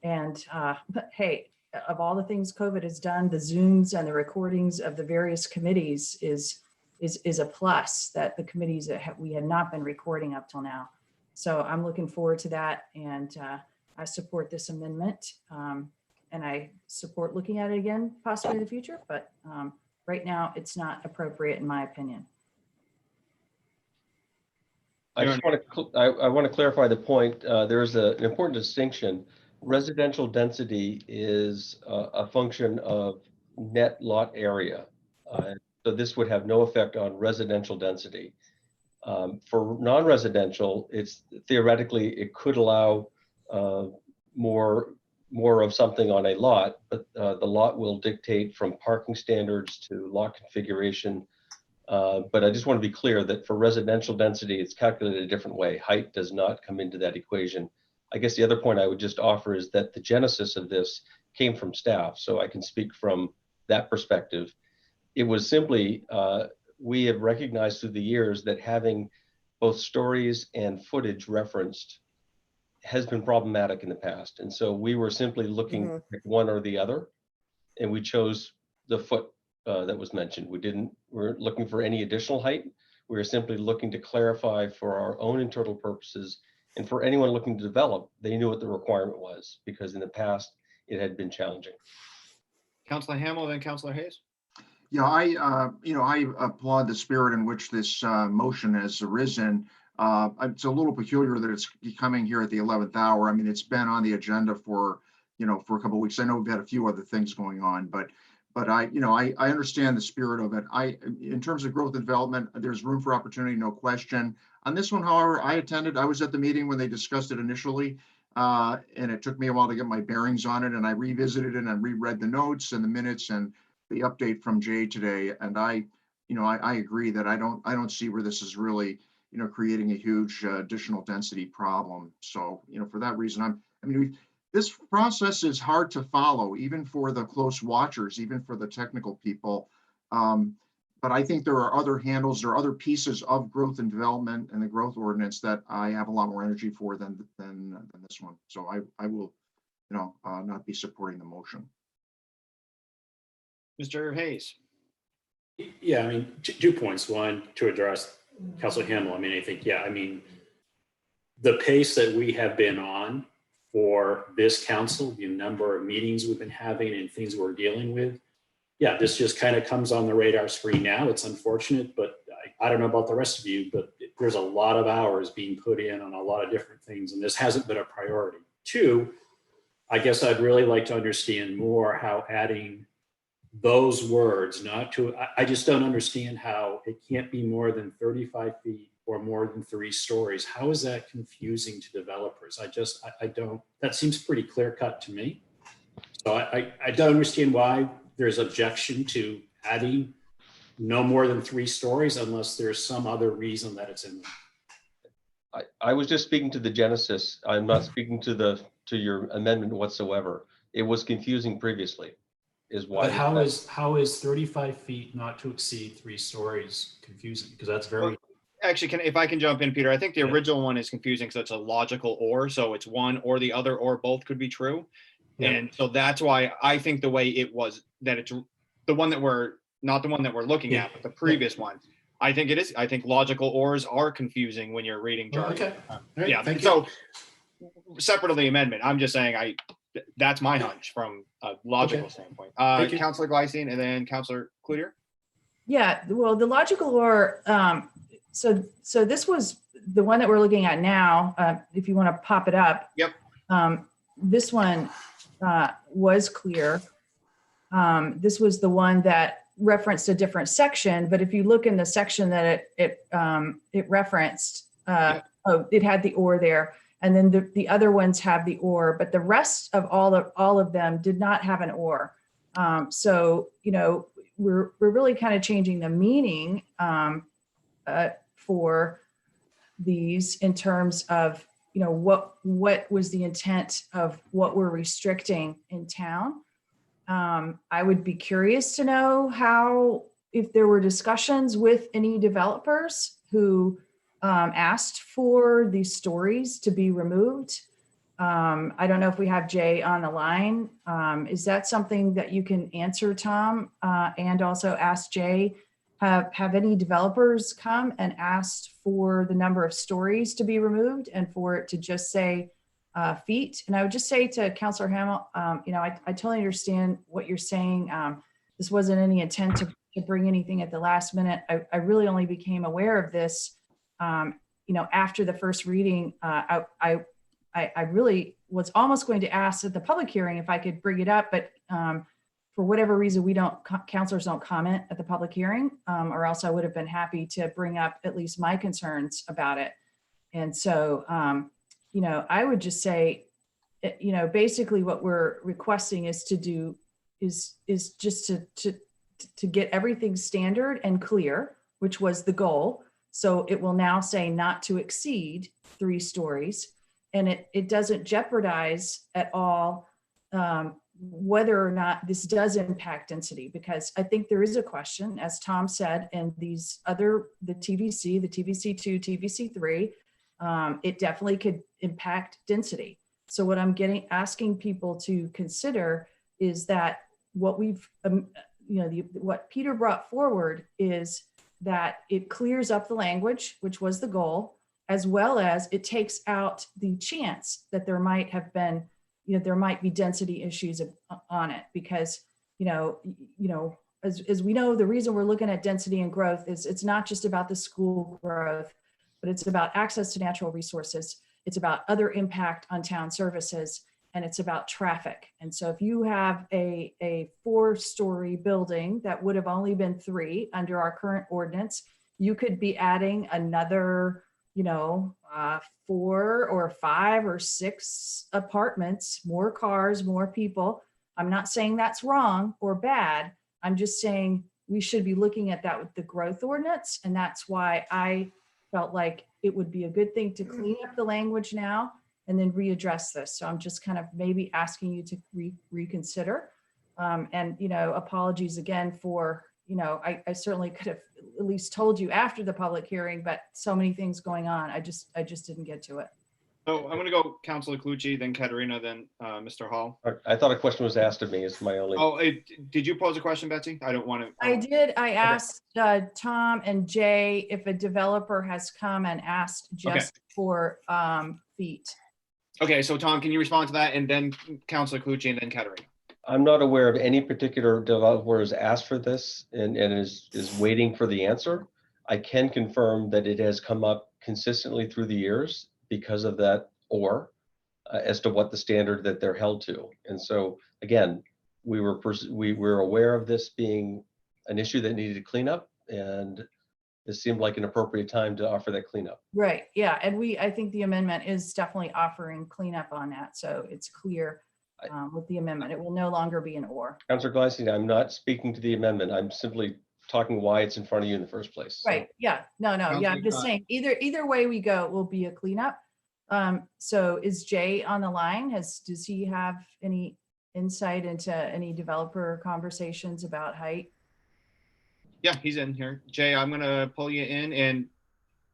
And but hey, of all the things COVID has done, the Zooms and the recordings of the various committees is a plus, that the committees that we had not been recording up till now. So I'm looking forward to that. And I support this amendment. And I support looking at it again, possibly in the future. But right now, it's not appropriate, in my opinion. I just want to, I want to clarify the point. There's an important distinction. Residential density is a function of net lot area. So this would have no effect on residential density. For non-residential, it's theoretically, it could allow more of something on a lot, but the lot will dictate from parking standards to lot configuration. But I just want to be clear that for residential density, it's calculated a different way. Height does not come into that equation. I guess the other point I would just offer is that the genesis of this came from staff, so I can speak from that perspective. It was simply, we have recognized through the years that having both stories and footage referenced has been problematic in the past. And so we were simply looking at one or the other, and we chose the foot that was mentioned. We're looking for any additional height. We were simply looking to clarify for our own internal purposes, and for anyone looking to develop, they knew what the requirement was, because in the past it had been challenging. Councilor Hamel, then Councilor Hayes. Yeah, I applaud the spirit in which this motion has arisen. It's a little peculiar that it's coming here at the 11th hour. I mean, it's been on the agenda for a couple of weeks. I know we've had a few other things going on, but I understand the spirit of it. In terms of growth and development, there's room for opportunity, no question. On this one, however, I was at the meeting when they discussed it initially, and it took me a while to get my bearings on it, and I revisited it and reread the notes and the minutes and the update from Jay today. And I agree that I don't see where this is really, creating a huge additional density problem. So, for that reason, this process is hard to follow, even for the close watchers, even for the technical people. But I think there are other handles, there are other pieces of growth and development and the growth ordinance that I have a lot more energy for than this one. So I will, not be supporting the motion. Mr. Hayes. Yeah, two points. One, to address Councilor Hamel. I think, the pace that we have been on for this council, the number of meetings we've been having and things we're dealing with, yeah, this just kind of comes on the radar screen now. It's unfortunate, but I don't know about the rest of you, but there's a lot of hours being put in on a lot of different things, and this hasn't been a priority. Two, I guess I'd really like to understand more how adding those words, I just don't understand how it can't be more than 35 feet or more than 3 stories. How is that confusing to developers? I don't, that seems pretty clear cut to me. So I don't understand why there's objection to adding no more than 3 stories unless there's some other reason that it's in there. I was just speaking to the genesis. I'm not speaking to your amendment whatsoever. It was confusing previously, is why. But how is 35 feet not to exceed 3 stories confusing? Because that's very. Actually, if I can jump in, Peter, I think the original one is confusing because it's a logical or, so it's one or the other, or both could be true. Yeah. And so that's why I think the way it was, that it's the one that we're, not the one that we're looking at, but the previous one. I think it is. I think logical ors are confusing when you're reading jargon. Okay. All right, Yeah. thank you. So separate of the amendment, I'm just saying that's my hunch from a logical standpoint. Thank you. Councilor Gleason and then Councilor Cloutier. Yeah, well, the logical or, so this was the one that we're looking at now, if you want to pop it up. Yep. This one was clear. This was the one that referenced a different section, but if you look in the section that it referenced, it had the or there, and then the other ones have the or, but the rest of all of them did not have an or. So, you know, we're really kind of changing the meaning for these in terms of, you know, what was the intent of what we're restricting in town. I would be curious to know if there were discussions with any developers who asked for these stories to be removed. I don't know if we have Jay on the line. Is that something that you can answer, Tom? And also ask Jay, have any developers come and asked for the number of stories to be removed and for it to just say feet? And I would just say to Councilor Hamel, you know, I totally understand what you're saying. This wasn't any intent to bring anything at the last minute. I really only became aware of this, you know, after the first reading. I really was almost going to ask at the public hearing if I could bring it up, but for whatever reason, councilors don't comment at the public hearing, or else I would have been happy to bring up at least my concerns about it. And so, you know, I would just say, you know, basically what we're requesting is just to get everything standard and clear, which was the goal. So it will now say not to exceed 3 stories. And it doesn't jeopardize at all whether or not this does impact density, because I think there is a question, as Tom said, and the TVC, the TVC2, TVC3, it definitely could impact density. So what I'm asking people to consider is that what we've, you know, what Peter brought forward is that it clears up the language, which was the goal, as well as it takes out the chance that there might have been, you know, there might be density issues on it, because, you know, as we know, the reason we're looking at density and growth is it's not just about the school growth, but it's about access to natural resources. It's about other impact on town services, and it's about traffic. And so if you have a 4-story building that would have only been 3 under our current ordinance, you could be adding another, you know, 4 or 5 or 6 apartments, more cars, more people. I'm not saying that's wrong or bad. I'm just saying we should be looking at that with the growth ordinance. And that's why I felt like it would be a good thing to clean up the language now and then readdress this. So I'm just kind of maybe asking you to reconsider. And, you know, apologies again for, you know, I certainly could have at least told you after the public hearing, but so many things going on. I just didn't get to it. So I'm going to go Councilor Clucci, then Katerina, then Mr. Hall. I thought a question was asked of me. It's my only. Oh, did you pose a question, Betsy? I don't want to. I did. I asked Tom and Jay if a developer has come and asked just for feet. Okay, so Tom, can you respond to that? And then Councilor Clucci and then Katerina. I'm not aware of any particular developer who has asked for this and is waiting for the answer. I can confirm that it has come up consistently through the years because of that as to what the standard that they're held to. And so again, we were aware of this being an issue that needed cleanup, and this seemed like an appropriate time to offer that cleanup. Right, yeah, and I think the amendment is definitely offering cleanup on that, so it's clear with the amendment. It will no longer be an or. Councilor Gleason, I'm not speaking to the amendment. I'm simply talking why it's in front of you in the first place. So- Right, yeah, no, yeah, I'm just saying, either way we go, it will be a cleanup. So is Jay on the line? Does he have any insight into any developer conversations about height? Yeah, he's in here. Jay, I'm gonna pull you in, and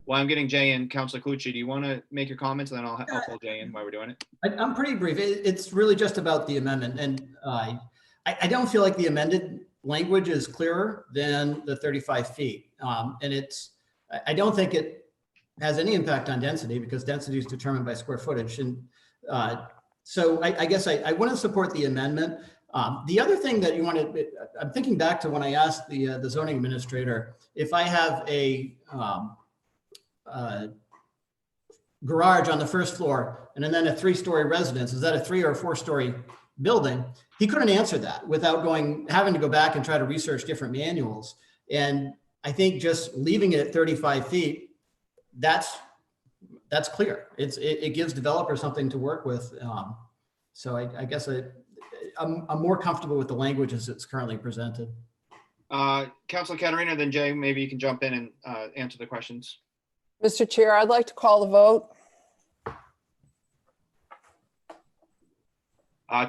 while I'm getting Jay in, Councilor Clucci, do you want to make your comments, and then I'll pull Jay in while we're doing it? I'm pretty brief. It's really just about the amendment, and I don't feel like the amended language is clearer than the 35 feet. And I don't think it has any impact on density because density is determined by square footage. And so I guess I wouldn't support the amendment. The other thing that I'm thinking back to when I asked the zoning administrator, if I have a garage on the first floor and then a 3-story residence, is that a 3 or 4-story building? He couldn't answer that without having to go back and try to research different manuals. And I think just leaving it at 35 feet, that's clear. It gives developers something to work with. So I guess I'm more comfortable with the language as it's currently presented. Councilor Katarina, then Jay, maybe you can jump in and answer the questions. Mr. Chair, I'd like to call the vote.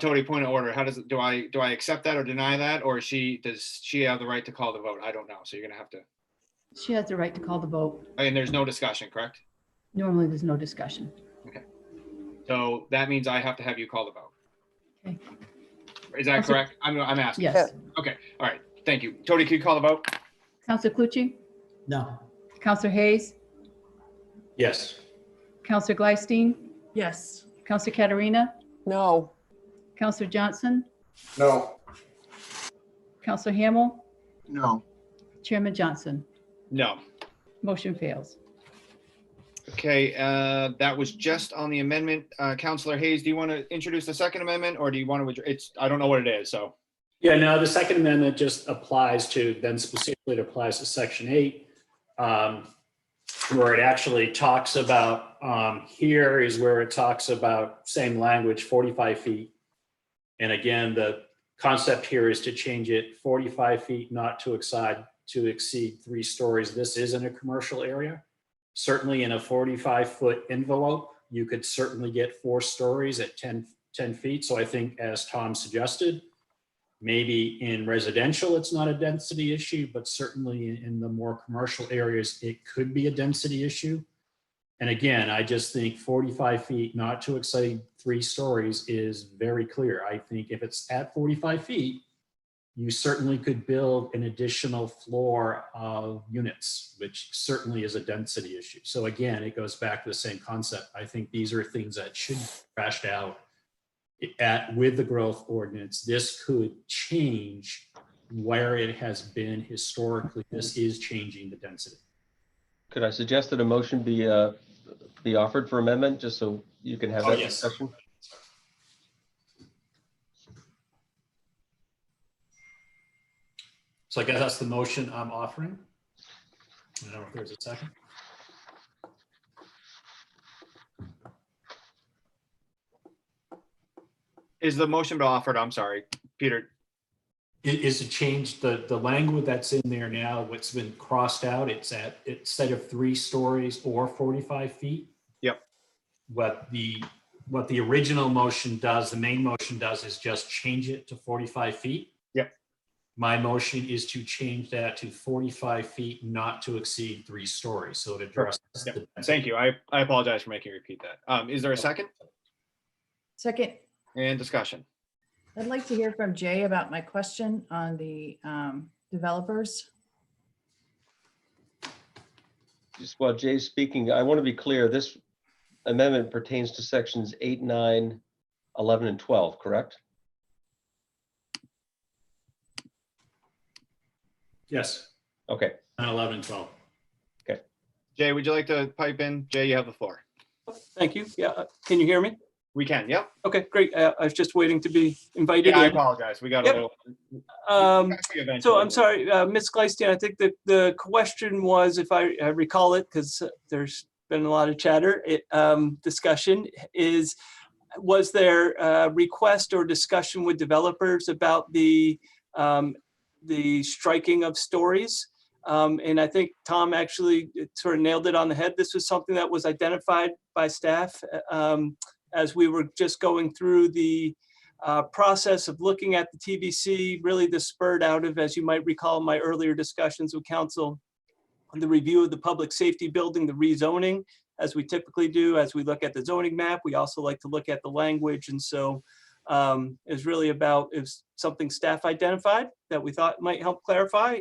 Tony, point of order. How does it, do I accept that or deny that, or does she have the right to call the vote? I don't know. So you're gonna have to. She has the right to call the vote. And there's no discussion, correct? Normally, there's no discussion. Okay. So that means I have to have you call the vote. Okay. Is that correct? I'm asking. Yes. Okay. All right. Thank you. Tony, can you call the vote? Counselor Clucci? No. Counselor Hayes? Yes. Counselor Gleisteen? Yes. Counselor Katarina? No. Counselor Johnson? No. Counselor Hamel? No. Chairman Johnson? No. Motion fails. Okay. That was just on the amendment. Councilor Hayes, do you want to introduce the second amendment, or do you want to? I don't know what it is. So. Yeah, no, the second amendment just applies to, then specifically it applies to section 8, where it actually talks about, here is where it talks about same language, 45 feet. And again, the concept here is to change it 45 feet, not to exceed 3 stories. This isn't a commercial area. Certainly in a 45-foot envelope, you could certainly get 4 stories at 10 feet. So I think, as Tom suggested, maybe in residential, it's not a density issue, but certainly in the more commercial areas, it could be a density issue. And again, I just think 45 feet, not to exceed 3 stories, is very clear. I think if it's at 45 feet, you certainly could build an additional floor of units, which certainly is a density issue. So again, it goes back to the same concept. I think these are things that should be thrashed out with the growth ordinance. This could change where it has been historically. This is changing the density. Could I suggest that a motion be offered for amendment, just so you can have that discussion? So I guess that's the motion I'm offering. I don't know if there's a second. Is the motion been offered? I'm sorry, Peter. Is to change the language that's in there now, what's been crossed out, it's instead of 3 stories or 45 feet. Yep. What the original motion does, the main motion does, is just change it to 45 feet. Yep. My motion is to change that to 45 feet, not to exceed 3 stories. So it addresses. Yep. Thank you. I apologize for making you repeat that. Is there a second? Second. And discussion. I'd like to hear from Jay about my question on the developers. Just while Jay's speaking, I want to be clear, this amendment pertains to sections 8, 9, 11, and 12, correct? Yes, Okay. 10, 11, and 12. Jay, would you like to pipe in? Jay, you have the floor. Thank you. Yeah, can you hear me? We can, yep. Okay, great. I was just waiting to be invited Yeah, I in. apologize. We got Yep. a little. So I'm sorry, Ms. Gleistein, I think that the question was, if I recall it, because there's been a lot of chatter, discussion is, was there a request or discussion with developers about the striking of stories? And I think Tom actually sort of nailed it on the head. This was something that was identified by staff as we were just going through the process of looking at the TVC, really the spurred out of, as you might recall, my earlier discussions with council, on the review of the public safety building, the rezoning, as we typically do. As we look at the zoning map, we also like to look at the language. And so it's really about, is something staff identified that we thought might help clarify.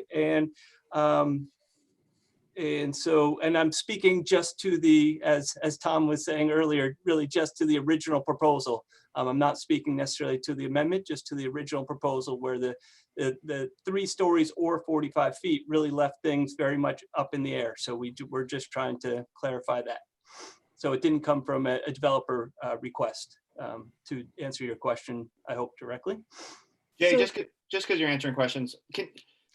And so, and I'm speaking just to the, as Tom was saying earlier, really just to the original proposal. I'm not speaking necessarily to the amendment, just to the original proposal where the 3 stories or 45 feet really left things very much up in the air. So we're just trying to clarify that. So it didn't come from a developer request, to answer your question, I hope directly. Jay, So- just because you're answering questions, can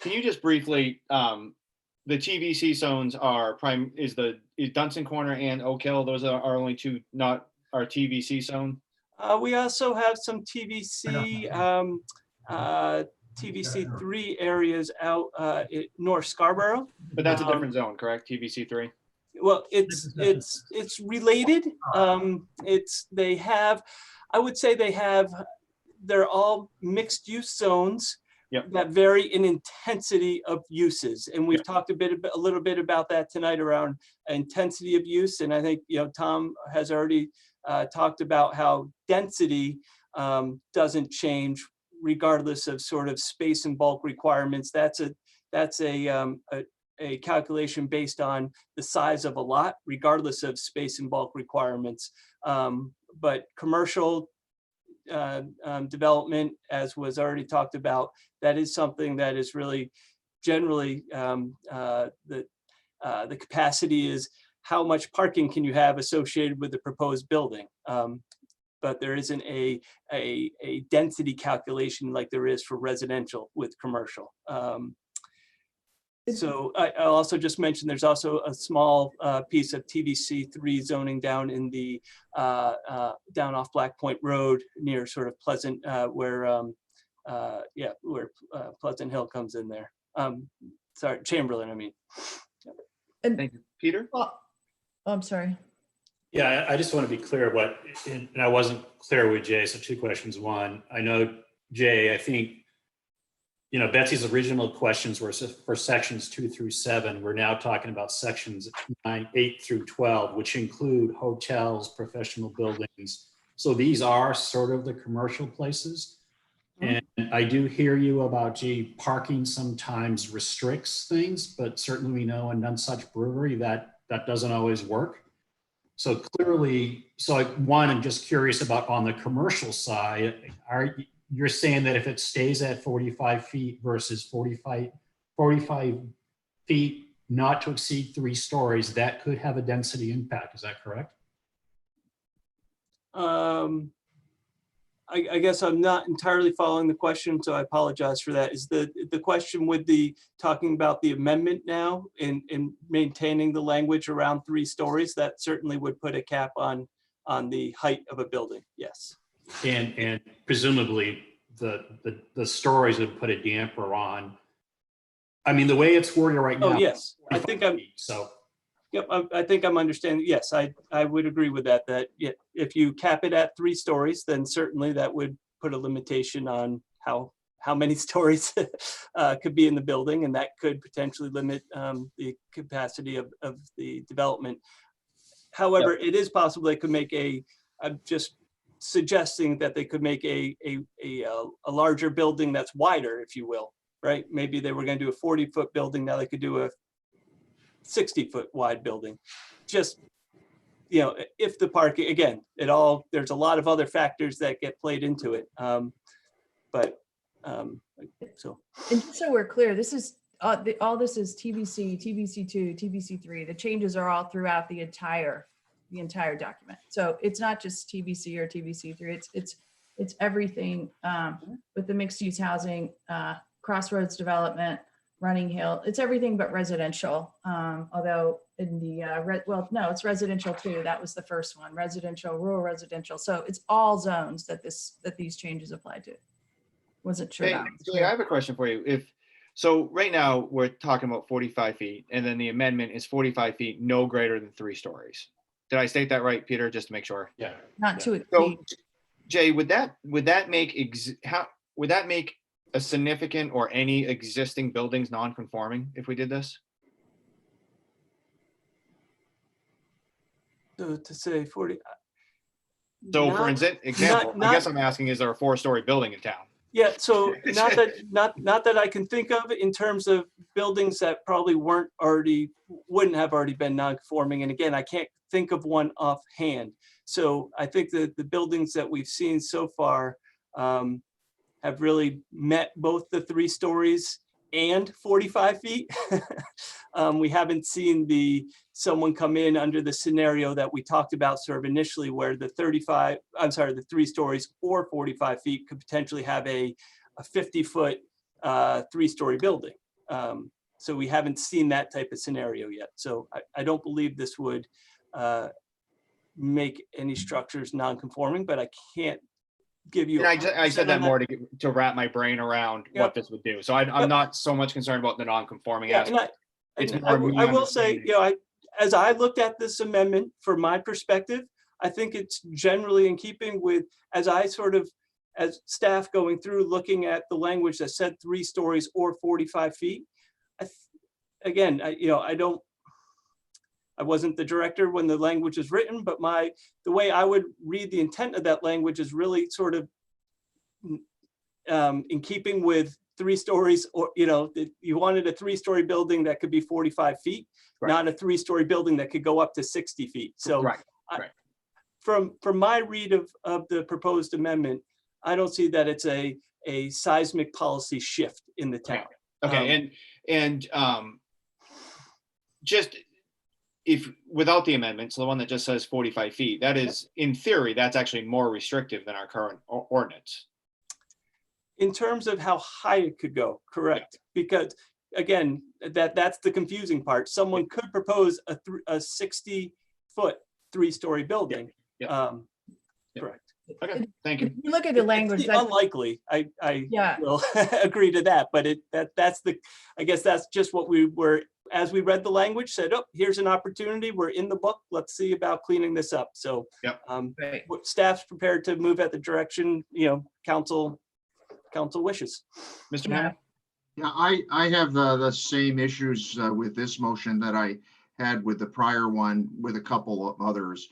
you just briefly, the TVC zones are is Dunson Corner and Oak Hill, those are our only 2 not our TVC zone? We also have some TVC, TVC 3 areas out at North Scarborough. But that's a different zone, correct? TVC 3? Well, it's related. They have, I would say they're all mixed use zones. Yep. That vary in intensity of uses. And we've talked a little bit about that tonight around intensity of use. And I think, Tom has already talked about how density doesn't change regardless of sort of space and bulk requirements. That's a calculation based on the size of a lot, regardless of space and bulk requirements. But commercial development, as was already talked about, that is something that is really generally the capacity is how much parking can you have associated with the proposed building. But there isn't a density calculation like there is for residential with commercial. So I'll also just mention there's also a small piece of TVC 3 zoning down in the down off Black Point Road near sort of Pleasant, where Pleasant Hill comes in there. Sorry, Chamberlain, I mean. Thank you. Peter? Oh, I'm sorry. Yeah, I just want to be clear and I wasn't clear with Jay, so 2 questions. One, I know, Jay, I think, Betsy's original questions were for sections 2 through 7. We're now talking about sections 8 through 12, which include hotels, professional buildings. So these are sort of the commercial places. And I do hear you about, parking sometimes restricts things, but certainly we know in Nonsuch Brewery that doesn't always work. So clearly, I'm just curious about on the commercial side, you're saying that if it stays at 45 feet versus 45 feet, not to exceed 3 stories, that could have a density impact. Is that correct? I guess I'm not entirely following the question, so I apologize for that. Is the question with talking about the amendment now and maintaining the language around 3 stories? That certainly would put a cap on the height of a building, yes. And presumably the stories would put a damper on. I mean, the way it's worded right now. Oh, yes. I think I'm. So. Yep, I think I'm understanding. Yes, I would agree with that. That if you cap it at 3 stories, then certainly that would put a limitation on how many stories could be in the building, and that could potentially limit the capacity of the development. However, it is possible they could make I'm just suggesting that they could make a larger building that's wider, if you will, right? Maybe they were going to do a 40-foot building, now they could do a 60-foot wide building. Just, if the parking, again, there's a lot of other factors that get played into it. So. And just so we're clear, this is all this is TBC, TBC2, TBC3. The changes are all throughout the entire document. So it's not just TBC or TBC3. It's everything with the mixed use housing, Crossroads development, Running Hill. It's everything but residential. Although in the no, it's residential too. That was the first one, residential, rural residential. So it's all zones that these changes apply to. Wasn't sure. Hey, that was Julie, clear. I have a question for you. So right now we're talking about 45 feet and then the amendment is 45 feet, no greater than 3 stories. Did I state that right, Peter? Just to make sure. Yeah. Not to exceed. So Jay, would that make a significant or any existing buildings non-conforming if we did this? So to say 40. So for example, I guess not- I'm asking, is there a 4-story building in town? Yeah, so not that I can think of in terms of buildings that probably wouldn't have already been non-conforming. And again, I can't think of one offhand. So I think that the buildings that we've seen so far have really met both the 3 stories and 45 feet. We haven't seen someone come in under the scenario that we talked about sort of initially where the 3 stories or 45 feet could potentially have a 50-foot 3-story building. So we haven't seen that type of scenario yet. So I don't believe this would make any structures non-conforming, but I can't give you. And I said that more to wrap my brain around Yep. what this would do. So I'm not so much concerned about the non-conforming Yeah, aspect. It's and more me I will say, understanding. as I looked at this amendment from my perspective, I think it's generally in keeping with, as staff going through, looking at the language that said 3 stories or 45 feet. I wasn't the director when the language was written, but the way I would read the intent of that language is really sort of in keeping with 3 stories, or you wanted a 3-story building that could be 45 feet, not a 3-story building that could go up to 60 feet. So from my read of the proposed amendment, I don't see that it's a seismic policy shift in the town. Okay, just if without the amendment, so the one that just says 45 feet, that is, in theory, that's actually more restrictive than our current ordinance. In terms of how high it could go, correct? Because again, that's the confusing part. Someone could propose a 60-foot 3-story building. Correct. Okay, thank you. If you look at the language, It's that's unlikely. I will agree to that, but I guess that's just what we were, as we read the language, said, oh, here's an opportunity. We're in the book. Let's see about cleaning this up. So staff's prepared to move at the direction, council wishes. Mr. Mann? Yeah, I have the same issues with this motion that I had with the prior one with a couple of others.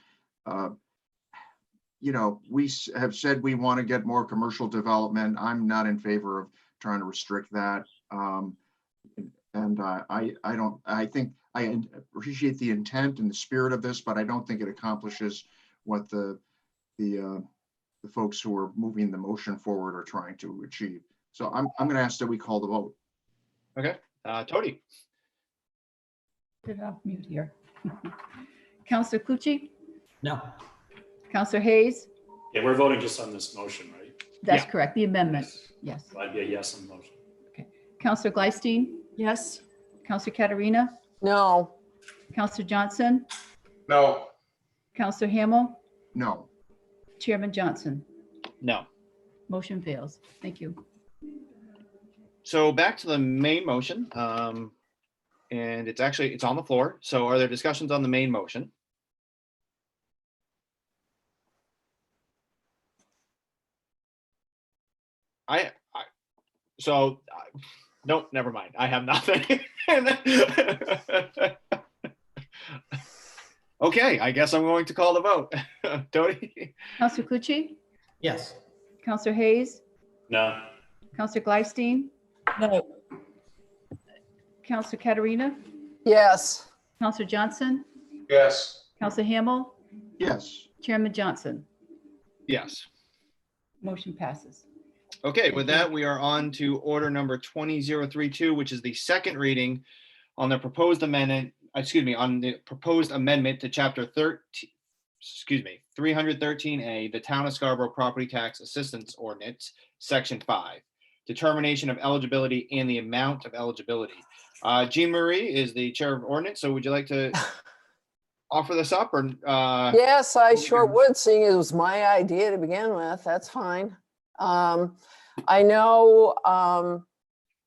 We have said we want to get more commercial development. I'm not in favor of trying to restrict that. I think I appreciate the intent and the spirit of this, but I don't think it accomplishes what the folks who are moving the motion forward are trying to achieve. So I'm going to ask that we call the vote. Okay, Tony. Get it off mute here. Counselor Clucci, No. Counselor Hayes, Yeah, we're voting just on this motion, right? that's correct, the amendment, yes. So I'd be a yes on the motion. Counselor Gleisteen, yes. Counselor Katerina, No. Counselor Johnson, No. Counselor Hamel, No. Chairman Johnson. No. Motion fails. Thank you. So back to the main motion. And it's on the floor. So are there discussions on the main motion? Nope, never mind. I have nothing. Okay, I guess I'm going to call the vote. Tony? Counselor Clucci, Yes. Counselor Hayes, No. Counselor Gleisteen, No. Counselor Katerina, Yes. Counselor Johnson, Yes. Counselor Hamel, Yes. Chairman Johnson. Yes. Motion passes. Okay, with that, we are on to order number 20032, which is the second reading on the proposed amendment, on the proposed amendment to chapter 313A, the Town of Scarborough Property Tax Assistance Ordinance, Section 5, determination of eligibility and the amount of eligibility. Jean Marie is the chair of ordinance, so would you like to offer this up or? Yes, I sure would, seeing it was my idea to begin with. That's fine. I know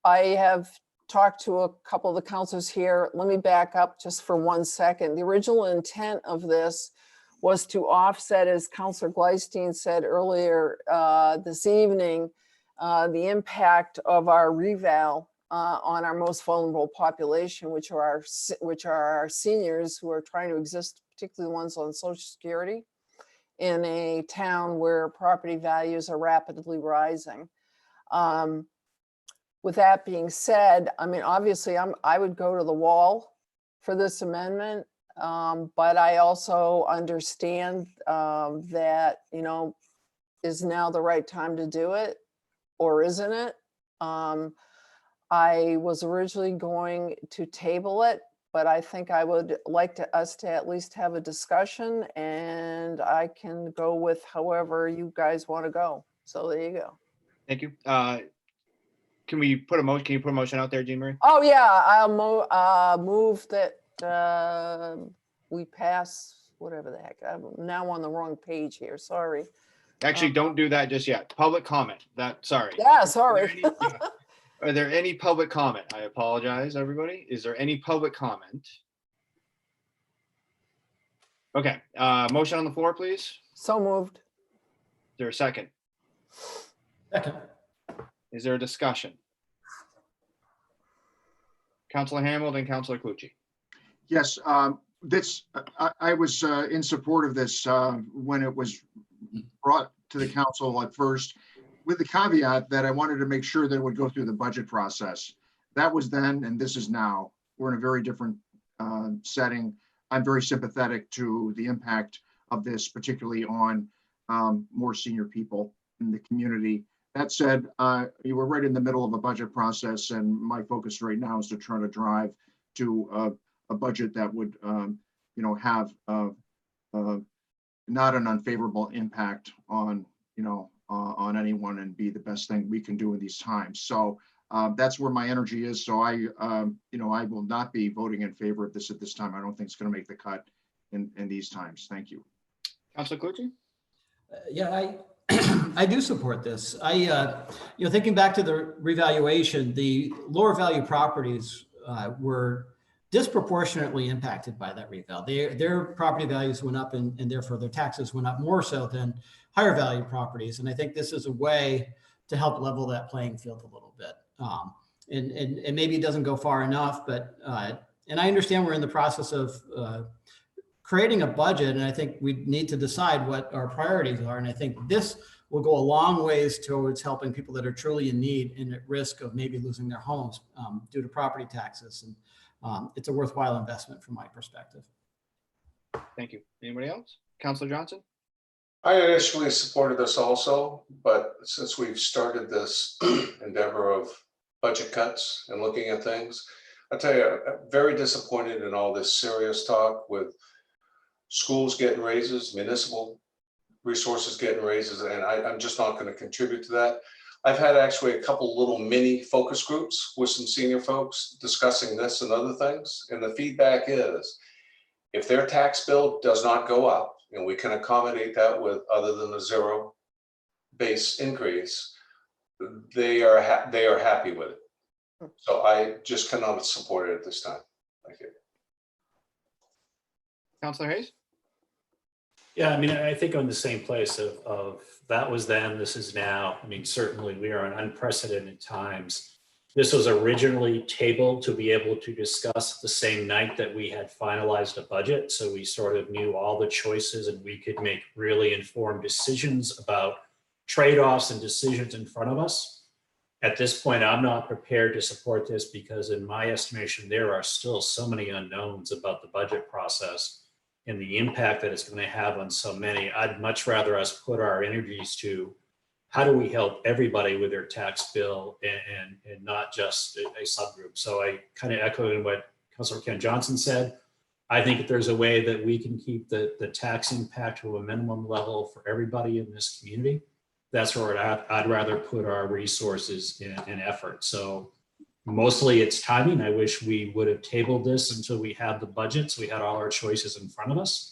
I have talked to a couple of the counselors here. Let me back up just for 1 second. The original intent of this was to offset, as Councillor Gleisteen said earlier this evening, the impact of our reval on our most vulnerable population, which are our seniors who are trying to exist, particularly the ones on Social Security, in a town where property values are rapidly rising. With that being said, I mean, obviously, I would go to the wall for this amendment, but I also understand that, you know, is now the right time to do it, or isn't it? I was originally going to table it, but I think I would like us to at least have a discussion, and I can go with however you guys want to go. So there you go. Thank you. Can you put a motion out there, Jean Marie? Oh, yeah, I'll move that we pass, whatever the heck. I'm now on the wrong page here, sorry. Actually, don't do that just yet. Public comment. Sorry. Yeah, sorry. Are there any public comment? I apologize, everybody. Is there any public comment? Okay, motion on the floor, please. So moved. Is there a second? Second. Is there a discussion? Councilor Hamilton and Councilor Clucci. Yes, I was in support of this when it was brought to the council at first, with the caveat that I wanted to make sure that it would go through the budget process. That was then, and this is now. We're in a very different setting. I'm very sympathetic to the impact of this, particularly on more senior people in the community. That said, you were right in the middle of a budget process, and my focus right now is to try to drive to a budget that would, have not an unfavorable impact on, on anyone, and be the best thing we can do in these times. So that's where my energy is. So I will not be voting in favor of this at this time. I don't think it's going to make the cut in these times. Thank you. Councilor Clucci? Yeah, I do support this. Thinking back to the revaluation, the lower value properties were disproportionately impacted by that reval. Their property values went up, and therefore their taxes went up more so than higher value properties. And I think this is a way to help level that playing field a little bit. And maybe it doesn't go far enough, but and I understand we're in the process of creating a budget, and I think we need to decide what our priorities are. And I think this will go a long ways towards helping people that are truly in need and at risk of maybe losing their homes due to property taxes. And it's a worthwhile investment from my perspective. Thank you. Anybody else? Councilor Johnson? I initially supported this also, but since we've started this endeavor of budget cuts and looking at things, I'll tell you, I'm very disappointed in all this serious talk with schools getting raises, municipal resources getting raises, and I'm just not going to contribute to that. I've had actually a couple little mini focus groups with some senior folks discussing this and other things, and the feedback is, if their tax bill does not go up, and we can accommodate that with other than the zero base increase, they are happy with it. So I just cannot support it at this time. Thank you. Councilor Hayes? Yeah, I mean, I think on the same place of that was then, this is now. I mean, certainly we are in unprecedented times. This was originally tabled to be able to discuss the same night that we had finalized a budget. So we sort of knew all the choices and we could make really informed decisions about trade-offs and decisions in front of us. At this point, I'm not prepared to support this because in my estimation, there are still so many unknowns about the budget process and the impact that it's going to have on so many. I'd much rather us put our energies to how do we help everybody with their tax bill and not just a subgroup? So I kind of echoed what Councilor Ken Johnson said. I think if there's a way that we can keep the tax impact to a minimum level for everybody in this community, that's where I'd rather put our resources and effort. So mostly it's timing. I wish we would have tabled this until we had the budget, so we had all our choices in front of us.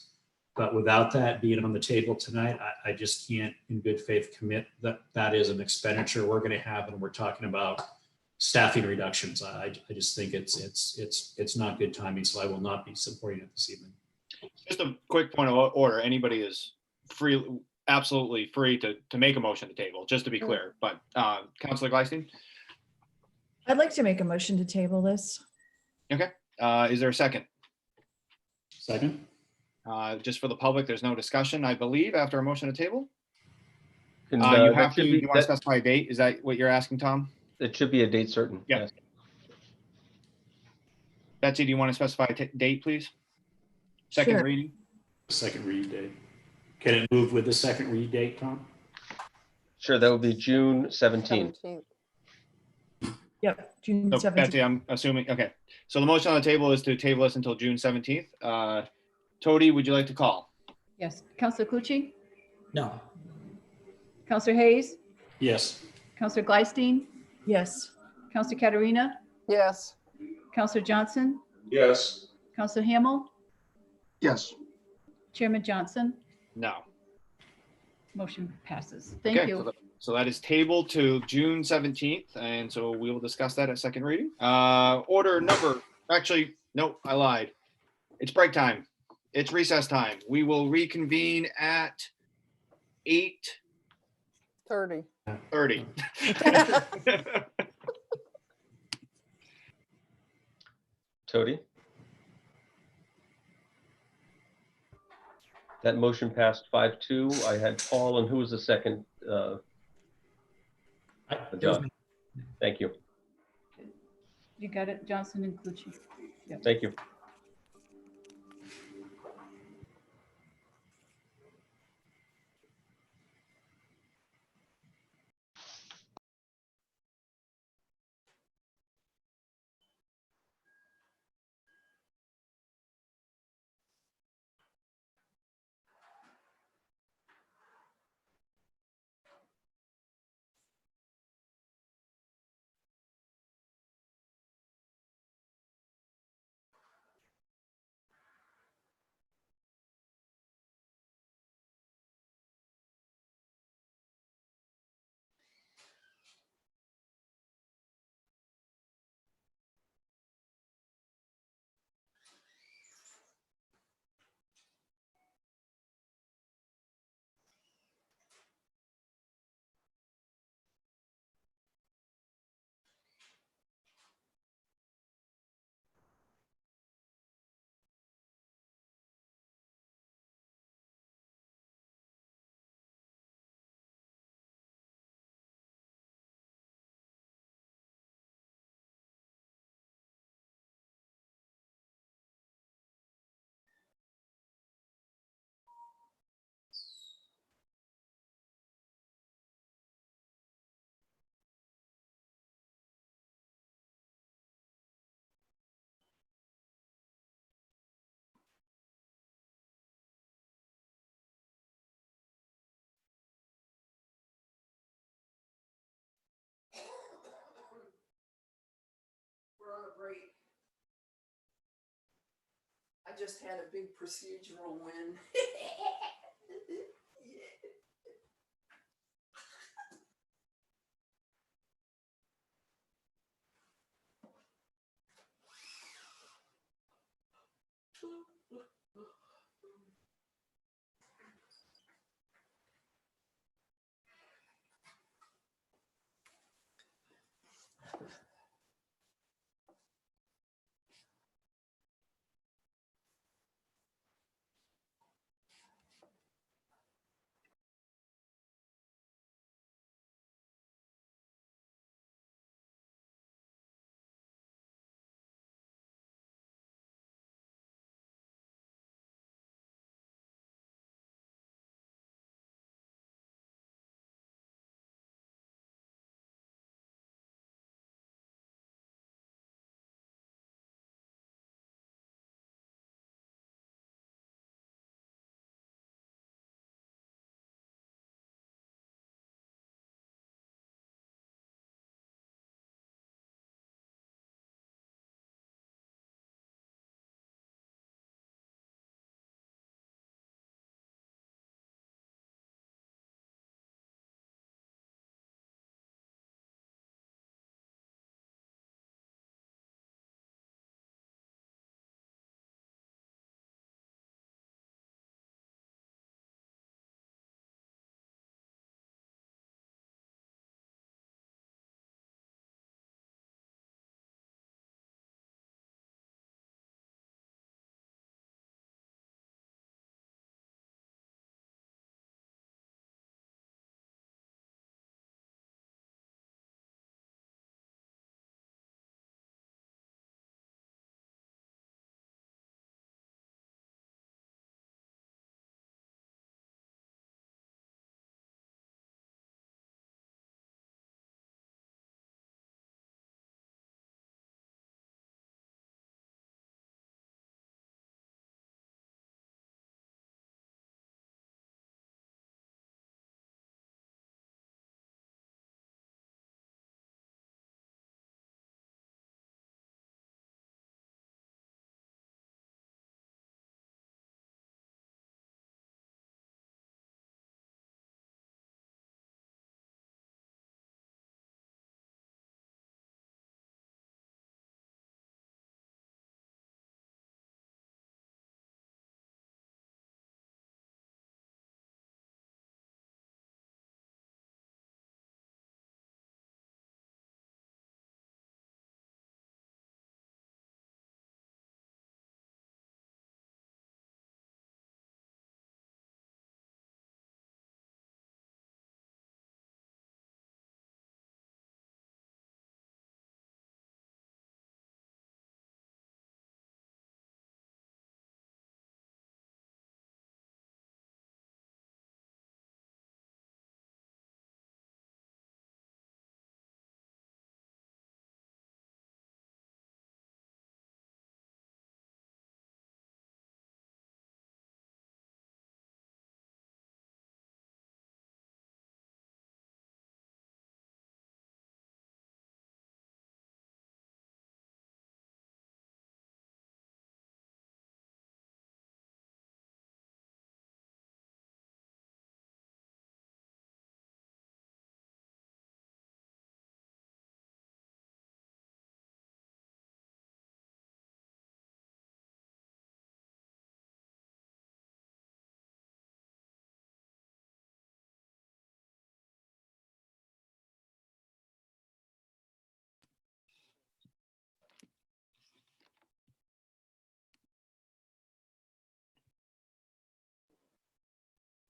But without that being on the table tonight, I just can't in good faith commit that that is an expenditure we're going to have, and we're talking about staffing reductions. I just think it's not good timing, so I will not be supporting it this evening. Just a quick point of order. Anybody is free, absolutely free to make a motion to table, just to be clear. But Councilor Gleisteen? I'd like to make a motion to table this. Okay. Is there a second? Second. Just for the public, there's no discussion, I believe, after a motion to table. And, You that have to, should be- you want to that- specify a date? Is that what you're asking, Tom? It should be a date certain. Yeah. Yes. Betsy, do you want to specify a date, please? Second Sure. reading? Second read date. Can it move with the second read date, Tom? Sure, that would be June 17th. 17th. Yep, June So 17th. Betsy, I'm assuming, okay. So the motion on the table is to table us until June 17th. Tody, would you like to call? Yes. Counselor Clucci, No. Counselor Hayes, Yes. Counselor Gleisteen, Yes. Counselor Katerina, Yes. Counselor Johnson, Yes. Counselor Hamel, Yes. Chairman Johnson, No. motion passes. Thank Okay, you. So that is tabled to June 17th, and so we will discuss that at second reading. Order number, actually, no, I lied. It's break time. It's recess time. We will reconvene at 30. 8:30. Tody? That motion passed 5-2. I had Paul, and who was the second? John. Thank you. You got it, Johnson and Clucci. Yep. Thank you. We're on a break. I just had a big procedural win.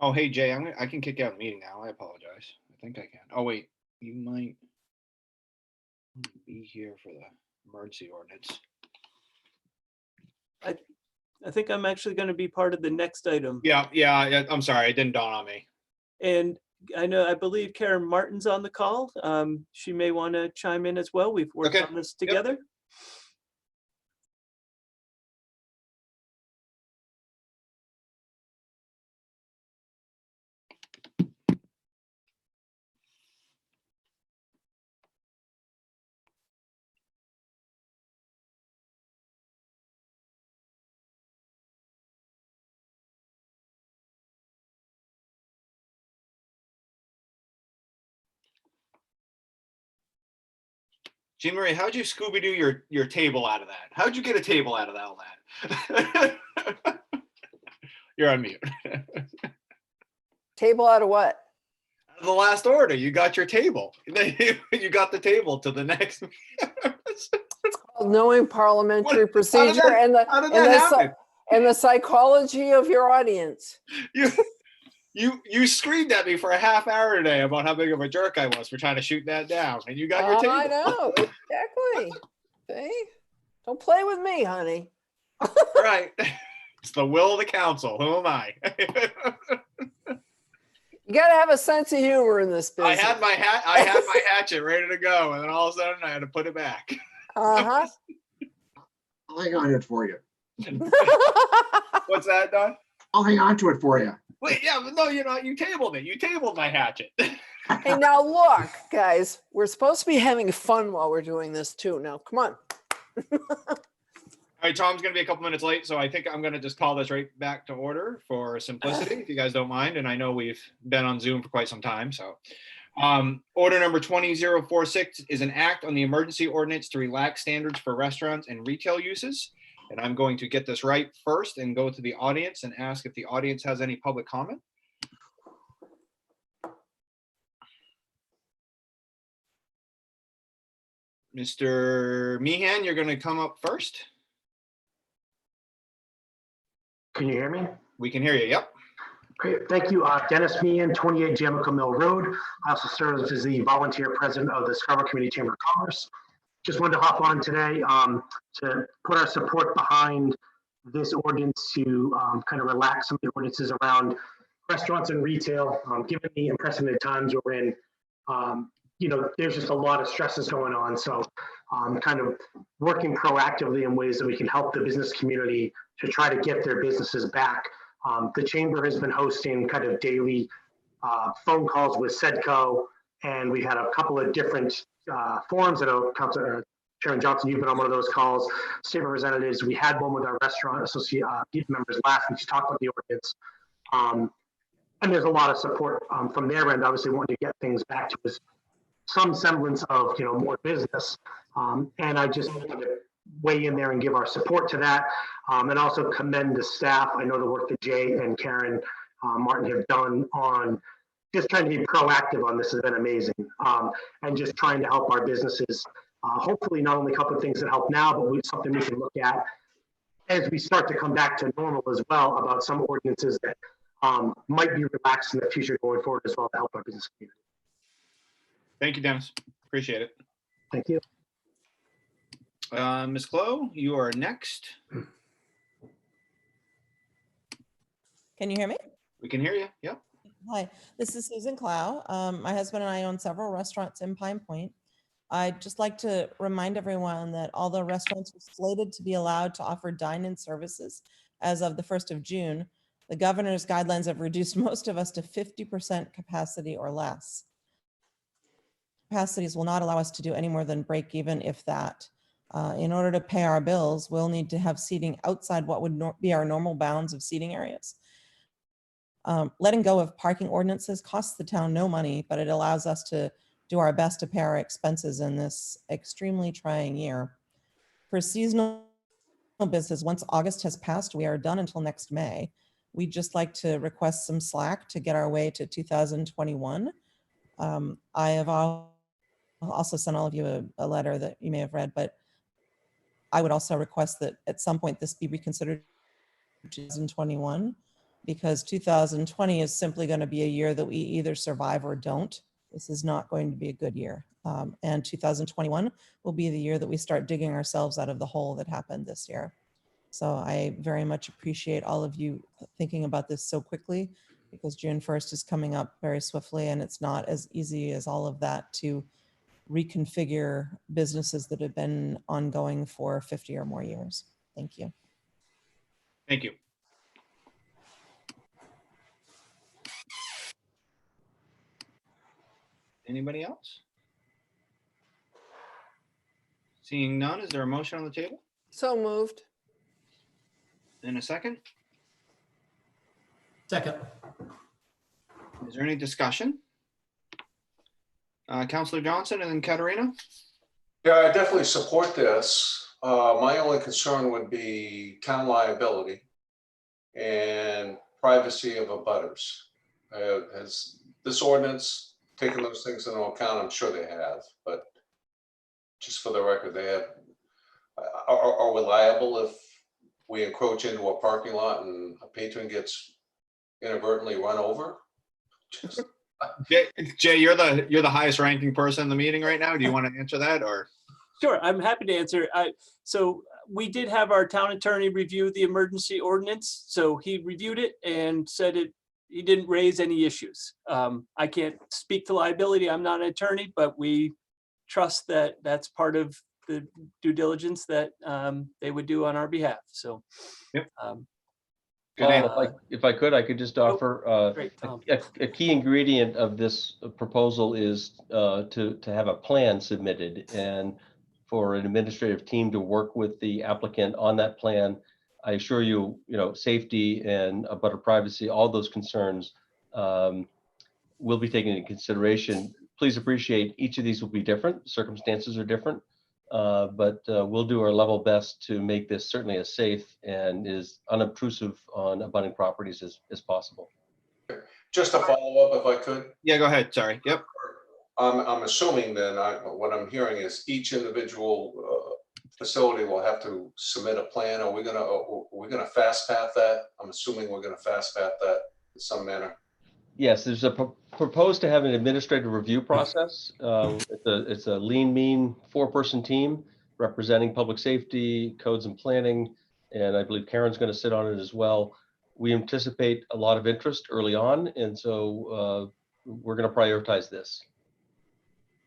Oh, hey, Jay, I can kick you out of the meeting now. I apologize. I think I can. Oh, wait, you might be here for the emergency ordinance. I think I'm actually going to be part of the next item. Yeah, I'm sorry. It didn't dawn on me. And I believe Karen Martin's on the call. She may want to chime in as well. We've worked on this together. Jean Marie, how'd you Scooby-Doo your table out of that? How'd you get a table out of all that? You're on mute. Table out of what? Out of the last order, you got your table. You got the table to the next. Knowing parliamentary procedure how did that happen? and the psychology of your audience. You screamed at me for a half hour today about how big of a jerk I was for trying to shoot that down, and you got your table. I know, exactly. See? Don't play with me, honey. Right. It's the will of the council. Who am I? You got to have a sense of humor in this business. I had my hatchet ready to go, and then all of a sudden I had to put it back. Uh-huh. I'll hang on to it for you. What's that, Don? I'll hang on to it for you. Wait, yeah, but no, you tabled it. You tabled my hatchet. Hey, now look, guys, we're supposed to be having fun while we're doing this too. Now, come on. All right, Tom's going to be a couple minutes late, so I think I'm going to just call this right back to order for simplicity, if you guys don't mind. And I know we've been on Zoom for quite some time, so. Order number 20046 is an act on the emergency ordinance to relax standards for restaurants and retail uses. And I'm going to get this right first and go to the audience and ask if the audience has any public comment. Mr. Meehan, you're going to come up first. Can you hear me? We can hear you, yep. Great, thank you. Dennis Meehan, 28 Jamico Mill Road. I also serve as the volunteer president of the Scarborough Community Chamber of Commerce. Just wanted to hop on today to put our support behind this ordinance to kind of relax some of the ordinances around restaurants and retail. Given the unprecedented times we're in, there's just a lot of stresses going on. So kind of working proactively in ways that we can help the business community to try to get their businesses back. The chamber has been hosting kind of daily phone calls with SEDCO, and we had a couple of different forums. I know Chairman Johnson, you've been on one of those calls. State representatives, we had one with our restaurant associate members last week to talk about the ordinance. And there's a lot of support from their end, obviously wanting to get things back to some semblance of more business. And I just wanted to weigh in there and give our support to that, and also commend the staff. I know the work that Jay and Karen Martin have done on just trying to be proactive on this has been amazing, and just trying to help our businesses. Hopefully not only a couple of things that help now, but something we can look at as we start to come back to normal as well, about some ordinances that might be relaxed in the future going forward as well to help our business community. Thank you, Dennis. Appreciate it. Thank you. Ms. Clow, you are next. Can you hear me? We can hear you. Yep. Hi, this is Susan Clow. My husband and I own several restaurants in Pine Point. I'd just like to remind everyone that although restaurants were slated to be allowed to offer dine-in services as of the 1st of June, the governor's guidelines have reduced most of us to 50% capacity or less. Capacities will not allow us to do any more than break even, if that. In order to pay our bills, we'll need to have seating outside what would be our normal bounds of seating areas. Letting go of parking ordinances costs the town no money, but it allows us to do our best to pay our expenses in this extremely trying year. For seasonal business, once August has passed, we are done until next May. We'd just like to request some slack to get our way to 2021. I have also sent all of you a letter that you may have read, but I would also request that at some point this be reconsidered 2021. because 2020 is simply going to be a year that we either survive or don't. This is not going to be a good year. And 2021 will be the year that we start digging ourselves out of the hole that happened this year. So I very much appreciate all of you thinking about this so quickly, because June 1st is coming up very swiftly, and it's not as easy as all of that to reconfigure businesses that have been ongoing for 50 or more years. Thank you. Thank you. Anybody else? Seeing none, is there a motion on the table? So moved. In a second? Second. Is there any discussion? Councillor Johnson and then Katarina? Yeah, I definitely support this. My only concern would be town liability and privacy of abutters. Has this ordinance taken those things into account? I'm sure they have, but just for the record, they have. Are we liable if we encroach into a parking lot and a patron gets inadvertently run over? Jay, you're the highest ranking person in the meeting right now. Do you want to answer that, or? Sure, I'm happy to answer. So we did have our town attorney review the emergency ordinance. So he reviewed it and said he didn't raise any issues. I can't speak to liability. I'm not an attorney, but we trust that that's part of the due diligence that they would do on our behalf. So. Yep. If I could, I could just offer Great, Tom. a key ingredient of this proposal is to have a plan submitted and for an administrative team to work with the applicant on that plan. I assure you, safety and abutter privacy, all those concerns will be taken into consideration. Please appreciate each of these will be different. Circumstances are different. But we'll do our level best to make this certainly as safe and as unobtrusive on abutting properties as possible. Just a follow up, if I could. Yeah, go ahead. Sorry. Yep. I'm assuming then what I'm hearing is each individual facility will have to submit a plan. Are we gonna fast path that? I'm assuming we're gonna fast path that in some manner. Yes, there's a proposed to have an administrative review process. It's a lean, mean 4-person team representing public safety, codes and planning, and I believe Karen's going to sit on it as well. We anticipate a lot of interest early on, and so we're going to prioritize this.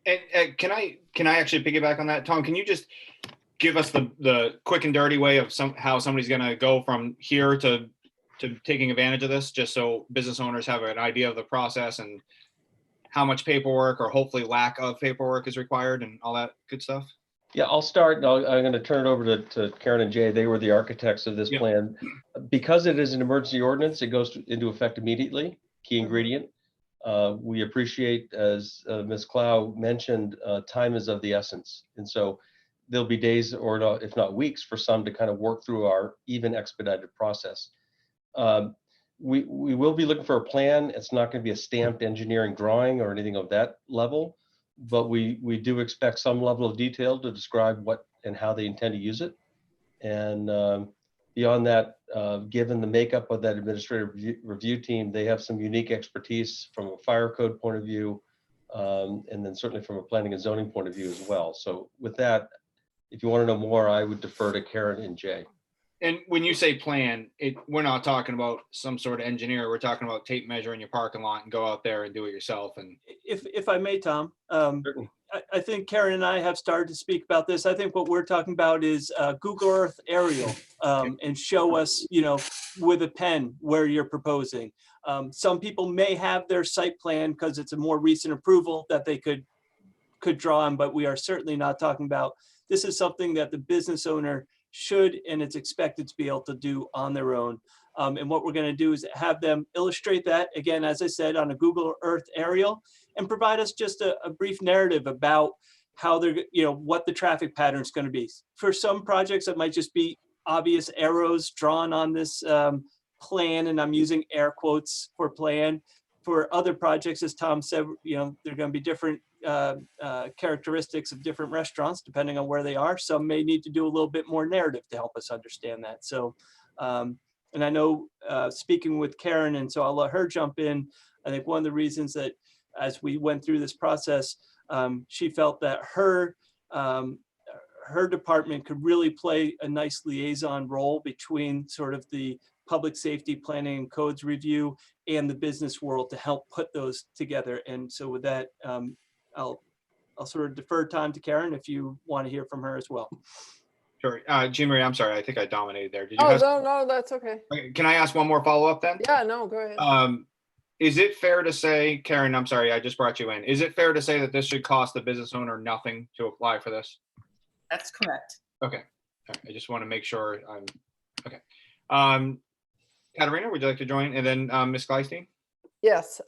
And can I actually piggyback on that, Tom? Can you just give us the quick and dirty way of how somebody's going to go from here to taking advantage of this, just so business owners have an idea of the process and how much paperwork or hopefully lack of paperwork is required and all that good stuff? Yeah, I'll start. And I'm going to turn it over to Karen and Jay. They were the architects of this plan. Because it is an emergency ordinance, it goes into effect immediately. Key ingredient. We appreciate, as Ms. Clow mentioned, time is of the essence. And so there'll be days or if not weeks for some to kind of work through our even expedited process. We will be looking for a plan. It's not going to be a stamped engineering drawing or anything of that level, but we do expect some level of detail to describe what and how they intend to use it. And beyond that, given the makeup of that administrative review team, they have some unique expertise from a fire code point of view, and then certainly from a planning and zoning point of view as well. So with that, if you want to know more, I would defer to Karen and Jay. And when you say plan, we're not talking about some sort of engineer. We're talking about tape measure in your parking lot and go out there and do it yourself. And if I may, Tom, I think Karen and I have started to speak about this. I think what we're talking about is Google Earth aerial and show us, with a pen where you're proposing. Some people may have their site plan because it's a more recent approval that they could draw on, but we are certainly not talking about. This is something that the business owner should and it's expected to be able to do on their own. And what we're going to do is have them illustrate that, again, as I said, on a Google Earth aerial, and provide us just a brief narrative about how they're, what the traffic pattern is going to be. For some projects, it might just be obvious arrows drawn on this plan, and I'm using air quotes for plan. For other projects, as Tom said, they're going to be different characteristics of different restaurants depending on where they are. Some may need to do a little bit more narrative to help us understand that. So And I know, speaking with Karen, and so I'll let her jump in. I think one of the reasons that as we went through this process, she felt that her department could really play a nice liaison role between sort of the public safety planning and codes review and the business world to help put those together. And so with that, I'll sort of defer time to Karen if you want to hear from her as well. Sure. Jean Marie, I'm sorry. I think I dominated there. Did you Oh, have? no, that's okay. Okay, can I ask one more follow-up then? Yeah, no, go ahead. Is it fair to say, Karen, I'm sorry, I just brought you in. Is it fair to say that this should cost the business owner nothing to apply for this? That's correct. Okay. All right. I just want to make sure I'm, okay. Katerina, would you like to join? And then Ms. Gleisten? Yes,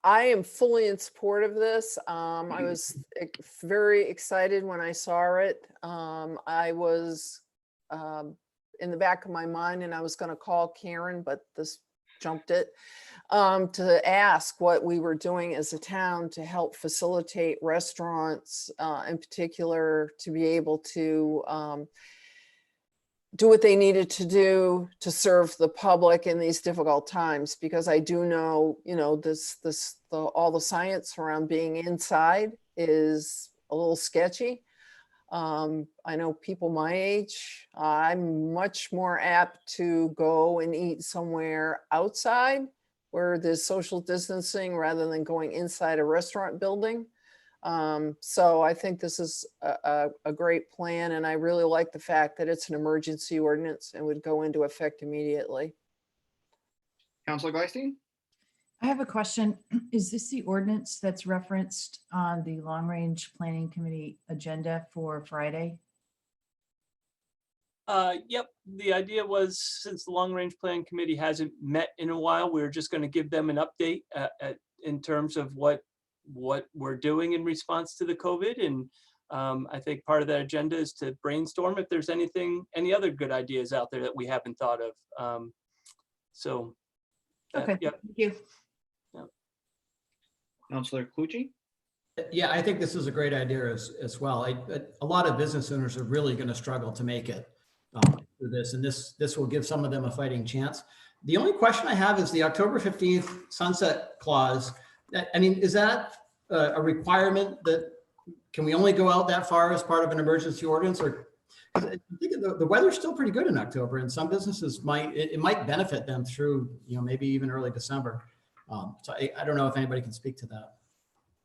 I am fully in support of this. I was very excited when I saw it. I was in the back of my mind, and I was going to call Karen, but this jumped it, to ask what we were doing as a town to help facilitate restaurants in particular to be able to do what they needed to do to serve the public in these difficult times, because I do know, you know, all the science around being inside is a little sketchy. I know people my age, I'm much more apt to go and eat somewhere outside where there's social distancing rather than going inside a restaurant building. So I think this is a great plan, and I really like the fact that it's an emergency ordinance and would go into effect immediately. Councilor Gleisten? I have a question. Is this the ordinance that's referenced on the Long Range Planning Committee agenda for Friday? Yep, the idea was, since the Long Range Planning Committee hasn't met in a while, we're just going to give them an update in terms of what we're doing in response to the COVID. And I think part of that agenda is to brainstorm if there's any other good ideas out there that we haven't thought of. Okay, yep. thank you. Councilor Clucci? Yeah, I think this is a great idea as well. A lot of business owners are really going to struggle to make it through this, and this will give some of them a fighting chance. The only question I have is the October 15th sunset clause. I mean, is that a requirement that can we only go out that far as part of an emergency ordinance? Or I think the weather's still pretty good in October, and some businesses might benefit them through, you know, maybe even early December. So I don't know if anybody can speak to that.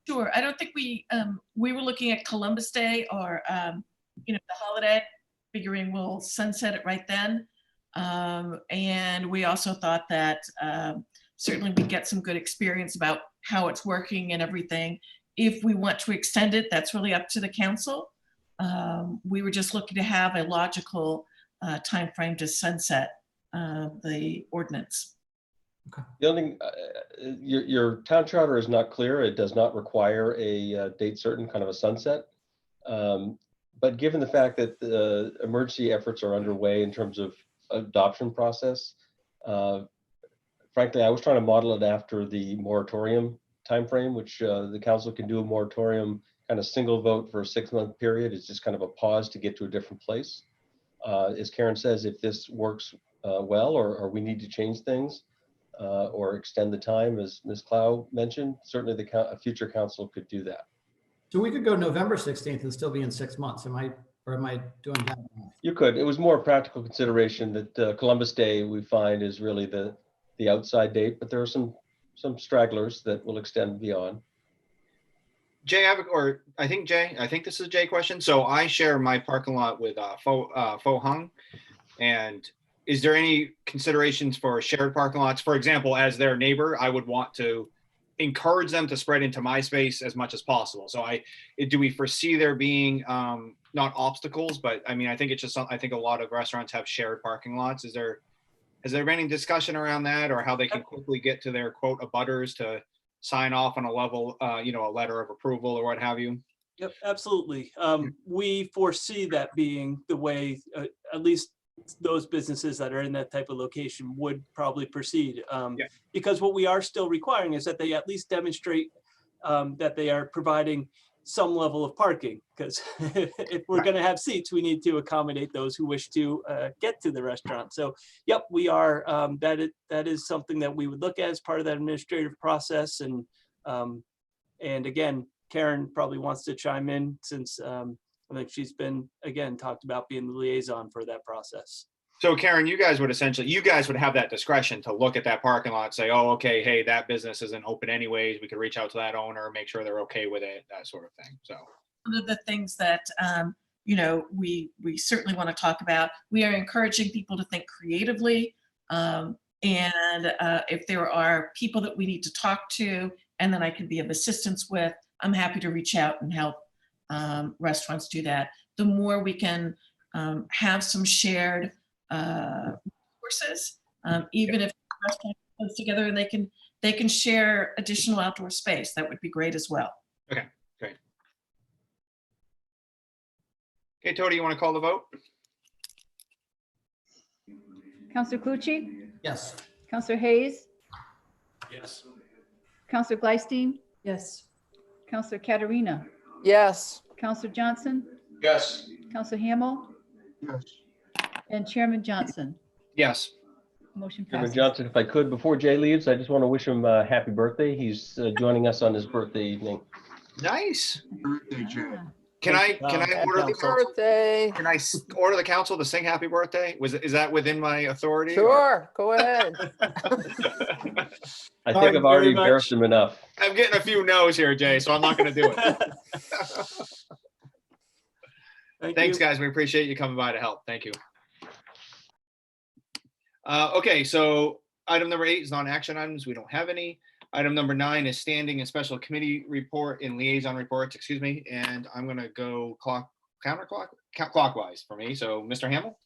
Sure. I don't think we were looking at Columbus Day or, you know, the holiday, figuring we'll sunset it right then. And we also thought that certainly we get some good experience about how it's working and everything. If we want to extend it, that's really up to the council. We were just looking to have a logical timeframe to sunset the ordinance. The only thing, your town charter is not clear. It does not require a date certain, kind of a sunset. But given the fact that the emergency efforts are underway in terms of adoption process, frankly, I was trying to model it after the moratorium timeframe, which the council can do a moratorium kind of single vote for a 6-month period. It's just kind of a pause to get to a different place. As Karen says, if this works well, or we need to change things, or extend the time, as Ms. Clow mentioned, certainly a future council could do that. So we could go November 16th and still be in 6 months. Am I doing that? You could. It was more a practical consideration that Columbus Day we find is really the outside date, but there are some stragglers that will extend beyond. Jay, I think this is a Jay question. So I share my parking lot with Pho Hung, and is there any considerations for shared parking lots? For example, as their neighbor, I would want to encourage them to spread into my space as much as possible. So do we foresee there being not obstacles, but I mean, I think it's just, I think a lot of restaurants have shared parking lots. Has there been any discussion around that, or how they can quickly get to their quote abutters to sign off on a level, you know, a letter of approval or what have you? Yep, absolutely. We foresee that being the way, at least those businesses that are in that type of location would probably proceed. Because what we are still requiring is that they at least demonstrate that they are providing some level of parking, because if we're going to have seats, we need to accommodate those who wish to get to the restaurant. So, yep, we are. That is something that we would look at as part of that administrative process. And again, Karen probably wants to chime in, since I think she's been, again, talked about being the liaison for that process. So Karen, you guys would have that discretion to look at that parking lot and say, oh, okay, hey, that business isn't open anyways. We could reach out to that owner, make sure they're okay with it, that sort of thing. So one of the things that, we certainly want to talk about, we are encouraging people to think creatively. And if there are people that we need to talk to and that I can be of assistance with, I'm happy to reach out and help restaurants do that. The more we can have some shared resources, even if restaurants close together and they can share additional outdoor space, that would be great as well. okay, great. Okay, Tony, you want to call the vote? Counselor Clucci, Yes. Counselor Hayes, Yes. Counselor Gleisteen, Yes. Counselor Katarina, Yes. Counselor Johnson, Yes. Counselor Hamel, Yes. and Chairman Johnson. Yes. Motion Chairman passes. Johnson, if I could, before Jay leaves, I just want to wish him a happy birthday. He's joining us on his birthday evening. Nice. Birthday, Jay. Can I Happy order the council? Birthday. Can I order the council to sing happy birthday? Is that within my authority? Sure, go ahead. I Thank think you I've already very much. embarrassed him enough. I'm getting a few no's here, Jay, so I'm not going to do it. Thanks, you. guys. We appreciate you coming by to help. Thank you. Okay, so item number 8 is non-action items. We don't have any. Item number 9 is standing and special committee report and liaison reports, excuse me. And I'm going to go clockwise for me. So Mr. Hamel?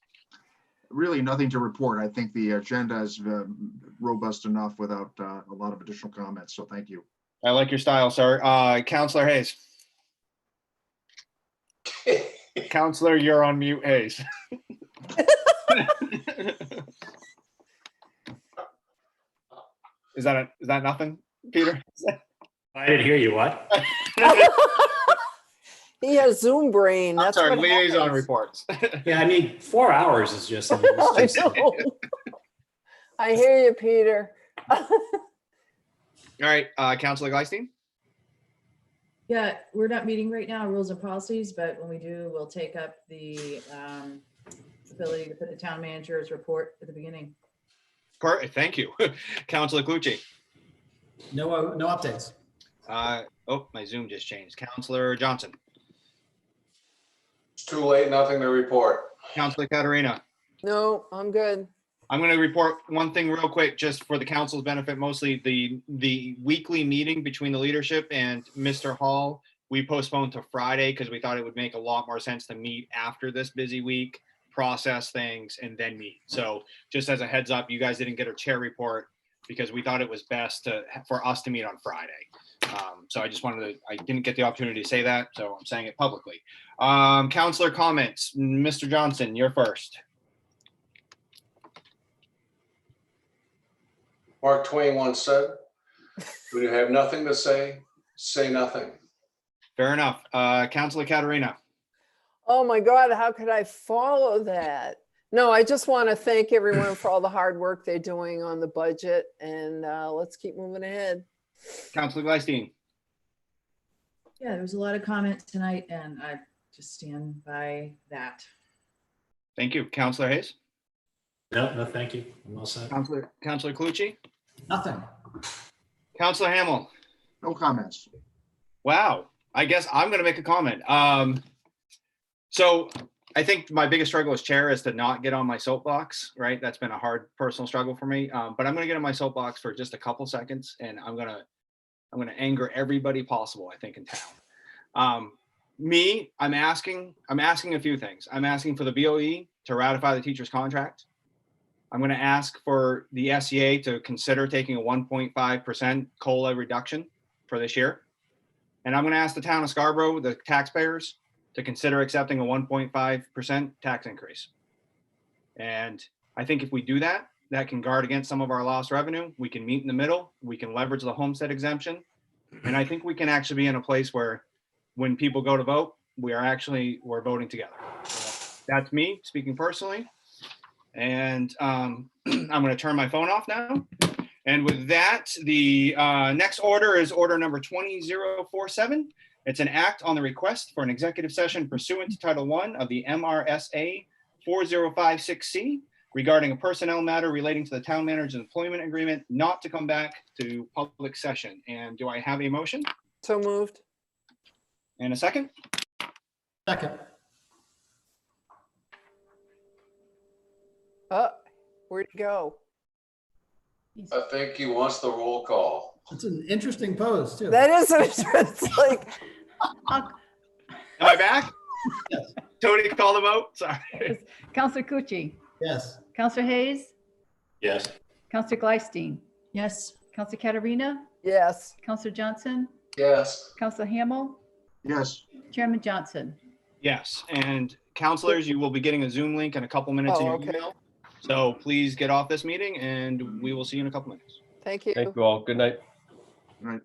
Really nothing to report. I think the agenda is robust enough without a lot of additional comments. So thank you. I like your style, sir. Counselor Hayes. Counselor, you're on mute, Hayes. Is that nothing, Peter? I didn't hear you. What? He has Zoom brain. I'm That's sorry, what liaison happens. reports. Yeah, I mean, 4 hours is just. I mean, it's I just- know. I hear you, Peter. All right, Counselor Gleisteen? Yeah, we're not meeting right now, rules and policies, but when we do, we'll take up the ability to put the town manager's report at the beginning. Perfect, thank you. Counselor Clucci? No updates. Oh, my Zoom just changed. Counselor Johnson? It's too late, nothing to report. Counselor Katarina? No, I'm good. I'm going to report one thing real quick, just for the council's benefit, mostly the weekly meeting between the leadership and Mr. Hall. We postponed to Friday because we thought it would make a lot more sense to meet after this busy week, process things, and then meet. So just as a heads up, you guys didn't get a chair report because we thought it was best for us to meet on Friday. So I didn't get the opportunity to say that, so I'm saying it publicly. Counselor comments. Mr. Johnson, you're first. Mark Twain once said, when you have nothing to say, say nothing. Fair enough. Counselor Katarina. Oh my God, how could I follow that? No, I just want to thank everyone for all the hard work they're doing on the budget, and let's keep moving ahead. Counselor Gleisteen. Yeah, there was a lot of comments tonight, and I just stand by that. Thank you. Counselor Hayes. No, thank you. I'm all set. Counselor Clucci. Nothing. Counselor Hamel. No comments. Wow. I guess I'm going to make a comment. So I think my biggest struggle as chair is to not get on my soapbox, right? That's been a hard personal struggle for me. But I'm going to get on my soapbox for just a couple seconds, and I'm going to anger everybody possible, I think, in town. I'm asking a few things. I'm asking for the BOE to ratify the teacher's contract. I'm going to ask for the SEA to consider taking a 1.5% COLA reduction for this year. And I'm going to ask the town of Scarborough, the taxpayers, to consider accepting a 1.5% tax increase. And I think if we do that, that can guard against some of our lost revenue. We can meet in the middle. We can leverage the homestead exemption. And I think we can actually be in a place where when people go to vote, we're voting together. So that's me speaking personally. And I'm going to turn my phone off now. And with that, the next order is order number 20047. It's an act on the request for an executive session pursuant to Title I of the MRSA 4056C regarding a personnel matter relating to the town manager's employment agreement, not to come back to public session. And do I have a motion? So moved. And a second? Second. Where'd it go? I think he wants the roll call. It's an interesting pose too. That is, it's like, Am I back? Yes. Tony, call the vote. Sorry. Counselor Cucci, Yes. Counselor Hayes, Yes. Counselor Gleisteen, Yes. Counselor Katerina, yes. Counselor Johnson, Yes. Counselor Hamel, Yes. Chairman Johnson. Yes, and counselors, you will be getting a Zoom link in a couple minutes in Oh, your okay. email. So please get off this meeting and we will see you in a couple minutes. Thank you. Thank you all. Good night. Right.